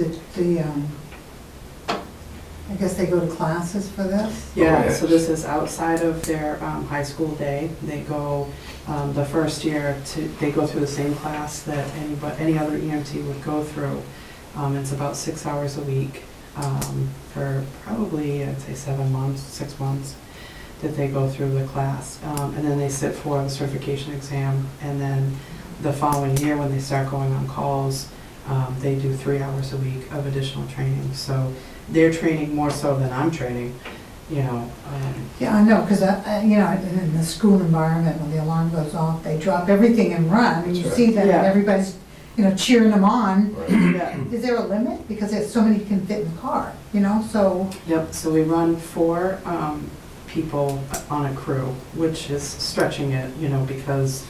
I guess they go to classes for this? yeah, yes. so this is outside of their high school day. They go, the first year, they go through the same class that any other EMT would go through. It's about 6 hours a week for probably, I'd say 7 months, 6 months that they go through the class. And then they sit for the certification exam. And then the following year, when they start going on calls, they do 3 hours a week of additional training. So they're training more so than I'm training, you know. Yeah, I know, because, you know, in the school environment, when the alarm goes off, they drop everything and run, and you That's see that, and Yeah. everybody's, you know, cheering them on. Yeah. Is there a limit? Because there's so many can fit in the car, you know, so, Yep, so we run 4 people on a crew, which is stretching it, you know, because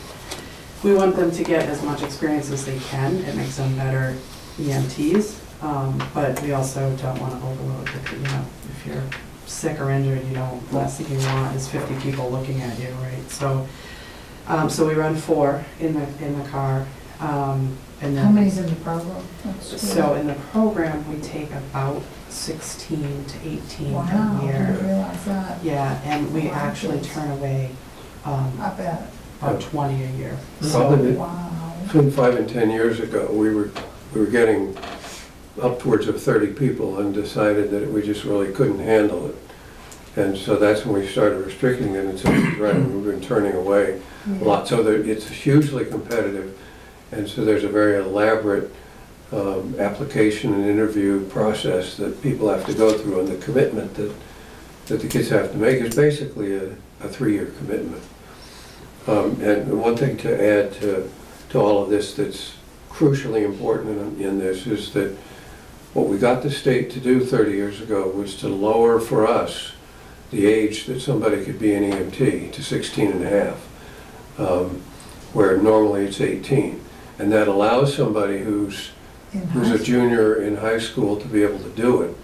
we want them to get as much experience as they can. It makes them better EMTs, but we also don't want to overload the, you know, if you're sick or injured, you know, last thing you want is 50 people looking at you, right? So, so we run 4 in the car, and then. how many's in the program? So in the program, we take about 16 to 18 Wow, a I year. didn't realize that. Yeah, and we actually turn away I bet. about 20 a year. Probably Wow. between 5 and 10 years ago, we were getting upwards of 30 people and decided that we just really couldn't handle it. And so that's when we started restricting it, and so we've been turning away a lot. So it's hugely competitive, and so there's a very elaborate application and interview process that people have to go through, and the commitment that the kids have to make is basically a 3-year commitment. And one thing to add to all of this that's crucially important in this is that what we got the state to do 30 years ago was to lower for us the age that somebody could be an EMT to 16 and a half, where normally it's 18. And that allows somebody who's a junior in high school to be able to do it.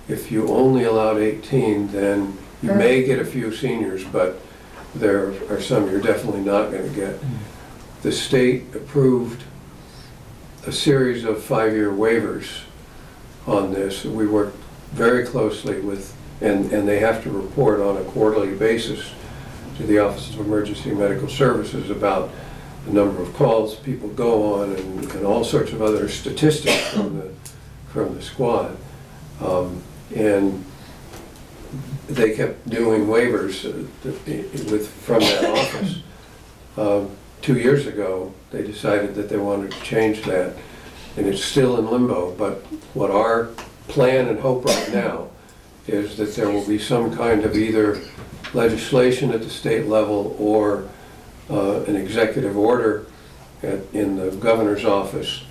If you only allowed 18, then you may get a few seniors, but there are some you're definitely not going to get. The state approved a series of 5-year waivers on this. We worked very closely with, and they have to report on a quarterly basis to the Office of Emergency Medical Services about the number of calls people go on and all sorts of other statistics from the squad. And they kept doing waivers from that office. 2 years ago, they decided that they wanted to change that, and it's still in limbo. But what our plan and hope right now is that there will be some kind of either legislation at the state level or an executive order in the governor's office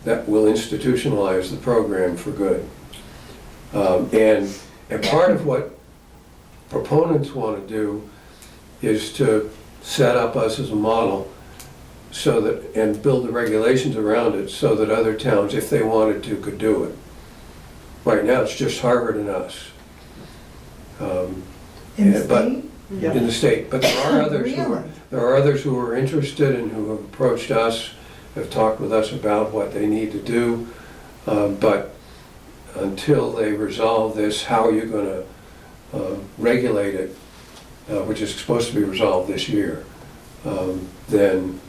that will institutionalize the program for good. And part of what proponents want to do is to set up us as a model so that, and build the regulations around it so that other towns, if they wanted to, could do it. Right now, it's just Harvard and us. In the But- state? In the state, but there are others Really? there are others who are interested and who have approached us, have talked with us about what they need to do. But until they resolve this, how are you going to regulate it, which is supposed to be resolved this year, then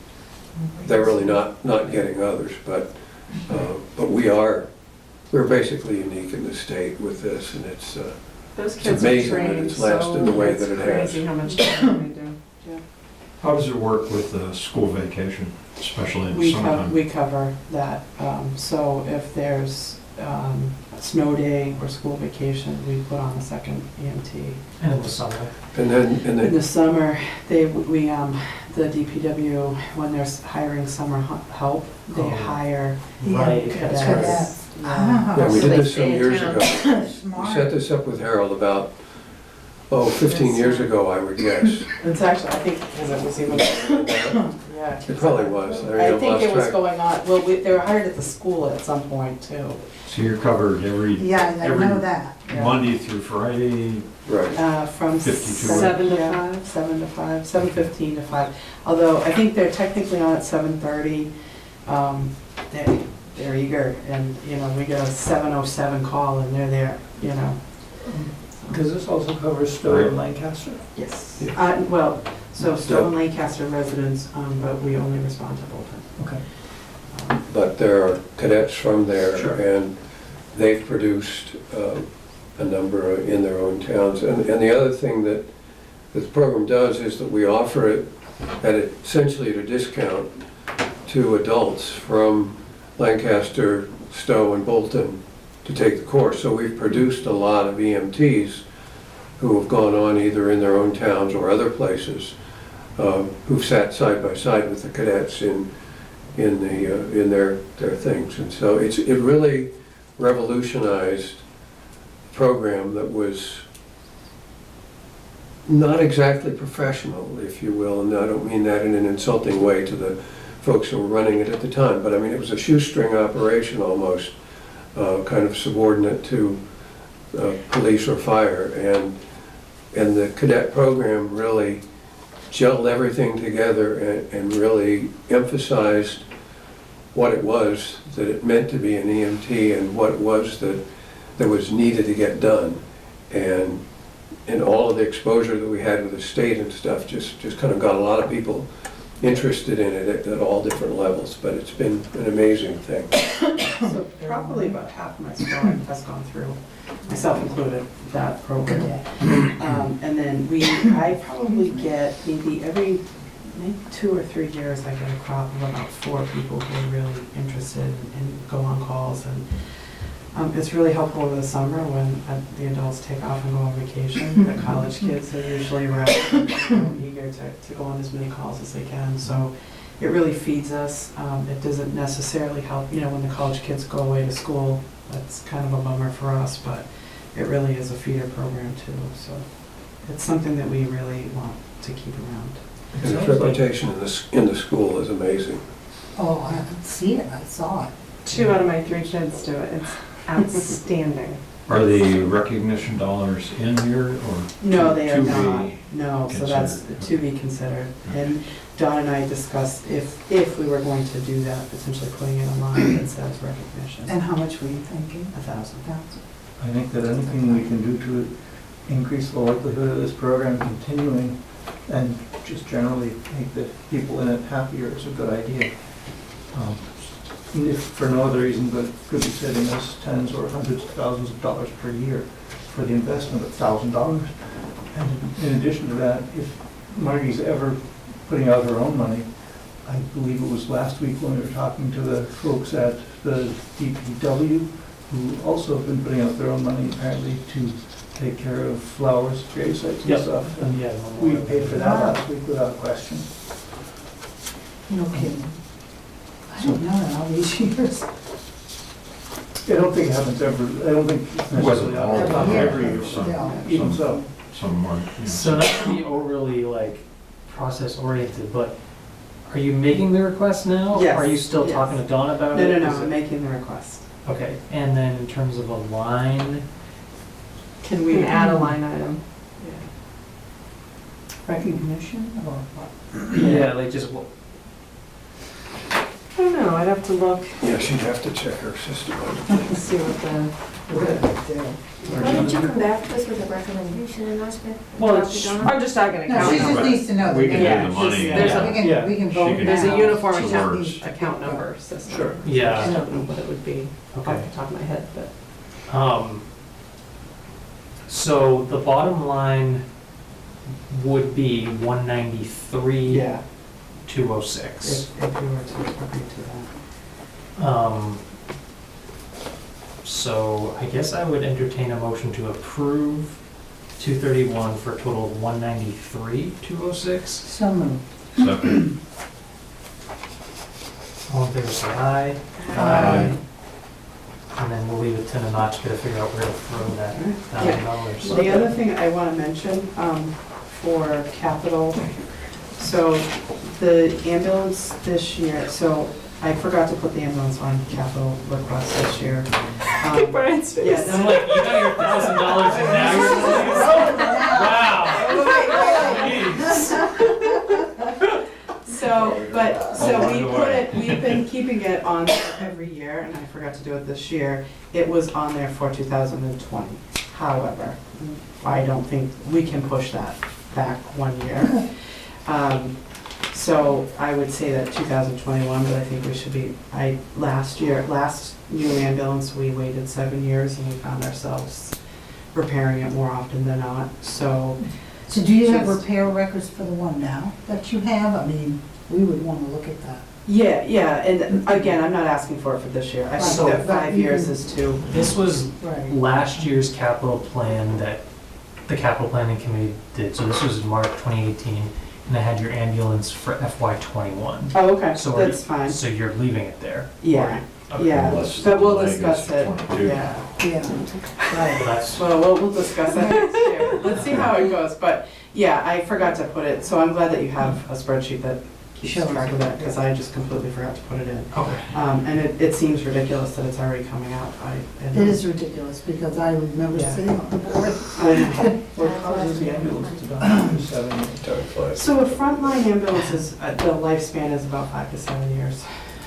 they're really not getting others. But we're basically unique in the state with this, and it's Those it's kids are amazing that trained, it's lasted the way that it It's has. crazy how much training they do. Yeah. How does it work with school vacation, especially in the We summertime? cover that. So if there's a snow day or school vacation, we put on a second EMT. And in the summer. And In then the summer, the DPW, when they're hiring summer help, they Oh. hire Right. cadets. Cadets. Yeah. yeah, we So did they this some stay in years town. ago. We set Smart. this up with Harold about 15 years ago, I would guess. It's actually, I think, because it was even, yeah. It probably was. I I've think lost it was track. going on, well, they were hired at the school at some point too. So you're covered every Yeah, I every know that. Yeah. Monday through Friday. Right. From 52 7 7 to yeah, 5? 7 to 5, 7:15 to 5. Although I think they're technically on at 7:30. They're eager, and, we get a 7:07 call and they're there, Does this also cover Stowe and Lancaster? Yes. Yeah. Well, so Stowe and Lancaster residents, but we only respond to Bolton. Okay. But there are cadets from there, Sure. and they've produced a number in their own towns. And the other thing that the program does is that we offer it essentially at a discount to adults from Lancaster, Stowe, and Bolton to take the course. So we've produced a lot of EMTs who have gone on either in their own towns or other places, who've sat side by side with the cadets in their things. And so it really revolutionized a program that was not exactly professional, if you will, and I don't mean that in an insulting way to the folks who were running it at the time, but I mean, it was a shoestring operation almost, kind of subordinate to police or fire, and the cadet program really gelled everything together and really emphasized what it was that it meant to be an EMT and what it was that was needed to get done. And all of the exposure that we had with the state and stuff just kind of got a lot of people interested in it at all different levels, but it's been an amazing thing. So probably about half of my squad has gone through, myself included, that program. And then I probably get maybe 2 or 3 years, I get a crop of about 4 people who are really interested and go on calls. And it's really helpful over the summer when the adults take off and go on vacation. The college kids are usually around, eager to go on as many calls as they can. So it really feeds us. It doesn't necessarily help, when the college kids go away to school. That's kind of a bummer for us, but it really is a feeder program too. So it's something that we really want to keep around. And its reputation in the school is amazing. Oh, I haven't seen it, I saw it. 2 out of my 3 kids do it. It's outstanding. Are the recognition dollars in here or? No, they are to be not. No, so that's considered? to be considered. And Don and I discussed if we were going to do that, potentially putting in a line that says recognition. And how much were you thinking? 1,000. I think that anything we can do to increase the likelihood of this program continuing and just generally make the people in it happier is a good idea. If for no other reason but could be saving us tens or hundreds of thousands of dollars per year for the investment of $1,000. And in addition to that, if Margie's ever putting out her own money, I believe it was last week when we were talking to the folks at the DPW, who also have been putting out their own money apparently to take care of flowers, grave sites and Yep. stuff. And And yeah, we paid for that last week without question. No kidding. I don't know in all these years. I don't think it happens every, I don't think it's It wasn't necessarily all the time, every every year. year, some, Yeah. Even so. some more, you know. So not to be overly like process oriented, but are you making the request now? Yes, Are you still yes. talking to Dawn about No, it? no, Is no, it- I'm making the request. Okay, and then in terms of a line, Can we add a line item? Recognition or what? yeah, like just, I don't know, I'd have to look Yeah, she'd have to check her system. and see what the, Why don't you come back to us with a recommendation and ask me? Well, Talk to it's- Dawn? I'm just talking No, account she just number. needs to know. We can that do the money. There's a- We can, Yeah. we can She vote can- now. There's a uniform Two account, words. account number system. Sure. I yeah, don't know what it would be off okay. the top of my head, but. So the bottom line would be 193, 206. If you were to agree to that. So I guess I would entertain a motion to approve 231 for a total of 193, 206. So moved. Second. All in favor, say aye. Aye. And then we'll leave it to Nanachka to figure out where to throw that $1,000. The other thing I want to mention for capital, so the ambulance this year, so I forgot to put the ambulance on capital request this year. Brian's face. Yeah, I'm like, you got your $1,000 and now you're wow. So we Oh, put it, we've been keeping it on there every year, and I forgot to do it this year. It was on there for 2020. However, I don't think we can push that back 1 year. So I would say that 2021, but I think we should be, last new ambulance, we waited 7 years and we found ourselves repairing it more often than not, so. So do you have Just- repair records for the one now that you have? I mean, we would want to look at that. Yeah, and again, I'm not asking for it for this year. I So- think that 5 years is too. This was Right. last year's capital plan that the capital planning committee did. So this was March 2018, and I had your ambulance for FY '21. Oh, okay, So are that's fine. So you're leaving it there? Yeah, Okay. yeah, Unless but we'll the leg is discuss it, 22. yeah. Yeah. Well, that's, Well, we'll discuss it next year. Let's see how it goes, but yeah, I forgot to put it, so I'm glad that you have a spreadsheet that keeps Shows track of it, it, because I just completely forgot to put it in. okay. And it seems ridiculous that it's already coming out. It is ridiculous because I remember Yeah. sitting on the board. What causes the ambulance to die for 7 years? So a frontline ambulance is, the lifespan is about 5 to 7 years.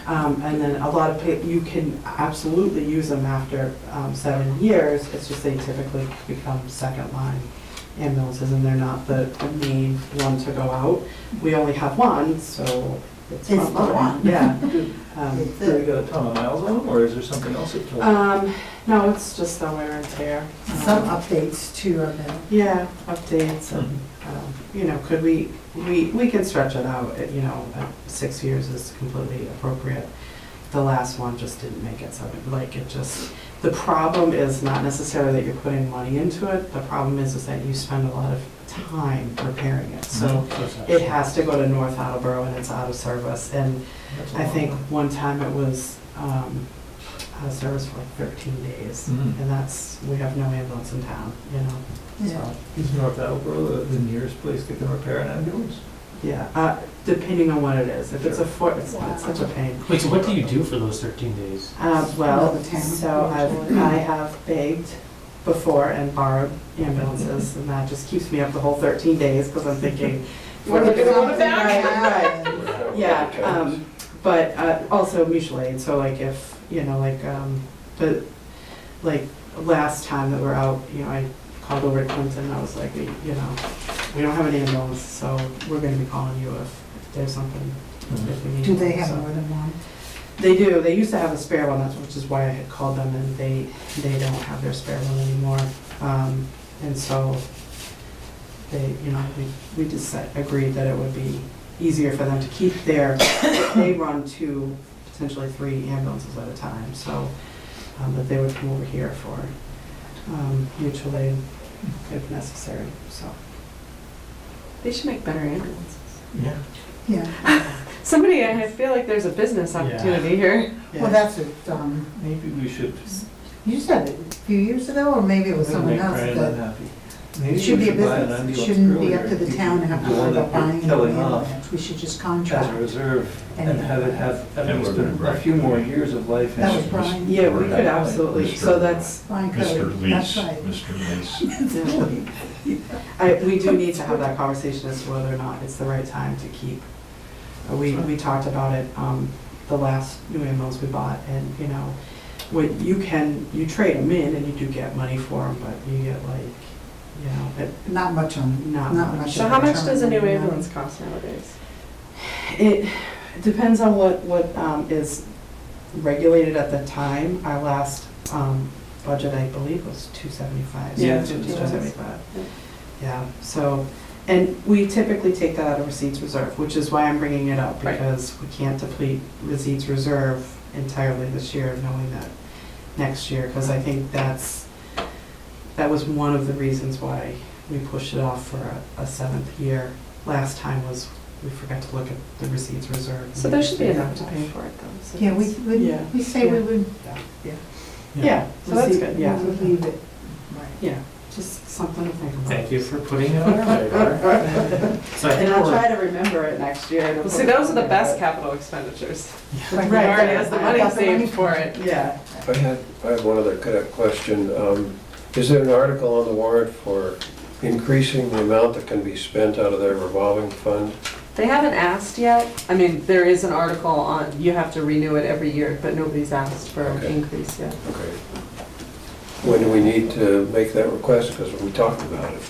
And then a lot of you can absolutely use them after 7 years. It's just they typically become second line ambulances and they're not the main one to go out. We only have one, so it's It's the frontline. one. Yeah. It's Do they it. got a ton of miles on them, or is there something else it kills? No, it's just the wear and tear. Some updates too are there. Yeah, updates and, could we can stretch it out, 6 years is completely appropriate. The last one just didn't make it, so the problem is not necessarily that you're putting money into it, the problem is that you spend a lot of time repairing it. So it has to go to North Attleboro and it's out of service, and That's a I lot. think one time it was out of service for like 13 days, Mhm. and we have no ambulance in town, Yeah. so. Is North Attleboro the nearest place that can repair an ambulance? Yeah, depending on what it is. If it's a Ford, it's such a pain. Wait, so what do you do for those 13 days? Well, Another 10. so I have begged before and borrowed ambulances, and that just keeps me up the whole 13 days, because I'm thinking, What if gonna want something back? happens? yeah, but also mutual aid, so like if, the, last time that we're out, I called over to Clinton, I was like, we don't have an ambulance, so we're gonna be calling you if there's something, if we need. Do they one." have So- more than one? They do, they used to have a spare one, which is why I had called them, and they don't have their spare one anymore. And so they, we just agreed that it would be easier for them to keep they run 2, potentially 3 ambulances at a time, so that they would come over here for mutual aid if necessary, so. They should make better ambulances. Yeah. Yeah, Somebody, I feel like there's a business opportunity here. well, that's it, Maybe we should you said it a few years ago, or maybe it was someone make else Brian that, unhappy. it Maybe should we be a buy an business, it ambulance shouldn't be up earlier. to the town to have to The worry one about that buying an killing off ambulance, we should just as contract. a reserve and And have it have at And least we're a few more years of life. That was and- Brian. Yeah, we could absolutely, so that's, Brian Cody, Mr. that's Lees, right. Mr. Lees. we do need to have that conversation as to whether or not it's the right time to keep. We talked about it, the last new ambulance we bought, and, what you trade them in and you do get money for them, but you get Not much on, not not much. much. So of how a much return does a new on that. ambulance cost nowadays? It depends on what is regulated at the time. Our last budget, I believe, was $275. Yeah, $275. Yeah. Yeah, so, and we typically take that out of receipts reserve, which is why I'm bringing it up, Right. because we can't deplete receipts reserve entirely this year, knowing that next year, because I think that was one of the reasons why we pushed it off for a 7th year. Last time was, we forgot to look at the receipts reserve. So there should be enough to pay for it though. So Yeah, that's- we say we would. Yeah, so that's receive- good, yeah. we would leave it. Right. Yeah, just something to think about. Thank you for putting it on our radar. So I think And I'll we're, try to remember it next year. Well, see, those are the best capital expenditures. Right. He already has the money Got the money saved for it. Yeah. I have one other kind of question. Is there an article on the warrant for increasing the amount that can be spent out of their revolving fund? They haven't asked yet. I mean, there is an article on, you have to renew it every year, but nobody's asked for an Okay. increase yet. Okay. When do we need to make that request? Because we talked about it.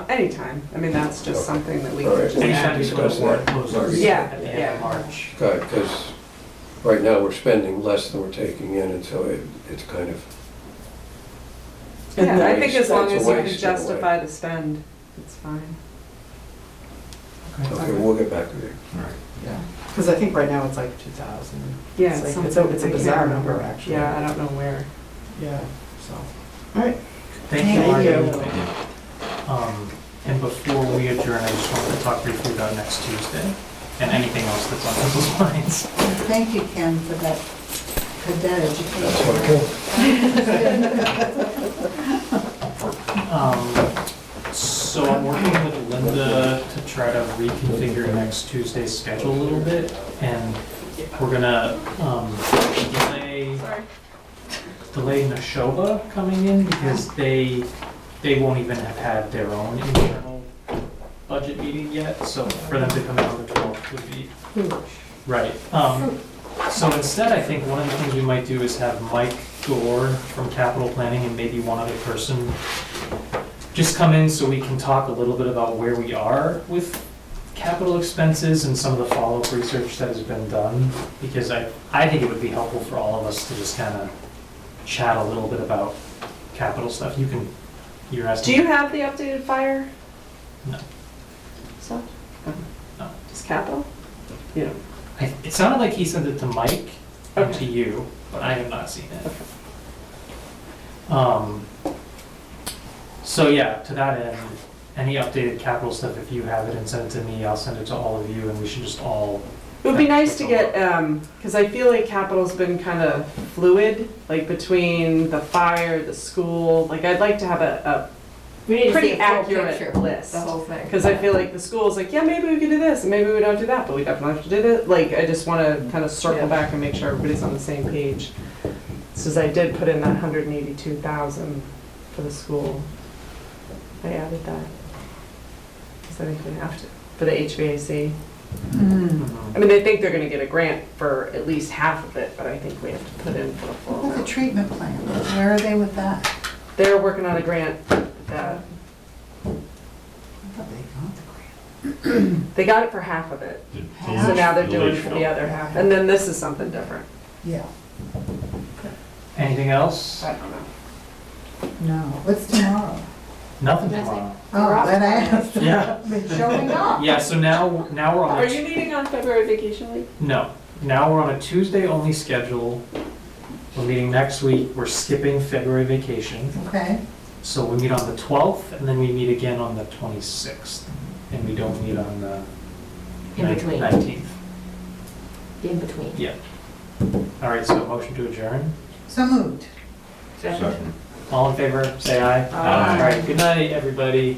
Anytime. I mean, that's just Okay. something that we All can right. just anytime add. before the warrant closes Yeah, at the end yeah. of March. Good, because right now we're spending less than we're taking in, and so it's kind of, Yeah, I think Waste, as long that's a as you can waste in a way. justify the spend, it's fine. okay, we'll get back to you. Because I think right now it's like 2,000. Yeah, It's like- something- it's a I can't bizarre remember. number, actually. Yeah, I don't know where. Yeah, so, all right. Thank you, Thank you. Marty. And before we adjourn, I just wanted to talk briefly about next Tuesday and anything else that's on people's minds. Thank you, Ken, for that cadet education. So I'm working with Linda to try to reconfigure next Tuesday's schedule a little bit, and we're gonna delay Neshoba coming in because they won't even have had their own internal budget meeting yet, so for them to come in on the 12th would be right. So instead, I think one of the things we might do is have Mike Gore from Capital Planning and maybe one other person just come in so we can talk a little bit about where we are with capital expenses and some of the follow-up research that has been done, because I think it would be helpful for all of us to just kind of chat a little bit about capital stuff. You're asking. Do you have the updated fire? No. So? No. Just capital? You know. It sounded like he sent it to Mike and Okay. to you, but I have not seen it. So yeah, to that end, any updated capital stuff, if you have it and send it to me, I'll send it to all of you, and we should just all. It would be nice to get, because I feel like capital's been kind of fluid, like between the fire, the school. Like, I'd like to have a We need to see pretty a full accurate picture, list. the whole thing. Because I feel like the school's like, yeah, maybe we could do this, and maybe we don't do that, but we definitely have to do this. Like, I just want to kind of circle back and make sure everybody's on the same page. Since I did put in that 182,000 for the school, I added that. Because I think we have to, for the HVAC. I mean, they think they're gonna get a grant for at least half of it, but I think we have to put in for the full What about the amount. treatment plant? Where are they with that? They're working on a grant that, I thought they got the grant. they got it for half of it. Half? So now they're doing it for the other half. And then this is something different. Yeah. Anything else? I don't know. No, what's tomorrow? Nothing Nothing. tomorrow. Oh, then I asked. Yeah. Been showing up. Yeah, so now we're on. Are you meeting on February vacation week? No, now we're on a Tuesday-only schedule. We're meeting next week. We're skipping February vacation. Okay, So we meet on the 12th, and then we meet again on the 26th. And we don't meet on the In between. 19th. In between. Yeah. All right, so motion to adjourn. so moved. Second. All in favor, say aye. Aye. All right, good night, everybody.